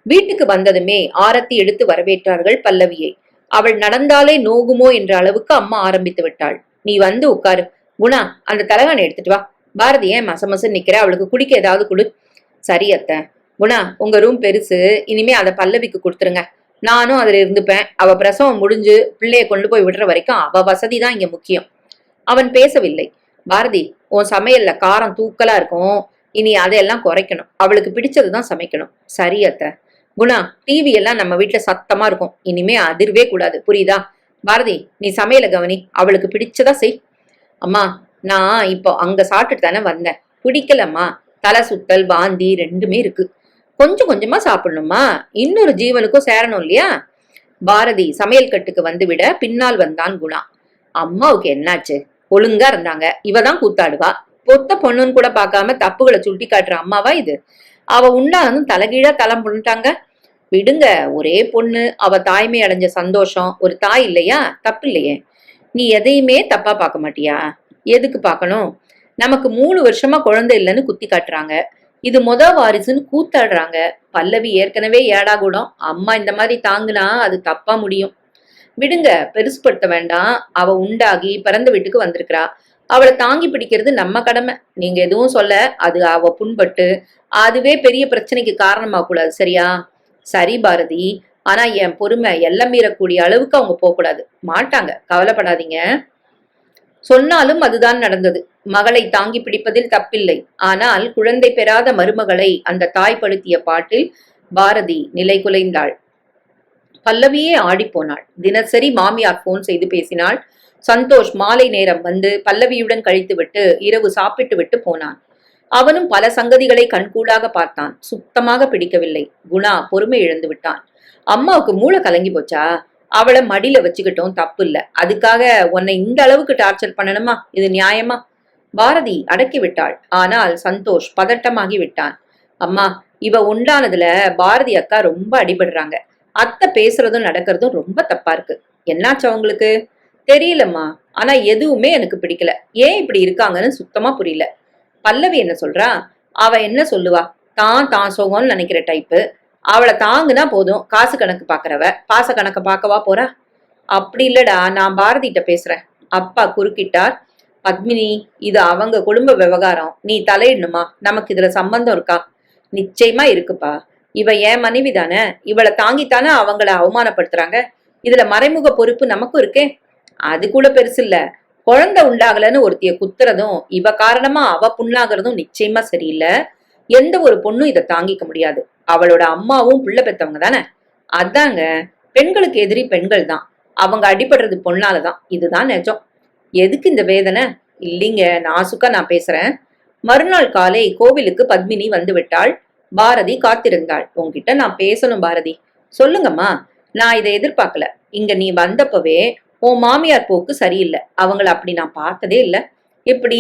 வீட்டுக்கு வந்ததுமே ஆரத்தி எடுத்து வரவேற்றார்கள் பல்லவியை. அவள் நடந்தாலே நோகுமோ என்ற அளவுக்கு அம்மா ஆரம்பித்து விட்டாள். நீ வந்து உட்காரு. குணா, அந்த தலகாணி எடுத்துட்டு வா. பாரதி ஏன் மசமசன்னு நிக்கிற? அவளுக்கு குடிக்க ஏதாவது கொடு. சரி அத்தை. குணா, உங்க ரூம் பெருசு, இனிமே அதை பல்லவிக்கு கொடுத்துருங்க. நானும் அதுல இருந்துப்பேன். அவ பிரசவம் முடிஞ்சு பிள்ளைய கொண்டு போய் விடுற வரைக்கும் அவ வசதி தான் இங்க முக்கியம். அவன் பேசவில்லை. பாரதி, உன் சமையல்ல காரம் தூக்கலா இருக்கும். இனி அதையெல்லாம் குறைக்கணும். அவளுக்கு பிடிச்சதுதான் சமைக்கணும். சரி அத்தை. குணா, டிவி எல்லாம் நம்ம வீட்டுல சத்தமா இருக்கும். இனிமே அதிர்வே கூடாது, புரியுதா? பாரதி, நீ சமையல கவனி. அவளுக்கு பிடிச்சதா செய். அம்மா, நான் இப்போ அங்க சாப்பிட்டுட்டு தானே வந்தேன். பிடிக்கலம்மா. தலை சுத்தல், வாந்தி ரெண்டுமே இருக்கு. கொஞ்சம் கொஞ்சமா சாப்பிடணுமா? இன்னொரு ஜீவனுக்கும் சேரணும் இல்லையா? பாரதி சமையல் கட்டுக்கு வந்து விட பின்னால் வந்தான் குணா. அம்மாவுக்கு என்னாச்சு? ஒழுங்கா இருந்தாங்க. இவதான் கூத்தாடுவா. பொத்த பொண்ணுன்னு கூட பார்க்காம தப்புகளை சுட்டி காட்டுற அம்மாவா இது? அவ உண்டானதும் தலைகீழா தலம் பண்ணிட்டாங்க. விடுங்க, ஒரே பொண்ணு. அவ தாய்மை அடைஞ்ச சந்தோஷம். ஒரு தாய் இல்லையா? தப்பு இல்லையே. நீ எதையுமே தப்பா பார்க்க மாட்டியா? எதுக்கு பார்க்கணும்? நமக்கு 3 வருஷமா குழந்தை இல்லைன்னு குத்தி காட்டுறாங்க. இது வாரிசுன்னு கூத்தாடுறாங்க. பல்லவி ஏற்கனவே ஏடா கூடம். அம்மா இந்த மாதிரி தாங்குனா அது தப்பா முடியும். விடுங்க, பெருசுப்படுத்த வேண்டாம். அவ உண்டாகி பிறந்த வீட்டுக்கு வந்திருக்கிறா. அவளை தாங்கி பிடிக்கிறது நம்ம கடமை. நீங்க எதுவும் சொல்ல, அது அவ புண்பட்டு அதுவே பெரிய பிரச்சனைக்கு காரணமாக கூடாது. சரியா? சரி பாரதி, ஆனா என் பொறுமை எல்லாம் மீறக்கூடிய அளவுக்கு அவங்க போகக்கூடாது. மாட்டாங்க, கவலைப்படாதீங்க. சொன்னாலும் அதுதான் நடந்தது. மகளை தாங்கி பிடிப்பதில் தப்பில்லை. ஆனால் குழந்தை பெறாத மருமகளை அந்த தாய் படுத்திய பாட்டில் பாரதி நிலை குலைந்தாள். பல்லவியே ஆடிப்போனாள். தினசரி மாமியார் போன் செய்து பேசினாள். சந்தோஷ் மாலை நேரம் வந்து பல்லவியுடன் கழித்துவிட்டு இரவு சாப்பிட்டு விட்டு போனான். அவனும் பல சங்கதிகளை கண்கூடாக பார்த்தான். சுத்தமாக பிடிக்கவில்லை. குணா பொறுமை இழந்து விட்டான். அம்மாவுக்கு மூளை கலங்கி போச்சா? அவளை மடியில வச்சுக்கிட்டோம், தப்பு இல்ல. அதுக்காக உன்னை இந்த அளவுக்கு டார்ச்சர் பண்ணணுமா? இது நியாயமா? பாரதி அடக்கி விட்டாள். ஆனால் சந்தோஷ் பதட்டமாகி விட்டான். அம்மா, இவ உண்டானதுல பாரதி அக்கா ரொம்ப அடிபடுறாங்க. அத்தை பேசுறதும் நடக்கிறதும் ரொம்ப தப்பா இருக்கு. என்னாச்சு அவங்களுக்கு? தெரியலம்மா. ஆனா எதுவுமே எனக்கு பிடிக்கல. ஏன் இப்படி இருக்காங்கன்னு சுத்தமா புரியல. பல்லவி என்ன சொல்றா? அவ என்ன சொல்லுவா? தான் சோகம்னு நினைக்கிற டைப்பு. அவளை தாங்குனா போதும். காசு கணக்கு பாக்குறவ பாச கணக்க பாக்கவா போறா? அப்படி இல்லடா, நான் பாரதிட்ட பேசுறேன். அப்பா குறுக்கிட்டார். பத்மினி, இது அவங்க குடும்ப விவகாரம். நீ தலையிடணுமா? நமக்கு இதுல சம்பந்தம் இருக்கா? நிச்சயமா இருக்குப்பா. இவ என் மனைவி தானே. இவளை தாங்கித்தானே அவங்கள அவமானப்படுத்துறாங்க. இதுல மறைமுக பொறுப்பு நமக்கும் இருக்கே. அது கூட பெருசு இல்ல. குழந்தை உண்டாகலன்னு ஒருத்திய குத்துறதும் இவ காரணமா அவ புண்ணாகிறதும் நிச்சயமா சரியில்லை. எந்த ஒரு பொண்ணும் இதை தாங்கிக்க முடியாது. அவளோட அம்மாவும் பிள்ளை பெத்தவங்க தானே. அதாங்க, பெண்களுக்கு எதிரி பெண்கள் தான். அவங்க அடிபடுறது பொண்ணாலதான். இதுதான் நிஜம். எதுக்கு இந்த வேதனை? இல்லைங்க, நாசுக்கா நான் பேசுறேன். மறுநாள் காலை கோவிலுக்கு பத்மினி வந்து விட்டாள். பாரதி காத்திருந்தாள். உன்கிட்ட நான் பேசணும் பாரதி. சொல்லுங்கம்மா. நான் இதை எதிர்பார்க்கல. இங்க நீ வந்தப்பவே உன் மாமியார் போக்கு சரியில்லை. அவங்கள அப்படி நான் பார்த்ததே இல்லை. எப்படி?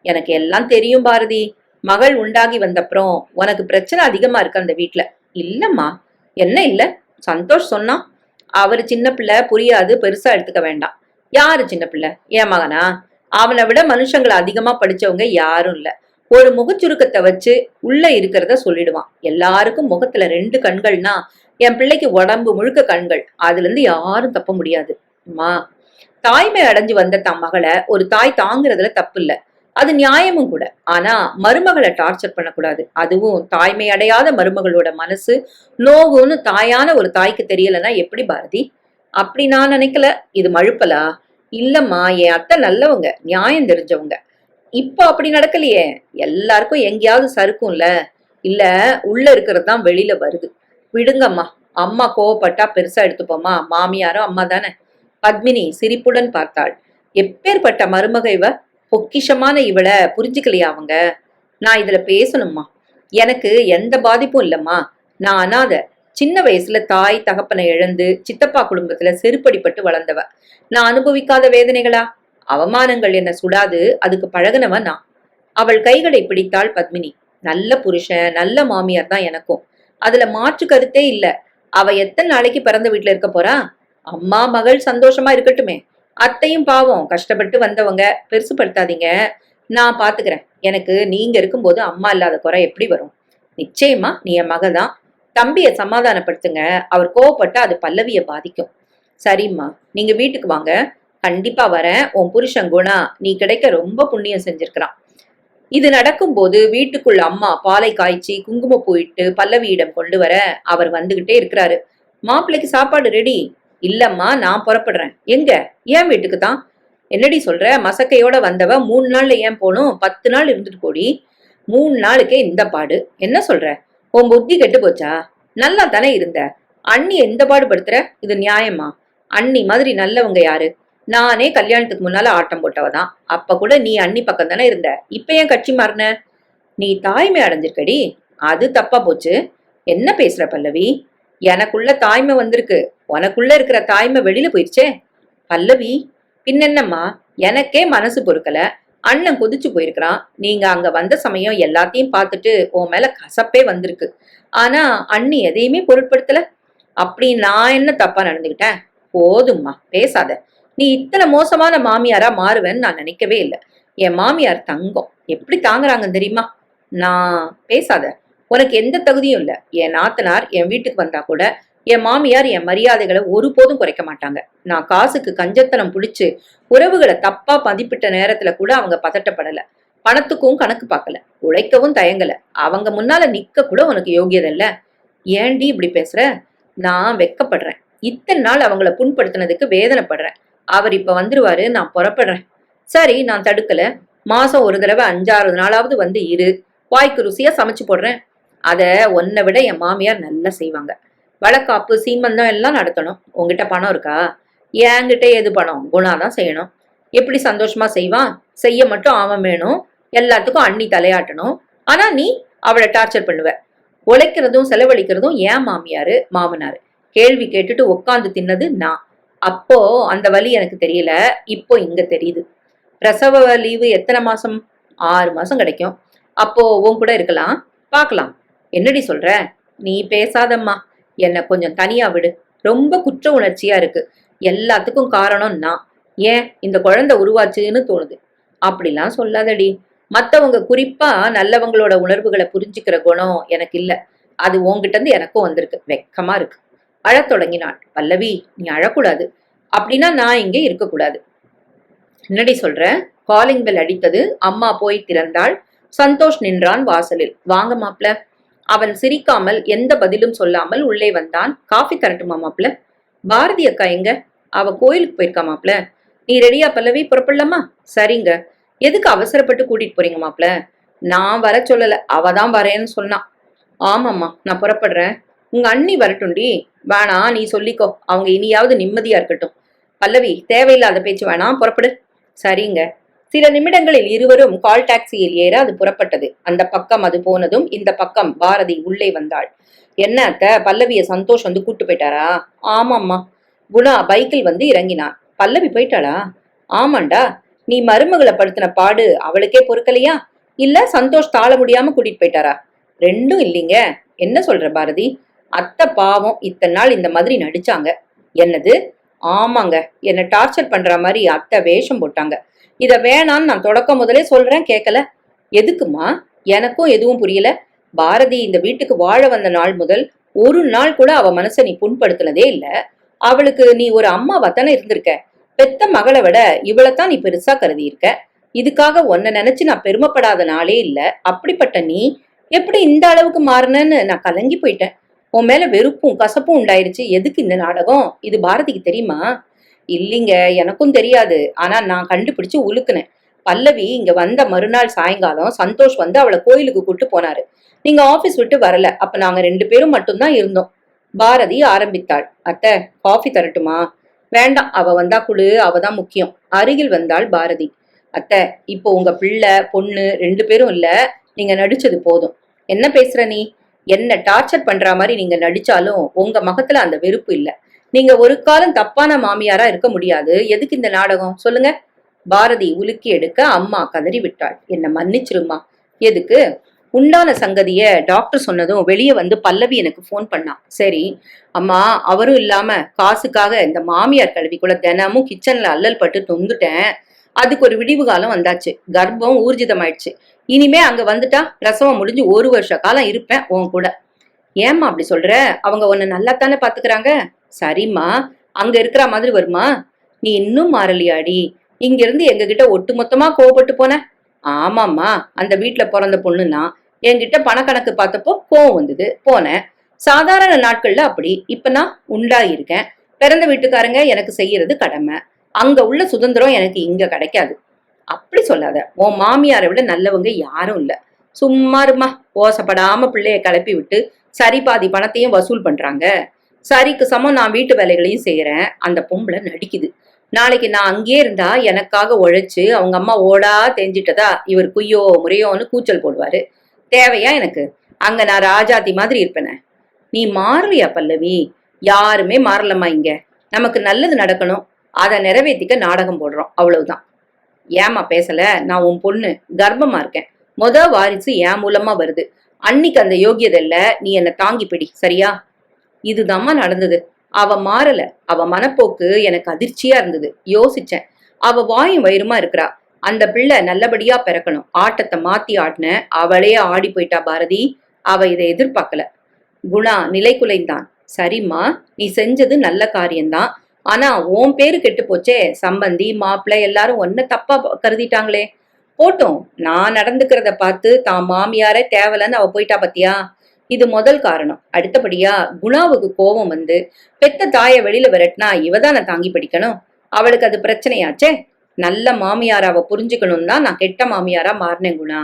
எனக்கு எல்லாம் தெரியும் பாரதி. மகள் உண்டாகி வந்தப்புறம் உனக்கு பிரச்சனை அதிகமா இருக்கு அந்த வீட்டுல. இல்லம்மா. என்ன இல்ல? சந்தோஷ் சொன்னா. அவரு சின்ன பிள்ளை, புரியாது, பெருசா எடுத்துக்க வேண்டாம். யாரு சின்ன பிள்ளை? என் மகனா? அவனை விட மனுஷங்களை அதிகமா படிச்சவங்க யாரும் இல்ல. ஒரு முகச்சுருக்கத்தை வச்சு உள்ள இருக்கிறத சொல்லிடுவான். எல்லாருக்கும் முகத்துல 2 கண்கள்னா என் பிள்ளைக்கு உடம்பு முழுக்க கண்கள். அதுல இருந்து யாரும் தப்ப முடியாது. அம்மா, தாய்மை அடைஞ்சு வந்த தம் மகளை ஒரு தாய் தாங்குறதுல தப்பு இல்ல. அது நியாயமும் கூட. ஆனா மருமகளை டார்ச்சர் பண்ணக்கூடாது. அதுவும் தாய்மை அடையாத மருமகளோட மனசு நோகுன்னு தாயான ஒரு தாய்க்கு தெரியலன்னா எப்படி பாரதி? அப்படி நான் நினைக்கல. இது மழுப்பலா? இல்லம்மா, என் அத்தை நல்லவங்க, நியாயம் தெரிஞ்சவங்க. இப்ப அப்படி நடக்கலையே. எல்லாருக்கும் எங்கேயாவது சறுக்கும்ல. இல்ல, உள்ள இருக்கிறது தான் வெளியில வருது. விடுங்கம்மா. அம்மா கோவப்பட்டா பெருசா எடுத்துப்போமா? மாமியாரும் அம்மா தானே. பத்மினி சிரிப்புடன் பார்த்தாள். எப்பேற்பட்ட மருமக இவ! பொக்கிஷமான இவளை புரிஞ்சுக்கலையா அவங்க? நான் இதுல பேசணும்மா. எனக்கு எந்த பாதிப்பும் இல்லம்மா. நான் அனாதை. சின்ன வயசுல தாய் தகப்பனை இழந்து சித்தப்பா குடும்பத்துல செருப்படிப்பட்டு வளர்ந்தவ. நான் அனுபவிக்காத வேதனைகளா? அவமானங்கள் என்ன சுடாது, அதுக்கு பழகுனவ நான். அவள் கைகளை பிடித்தாள் பத்மினி. நல்ல புருஷன், நல்ல மாமியார் தான் எனக்கும். அதுல மாற்று கருத்தே இல்ல. அவ எத்தனை நாளைக்கு பிறந்த வீட்டுல இருக்க போறா? அம்மா மகள் சந்தோஷமா இருக்கட்டுமே. அத்தையும் பாவம் கஷ்டப்பட்டு வந்தவங்க, பெருசுப்படுத்தாதீங்க. நான் பாத்துக்கிறேன். எனக்கு நீங்க இருக்கும்போது அம்மா இல்லாத குறை எப்படி வரும்? நிச்சயமா நீ என் மகதான். தம்பிய சமாதானப்படுத்துங்க. அவர் கோவப்பட்டா அது பல்லவிய பாதிக்கும். சரிம்மா, நீங்க வீட்டுக்கு வாங்க. கண்டிப்பா வரேன். உன் புருஷன் குணா நீ கிடைக்க ரொம்ப புண்ணியம் செஞ்சிருக்கிறான். இது நடக்கும்போது வீட்டுக்குள்ள அம்மா பாலை காய்ச்சி குங்குமப்பூ இட்டு பல்லவியிடம் கொண்டு வர அவர் வந்துகிட்டே இருக்கிறாரு. மாப்பிள்ளைக்கு சாப்பாடு ரெடி. இல்லம்மா, நான் புறப்படுறேன். எங்க? ஏன் வீட்டுக்கு தான். என்னடி சொல்ற? மசக்கையோட வந்தவ 3 நாள்ல ஏன் போகணும்? 10 நாள் இருந்துட்டு போடி. 3 நாளுக்கே இந்த பாடு. என்ன சொல்ற? உன் புத்தி கெட்டு போச்சா? நல்லா தானே இருந்த. அண்ணி எந்த பாடு படுத்துற? இது நியாயமா? அண்ணி மாதிரி நல்லவங்க யாரு? நானே கல்யாணத்துக்கு முன்னால ஆட்டம் போட்டவதான். அப்ப கூட நீ அண்ணி பக்கம் தானே இருந்த. இப்ப ஏன் கட்சி மாறின? நீ தாய்மை அடைஞ்சிருக்கடி. அது தப்பா போச்சு. என்ன பேசுற பல்லவி? எனக்குள்ள தாய்மை வந்திருக்கு. உனக்குள்ள இருக்கிற தாய்மை வெளியில போயிடுச்சே. பல்லவி, பின்னென்னம்மா? எனக்கே மனசு பொறுக்கல. அண்ணன் கொதிச்சு போயிருக்கிறான். நீங்க அங்க வந்த சமயம் எல்லாத்தையும் பார்த்துட்டு உன் மேல கசப்பே வந்திருக்கு. ஆனா அண்ணி எதையுமே பொருட்படுத்தல. அப்படி நான் என்ன தப்பா நடந்துகிட்டேன்? போதும்மா, பேசாத. நீ இத்தனை மோசமான மாமியாரா மாறுவேன்னு நான் நினைக்கவே இல்லை. என் மாமியார் தங்கம். எப்படி தாங்குறாங்கன்னு தெரியுமா? நான் பேசாத. உனக்கு எந்த தகுதியும் இல்லை. என் நாத்தனார் என் வீட்டுக்கு வந்தா கூட என் மாமியார் என் மரியாதைகளை ஒருபோதும் குறைக்க மாட்டாங்க. நான் காசுக்கு கஞ்சத்தனம் பிடிச்சு உறவுகளை தப்பா மதிப்பிட்ட நேரத்துல கூட அவங்க பதட்டப்படல. பணத்துக்கும் கணக்கு பார்க்கல. உழைக்கவும் தயங்கல. அவங்க முன்னால நிக்க கூட உனக்கு யோகியதை இல்ல. ஏண்டி இப்படி பேசுற? நான் வெக்கப்படுறேன். இத்தனை நாள் அவங்கள புண்படுத்தினதுக்கு வேதனைப்படுறேன். அவர் இப்ப வந்துருவாரு. நான் புறப்படுறேன். சரி, நான் தடுக்கல. மாசம் ஒரு தடவை 5-6 நாளாவது வந்து இரு. வாய்க்கு ருசியா சமைச்சு போடுறேன். அத உன்னை விட என் மாமியார் நல்லா செய்வாங்க. வழக்காப்பு சீமந்தம் எல்லாம் நடத்தணும். உங்ககிட்ட பணம் இருக்கா? என்கிட்ட எது பணம்? குணாதான் செய்யணும். எப்படி சந்தோஷமா செய்வான்? செய்ய மட்டும் அவன் வேணும். எல்லாத்துக்கும் அண்ணி தலையாட்டணும். ஆனா நீ அவளை டார்ச்சர் பண்ணுவ. உழைக்கிறதும் செலவழிக்கிறதும் ஏன் மாமியாரு மாமனாரு. கேள்வி கேட்டுட்டு உட்காந்து தின்னது நான். அப்போ அந்த வலி எனக்கு தெரியல. இப்போ இங்க தெரியுது. பிரசவ லீவு எத்தனை மாசம்? 6 மாசம் கிடைக்கும். அப்போ உன் கூட இருக்கலாம். பார்க்கலாம். என்னடி சொல்ற? நீ பேசாதம்மா. என்னை கொஞ்சம் தனியா விடு. ரொம்ப குற்ற உணர்ச்சியா இருக்கு. எல்லாத்துக்கும் காரணம் நான். ஏன் இந்த குழந்தை உருவாச்சுன்னு தோணுது. அப்படிலாம் சொல்லாதடி. மத்தவங்க குறிப்பா நல்லவங்களோட உணர்வுகளை புரிஞ்சுக்கிற குணம் எனக்கு இல்ல. அது உன்கிட்ட இருந்து எனக்கும் வந்திருக்கு. வெக்கமா இருக்கு. அழத் தொடங்கினாள். பல்லவி, நீ அழக்கூடாது. அப்படின்னா நான் இங்கே இருக்கக்கூடாது. என்னடி சொல்ற? காலிங் பெல் அடித்தது. அம்மா போய் திறந்தாள். சந்தோஷ் நின்றான் வாசலில். வாங்க மாப்ள. அவன் சிரிக்காமல் எந்த பதிலும் சொல்லாமல் உள்ளே வந்தான். காஃபி தரட்டுமா மாப்ள? பாரதி அக்கா எங்க? அவ கோயிலுக்கு போயிருக்கா மாப்ள. நீ ரெடியா பல்லவி? புறப்படலாமா? சரிங்க. எதுக்கு அவசரப்பட்டு கூட்டிட்டு போறீங்க மாப்ள? நான் வர சொல்லல. அவதான் வரேன்னு சொன்னான். ஆமாம்மா, நான் புறப்படுறேன். உங்க அண்ணி வரட்டும்டி. வேணா, நீ சொல்லிக்கோ. அவங்க இனியாவது நிம்மதியா இருக்கட்டும். பல்லவி, தேவையில்லாத பேச்சு வேணாம். புறப்படு. சரிங்க. சில நிமிடங்களில் இருவரும் கால் டாக்ஸியில் ஏற அது புறப்பட்டது. அந்த பக்கம் அது போனதும் இந்த பக்கம் பாரதி உள்ளே வந்தாள். என்ன அத்த, பல்லவிய சந்தோஷ் வந்து கூட்டு போயிட்டாரா? ஆமாம்மா. குணா பைக்கில் வந்து இறங்கினான். பல்லவி போயிட்டாளா? ஆமாண்டா. நீ மருமகளை படுத்தின பாடு அவளுக்கே பொறுக்கலையா? இல்ல சந்தோஷ் தாழ முடியாம கூட்டிட்டு போயிட்டாரா? ரெண்டும் இல்லைங்க. என்ன சொல்ற பாரதி? அத்தை பாவம் இத்தனை நாள் இந்த மாதிரி நடிச்சாங்க. என்னது? ஆமாங்க. என்ன டார்ச்சர் பண்ற மாதிரி அத்தை வேஷம் போட்டாங்க. இத வேணான்னு நான் தொடக்கம் முதலே சொல்றேன், கேட்கல. எதுக்குமா? எனக்கும் எதுவும் புரியல. பாரதி இந்த வீட்டுக்கு வாழ வந்த நாள் முதல் ஒரு நாள் கூட அவ மனசை நீ புண்படுத்தினதே இல்ல. அவளுக்கு நீ ஒரு அம்மாவா தானே இருந்திருக்க. பெத்த மகளை விட இவளைத்தான் நீ பெருசா கருதி இருக்க. இதுக்காக உன்னை நினைச்சு நான் பெருமைப்படாத நாளே இல்ல. அப்படிப்பட்ட நீ எப்படி இந்த அளவுக்கு மாறினன்னு நான் கலங்கி போயிட்டேன். உன் மேல வெறுப்பும் கசப்பும் உண்டாயிருச்சு. எதுக்கு இந்த நாடகம்? இது பாரதிக்கு தெரியுமா? இல்லைங்க, எனக்கும் தெரியாது. ஆனா நான் கண்டுபிடிச்சு உழுக்குனேன். பல்லவி இங்க வந்த மறுநாள் சாயங்காலம் சந்தோஷ் வந்து அவளை கோயிலுக்கு கூட்டு போனாரு. நீங்க ஆபீஸ் விட்டு வரல. அப்ப நாங்க 2 பேரும் மட்டும்தான் இருந்தோம். பாரதி ஆரம்பித்தாள். அத்தை, காஃபி தரட்டுமா? வேண்டாம், அவ வந்தா குடு. அவதான் முக்கியம். அருகில் வந்தாள் பாரதி. அத்தை, இப்போ உங்க பிள்ளை பொண்ணு 2 பேரும் இல்ல. நீங்க நடிச்சது போதும். என்ன பேசுற நீ? என்ன டார்ச்சர் பண்ற மாதிரி நீங்க நடிச்சாலும் உங்க முகத்துல அந்த வெறுப்பு இல்ல. நீங்க ஒரு காலம் தப்பான மாமியாரா இருக்க முடியாது. எதுக்கு இந்த நாடகம் சொல்லுங்க? பாரதி உலுக்கி எடுக்க அம்மா கதறி விட்டாள். என்ன மன்னிச்சிருமா. எதுக்கு? உண்டான சங்கதிய டாக்டர் சொன்னதும் வெளியே வந்து பல்லவி எனக்கு போன் பண்ணா. சரி அம்மா, அவரும் இல்லாம காசுக்காக இந்த மாமியார் கல்வி கூட தினமும் கிச்சன்ல அல்லல் பட்டு தொந்துட்டேன். அதுக்கு ஒரு விடிவு காலம் வந்தாச்சு. கர்ப்பம் ஊர்ஜிதம் ஆயிடுச்சு. இனிமே அங்க வந்துட்டா பிரசவம் முடிஞ்சு 1 வருஷ காலம் இருப்பேன் உன் கூட. ஏம்மா அப்படி சொல்ற? அவங்க உன்னை நல்லாத்தானே பாத்துக்கிறாங்க. சரிம்மா, அங்க இருக்கிற மாதிரி வருமா? நீ இன்னும் மாறலியாடி? இங்க இருந்து எங்க கிட்ட ஒட்டு மொத்தமா கோவப்பட்டு போன. ஆமாம்மா, அந்த வீட்டுல பிறந்த பொண்ணுன்னா என்கிட்ட பணக்கணக்கு பார்த்தப்போ கோவம் வந்தது, போனேன். சாதாரண நாட்கள்ல அப்படி. இப்ப நான் உண்டா இருக்கேன். பிறந்த வீட்டுக்காரங்க எனக்கு செய்யறது கடமை. அங்க உள்ள சுதந்திரம் எனக்கு இங்க கிடைக்காது. அப்படி சொல்லாத. உன் மாமியாரை விட நல்லவங்க யாரும் இல்ல. சும்மாருமா, ஓசப்படாம பிள்ளைய கிளப்பி விட்டு சரி பாதி பணத்தையும் வசூல் பண்றாங்க. சரிக்கு சமம் நான் வீட்டு வேலைகளையும் செய்யறேன். அந்த பொம்பளை நடிக்குது. நாளைக்கு நான் அங்கேயே இருந்தா எனக்காக உழைச்சு அவங்க அம்மா ஓடா தெரிஞ்சிட்டதா இவர் குய்யோ முறையோன்னு கூச்சல் போடுவாரு. தேவையா எனக்கு? அங்க நான் ராஜாத்தி மாதிரி இருப்பேனே. நீ மாறலையா பல்லவி? யாருமே மாறலம்மா. இங்க நமக்கு நல்லது நடக்கணும், அதை நிறைவேற்றிக்க நாடகம் போடுறோம், அவ்வளவுதான். ஏமா பேசல? நான் உன் பொண்ணு, கர்ப்பமா இருக்கேன். வாரிசு என் மூலமா வருது. அன்னைக்கு அந்த யோகியதை இல்ல. நீ என்ன தாங்கி பிடி, சரியா? இதுதாம்மா நடந்தது. அவ மாறல. அவ மனப்போக்கு எனக்கு அதிர்ச்சியா இருந்தது. யோசிச்சேன். அவ வாயும் வயிறுமா இருக்கிறா. அந்த பிள்ளை நல்லபடியா பிறக்கணும். ஆட்டத்தை மாத்தி ஆடின. அவளே ஆடி போயிட்டா பாரதி. அவ இதை எதிர்பார்க்கல. குணா நிலை குலைந்தான். சரிம்மா, நீ செஞ்சது நல்ல காரியம்தான். ஆனா உன் பேரு கெட்டு போச்சே. சம்பந்தி மாப்பிள்ளை எல்லாரும் ஒன்ன தப்பா கருதிட்டாங்களே. போட்டும், நான் நடந்துக்கிறத பார்த்து தான் மாமியார தேவலன்னு அவ போயிட்டா பத்தியா? இது முதல் காரணம். அடுத்தபடியா குணாவுக்கு கோபம் வந்து பெத்த தாய வெளியில விரட்டினா இவதான தாங்கி படிக்கணும். அவளுக்கு அது பிரச்சனையாச்சே. நல்ல மாமியார அவ புரிஞ்சுக்கணும் தான் நான் கெட்ட மாமியாரா மாறினேன் குணா.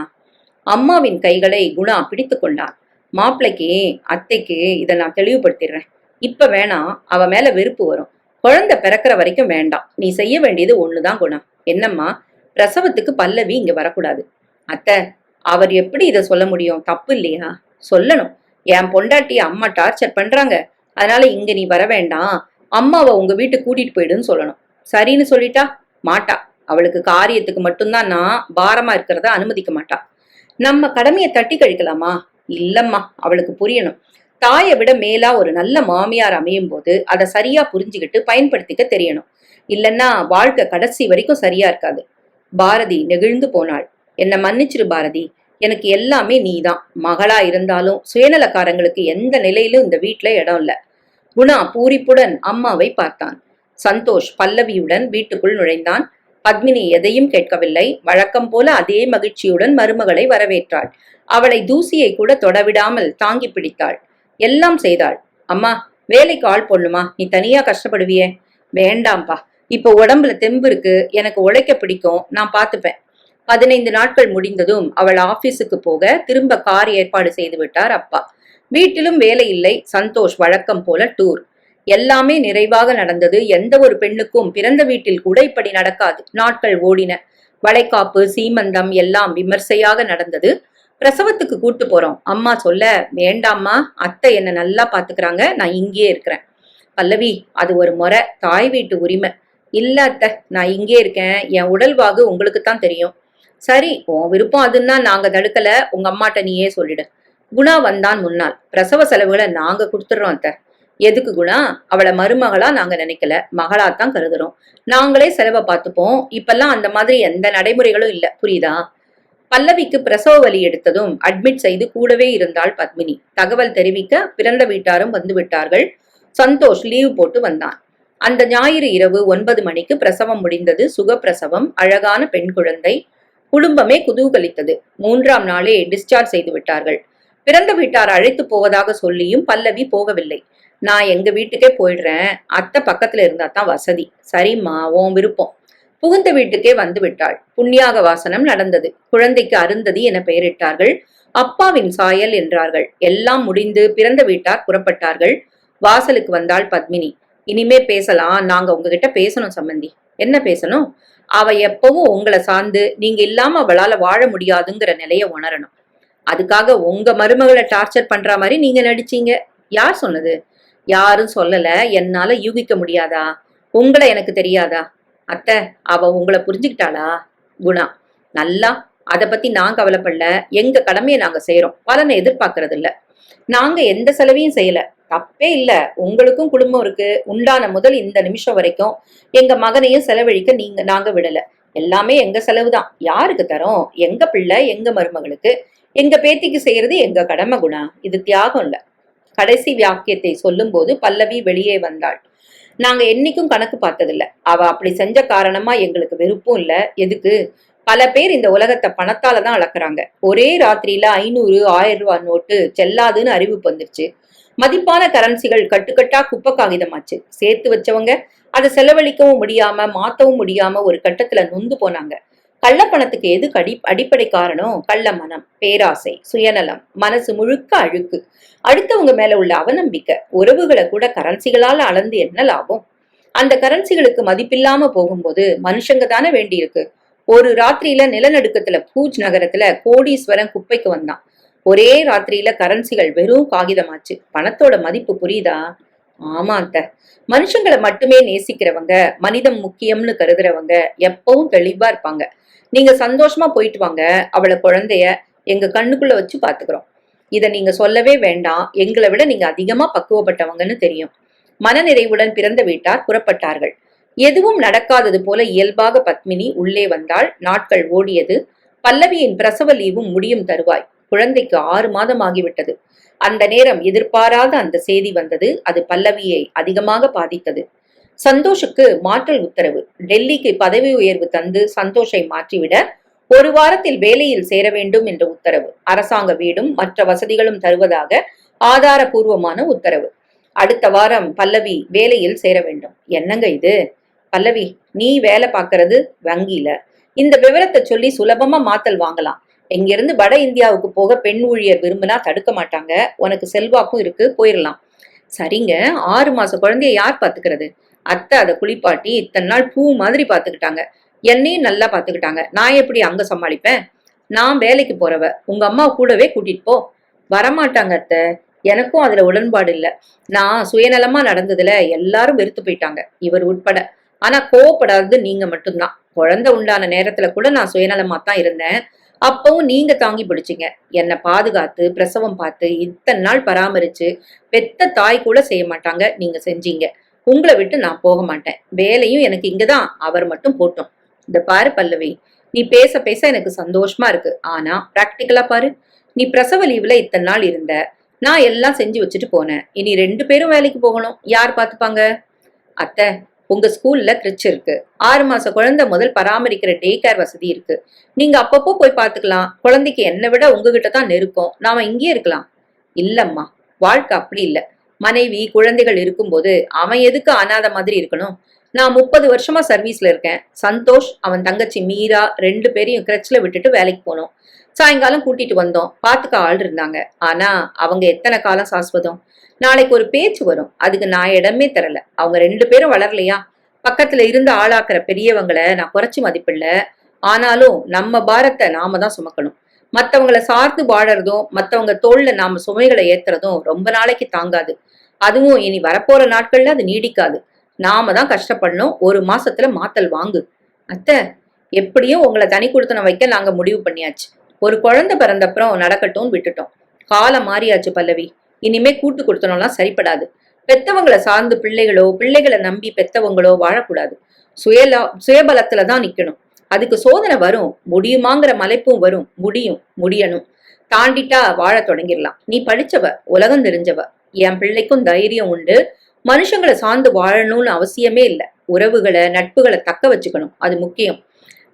அம்மாவின் கைகளை குணா பிடித்து கொண்டான். மாப்பிள்ளைக்கு அத்தைக்கு இதை நான் தெளிவுபடுத்திடுறேன். இப்ப வேணாம், அவ மேல வெறுப்பு வரும். குழந்தை பிறக்கிற வரைக்கும் வேண்டாம். நீ செய்ய வேண்டியது ஒண்ணுதான் குணா. என்னம்மா? பிரசவத்துக்கு பல்லவி இங்க வரக்கூடாது. அத்தை, அவர் எப்படி இதை சொல்ல முடியும்? தப்பு இல்லையா? சொல்லணும். என் பொண்டாட்டி அம்மா டார்ச்சர் பண்றாங்க, அதனால இங்க நீ வர வேண்டாம், அம்மாவை உங்க வீட்டுக்கு கூட்டிட்டு போயிடுன்னு சொல்லணும். சரின்னு சொல்லிட்டா மாட்டா. அவளுக்கு காரியத்துக்கு மட்டும்தான் நான் பாரமா இருக்கிறத அனுமதிக்க மாட்டா. நம்ம கடமையை தட்டி கழிக்கலாமா? இல்லம்மா, அவளுக்கு புரியணும். தாயை விட மேலா ஒரு நல்ல மாமியார் அமையும் போது அதை சரியா புரிஞ்சுக்கிட்டு பயன்படுத்திக்க தெரியணும். இல்லன்னா வாழ்க்கை கடைசி வரைக்கும் சரியா இருக்காது. பாரதி நெகிழ்ந்து போனாள். என்ன மன்னிச்சிரு பாரதி, எனக்கு எல்லாமே நீதான். மகளா இருந்தாலும் சுயநலக்காரங்களுக்கு எந்த நிலையிலும் இந்த வீட்டுல இடம் இல்ல. குணா பூரிப்புடன் அம்மாவை பார்த்தான். சந்தோஷ் பல்லவியுடன் வீட்டுக்குள் நுழைந்தான். பத்மினி எதையும் கேட்கவில்லை. வழக்கம் போல அதே மகிழ்ச்சியுடன் மருமகளை வரவேற்றாள். அவளை தூசியை கூட தொடவிடாமல் தாங்கி பிடித்தாள். எல்லாம் செய்தாள். அம்மா, வேலைக்கு ஆள் பொண்ணுமா? நீ தனியா கஷ்டப்படுவியே. வேண்டாம்பா, இப்ப உடம்புல தெம்பு இருக்கு. எனக்கு உழைக்க பிடிக்கும். நான் பாத்துப்பேன். 15 நாட்கள் முடிந்ததும் அவள் ஆபீஸுக்கு போக திரும்ப கார் ஏற்பாடு செய்து விட்டார் அப்பா. வீட்டிலும் வேலை இல்லை. சந்தோஷ் வழக்கம் போல டூர். எல்லாமே நிறைவாக நடந்தது. எந்த ஒரு பெண்ணுக்கும் பிறந்த வீட்டில் கூட இப்படி நடக்காது. நாட்கள் ஓடின. வளைகாப்பு, சீமந்தம் எல்லாம் விமர்சையாக நடந்தது. பிரசவத்துக்கு கூட்டு போறோம். அம்மா சொல்ல, வேண்டாம்மா, அத்தை என்ன நல்லா பாத்துக்கிறாங்க, நான் இங்கேயே இருக்கிறேன். பல்லவி, அது ஒரு முறை, தாய் வீட்டு உரிமை. இல்ல அத்தை, நான் இங்கே இருக்கேன். என் உடல்வாகு உங்களுக்கு தான் தெரியும். சரி, உன் விருப்பம் அதுன்னா நாங்க தடுக்கல. உங்க அம்மாட்ட நீயே சொல்லிடு. குணா வந்தான் முன்னால். பிரசவ செலவுகளை நாங்க கொடுத்துடுறோம் அத்தை. எதுக்கு குணா? அவளை மருமகளா நாங்க நினைக்கல, மகளாத்தான் கருதுறோம். நாங்களே செலவை பார்த்துப்போம். இப்பெல்லாம் அந்த மாதிரி எந்த நடைமுறைகளும் இல்ல, புரியுதா? பல்லவிக்கு பிரசவ வலி எடுத்ததும் அட்மிட் செய்து கூடவே இருந்தாள் பத்மினி. தகவல் தெரிவிக்க பிறந்த வீட்டாரும் வந்து விட்டார்கள். சந்தோஷ் லீவ் போட்டு வந்தான். அந்த ஞாயிறு இரவு 9 மணிக்கு பிரசவம் முடிந்தது. சுகப்பிரசவம். அழகான பெண் குழந்தை. குடும்பமே குதூகலித்தது. 3ஆம் நாளே டிஸ்சார்ஜ் செய்து விட்டார்கள். பிறந்த வீட்டார் அழைத்து போவதாக சொல்லியும் பல்லவி போகவில்லை. நான் எங்க வீட்டுக்கே போயிடுறேன், அத்தை பக்கத்துல இருந்தா தான் வசதி. சரிம்மா, உன் விருப்பம். புகுந்த வீட்டுக்கே வந்து விட்டாள். புண்ணியாக வாசனம் நடந்தது. குழந்தைக்கு அருந்ததி என பெயரிட்டார்கள். அப்பாவின் சாயல் என்றார்கள். எல்லாம் முடிந்து பிறந்த வீட்டார் புறப்பட்டார்கள். வாசலுக்கு வந்தாள் பத்மினி. இனிமே பேசலாம், நாங்க உங்ககிட்ட பேசணும் சம்பந்தி. என்ன பேசணும்? அவ எப்பவும் உங்களை சார்ந்து, நீங்க இல்லாம அவளால வாழ முடியாதுங்கிற நிலைய உணரணும். அதுக்காக உங்க மருமகளை டார்ச்சர் பண்ற மாதிரி நீங்க நடிச்சீங்க. யார் சொன்னது? யாரும் சொல்லல. என்னால யூகிக்க முடியாதா? உங்களை எனக்கு தெரியாதா? அத்தை, அவ உங்களை புரிஞ்சுக்கிட்டாளா? குணா: நல்லா. அத பத்தி நான் கவலைப்படல. எங்க கடமையை நாங்க செய்யறோம். பலனை எதிர்பார்க்கறது இல்ல. நாங்க எந்த செலவையும் செய்யல. தப்பே இல்ல. உங்களுக்கும் குடும்பம் இருக்கு. உண்டான முதல் இந்த நிமிஷம் வரைக்கும் எங்க மகனையும் செலவழிக்க நாங்க விடல. எல்லாமே எங்க செலவுதான். யாருக்கு தரோம்? எங்க பிள்ளை, எங்க மருமகளுக்கு, எங்க பேத்திக்கு செய்யறது எங்க கடமை. குணா, இது தியாகம் இல்ல. கடைசி வாக்கியத்தை சொல்லும் போது பல்லவி வெளியே வந்தாள். நாங்க என்னைக்கும் கணக்கு பார்த்ததில்ல. அவ அப்படி செஞ்ச காரணமா எங்களுக்கு வெறுப்பும் இல்ல. எதுக்கு? பல பேர் இந்த உலகத்தை பணத்தாலதான் அளக்குறாங்க. ஒரே ராத்திரியில 500, 1000 ரூபாய் நோட்டு செல்லாதுன்னு அறிவிப்பு வந்துருச்சு. மதிப்பான கரன்சிகள் கட்டுக்கட்டா குப்பை காகிதமாச்சு. சேர்த்து வச்சவங்க அதை செலவழிக்கவும் முடியாம மாத்தவும் முடியாம ஒரு கட்டத்துல நொந்து போனாங்க. கள்ளப்பணத்துக்கு எதுக்கு அடிப்படை காரணம்? கள்ள மனம், பேராசை, சுயநலம், மனசு முழுக்க அழுக்கு, அடுத்தவங்க மேல உள்ள அவநம்பிக்கை. உறவுகளை கூட கரன்சிகளால அளந்து என்ன லாபம்? அந்த கரன்சிகளுக்கு மதிப்பில்லாம போகும்போது மனுஷங்க தானே வேண்டியிருக்கு. ஒரு ராத்திரியில நிலநடுக்கத்துல பூஜ் நகரத்துல கோடீஸ்வரன் குப்பைக்கு வந்தான். ஒரே ராத்திரியில கரன்சிகள் வெறும் காகிதமாச்சு. பணத்தோட மதிப்பு புரியுதா? ஆமா அத்த. மனுஷங்களை மட்டுமே நேசிக்கிறவங்க, மனிதம் முக்கியம்னு கருதுறவங்க எப்பவும் தெளிவா இருப்பாங்க. நீங்க சந்தோஷமா போயிட்டு வாங்க. அவளை குழந்தைய எங்க கண்ணுக்குள்ள வச்சு பாத்துக்கிறோம். இத நீங்க சொல்லவே வேண்டாம். எங்களை விட நீங்க அதிகமா பக்குவப்பட்டவங்கன்னு தெரியும். மனநிறைவுடன் பிறந்த வீட்டார் புறப்பட்டார்கள். எதுவும் நடக்காதது போல இயல்பாக பத்மினி உள்ளே வந்தாள். நாட்கள் ஓடியது. பல்லவியின் பிரசவ லீவும் முடியும் தருவாய். குழந்தைக்கு 6 மாதம் ஆகிவிட்டது. அந்த நேரம் எதிர்பாராத அந்த செய்தி வந்தது. அது பல்லவியை அதிகமாக பாதித்தது. சந்தோஷுக்கு மாற்றல் உத்தரவு. டெல்லிக்கு பதவி உயர்வு தந்து சந்தோஷை மாற்றிவிட 1 வாரத்தில் வேலையில் சேர வேண்டும் என்ற உத்தரவு. அரசாங்க வீடும் மற்ற வசதிகளும் தருவதாக ஆதாரபூர்வமான உத்தரவு. அடுத்த வாரம் பல்லவி வேலையில் சேர வேண்டும். என்னங்க இது? பல்லவி, நீ வேலை பார்க்கறது வங்கியில. இந்த விவரத்தை சொல்லி சுலபமா மாத்தல் வாங்கலாம். இங்கிருந்து வட இந்தியாவுக்கு போக பெண் ஊழியர் விரும்பினா தடுக்க மாட்டாங்க. உனக்கு செல்வாக்கும் இருக்கு, போயிடலாம். சரிங்க, 6 மாச குழந்தைய யார் பாத்துக்கிறது? அத்தை அதை குளிப்பாட்டி இத்தனை நாள் பூ மாதிரி பாத்துக்கிட்டாங்க. என்னையும் நல்லா பாத்துக்கிட்டாங்க. நான் எப்படி அங்க சமாளிப்பேன்? நான் வேலைக்கு போறவ. உங்க அம்மா கூடவே கூட்டிட்டு போ. வரமாட்டாங்க அத்தை. எனக்கும் அதுல உடன்பாடு இல்ல. நான் சுயநலமா நடந்ததுல எல்லாரும் வெறுத்து போயிட்டாங்க, இவர் உட்பட. ஆனா கோவப்படாதது நீங்க மட்டும்தான். குழந்தை உண்டான நேரத்துல கூட நான் சுயநலமா தான் இருந்தேன். அப்பவும் நீங்க தாங்கி பிடிச்சிங்க. என்னை பாதுகாத்து பிரசவம் பார்த்து இத்தனை நாள் பராமரிச்சு பெத்த தாய் கூட செய்ய மாட்டாங்க, நீங்க செஞ்சீங்க. உங்களை விட்டு நான் போக மாட்டேன். வேலையும் எனக்கு இங்கதான். அவர் மட்டும் போட்டோம். இந்த பாரு பல்லவி, நீ பேச பேச எனக்கு சந்தோஷமா இருக்கு. ஆனா பிராக்டிக்கலா பாரு. நீ பிரசவ லீவ்ல இத்தனை நாள் இருந்த. நான் எல்லாம் செஞ்சு வச்சுட்டு போனேன். இனி 2 பேரும் வேலைக்கு போகணும். யார் பாத்துப்பாங்க? அத்தை, உங்க ஸ்கூல்ல கிரிச் இருக்கு. 6 மாச குழந்தை முதல் பராமரிக்கிற டே கேர் வசதி இருக்கு. நீங்க அப்பப்போ போய் பாத்துக்கலாம். குழந்தைக்கு என்னை விட உங்ககிட்ட தான் நெருக்கம். நாம இங்கே இருக்கலாம். இல்லம்மா, வாழ்க்கை அப்படி இல்ல. மனைவி குழந்தைகள் இருக்கும்போது அவன் எதுக்கு அனாத மாதிரி இருக்கணும்? நான் 30 வருஷமா சர்வீஸ்ல இருக்கேன். சந்தோஷ், அவன் தங்கச்சி மீரா 2 பேரையும் கிரச்ல விட்டுட்டு வேலைக்கு போனோம். சாயங்காலம் கூட்டிட்டு வந்தோம். பாத்துக்க ஆள் இருந்தாங்க. ஆனா அவங்க எத்தனை காலம் சாஸ்வதம்? நாளைக்கு ஒரு பேச்சு வரும். அதுக்கு நான் இடமே தரல. அவங்க 2 பேரும் வளரலையா? பக்கத்துல இருந்து ஆளாக்குற பெரியவங்களை நான் குறைச்சி மதிப்பில்ல. ஆனாலும் நம்ம பாரத்தை நாம தான் சுமக்கணும். மத்தவங்களை சார்ந்து வாழறதும் மத்தவங்க தோல்ல நாம சுமைகளை ஏத்துறதும் ரொம்ப நாளைக்கு தாங்காது. அதுவும் இனி வரப்போற நாட்கள்ல அது நீடிக்காது. நாம தான் கஷ்டப்படணும். 1 மாசத்துல மாத்தல் வாங்கு. அத்தை, எப்படியும் உங்களை தனி கொடுத்தன வைக்க நாங்க முடிவு பண்ணியாச்சு. ஒரு குழந்தை பிறந்தப்புறம் நடக்கட்டும் விட்டுட்டோம். காலம் மாறியாச்சு பல்லவி. இனிமே கூட்டு கொடுத்தனம்லாம் சரிப்படாது. பெத்தவங்களை சார்ந்து பிள்ளைகளோ பிள்ளைகளை நம்பி பெத்தவங்களோ வாழக்கூடாது. சுயபலத்துலதான் நிக்கணும். அதுக்கு சோதனை வரும். முடியுமாங்கிற மலைப்பும் வரும். முடியணும். தாண்டிட்டா வாழ தொடங்கிடலாம். நீ படிச்சவ, உலகம் தெரிஞ்சவ. என் பிள்ளைக்கும் தைரியம் உண்டு. மனுஷங்களை சார்ந்து வாழணும்னு அவசியமே இல்லை. உறவுகளை நட்புகளை தக்க வச்சுக்கணும், அது முக்கியம்.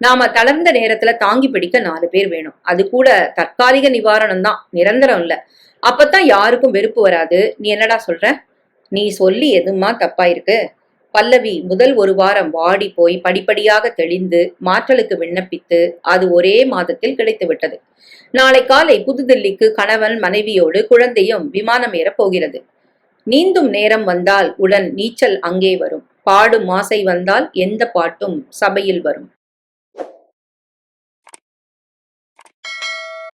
நாம தளர்ந்த நேரத்துல தாங்கி பிடிக்க 4 பேர் வேணும். அது கூட தற்காலிக நிவாரணம் தான், நிரந்தரம் இல்ல. அப்பதான் யாருக்கும் வெறுப்பு வராது. நீ என்னடா சொல்ற? நீ சொல்லி எதுமா தப்பா இருக்கு? பல்லவி முதல் 1 வாரம் வாடி போய் படிப்படியாக தெளிந்து மாற்றலுக்கு விண்ணப்பித்து அது ஒரே மாதத்தில் கிடைத்து விட்டது. நாளை காலை புதுதில்லிக்கு கணவன் மனைவியோடு குழந்தையும் விமானம் ஏறப் போகிறது. நீந்தும் நேரம் வந்தால் உடன் நீச்சல் அங்கே வரும். பாடும் ஆசை வந்தால் எந்த பாட்டும் சபையில் வரும்.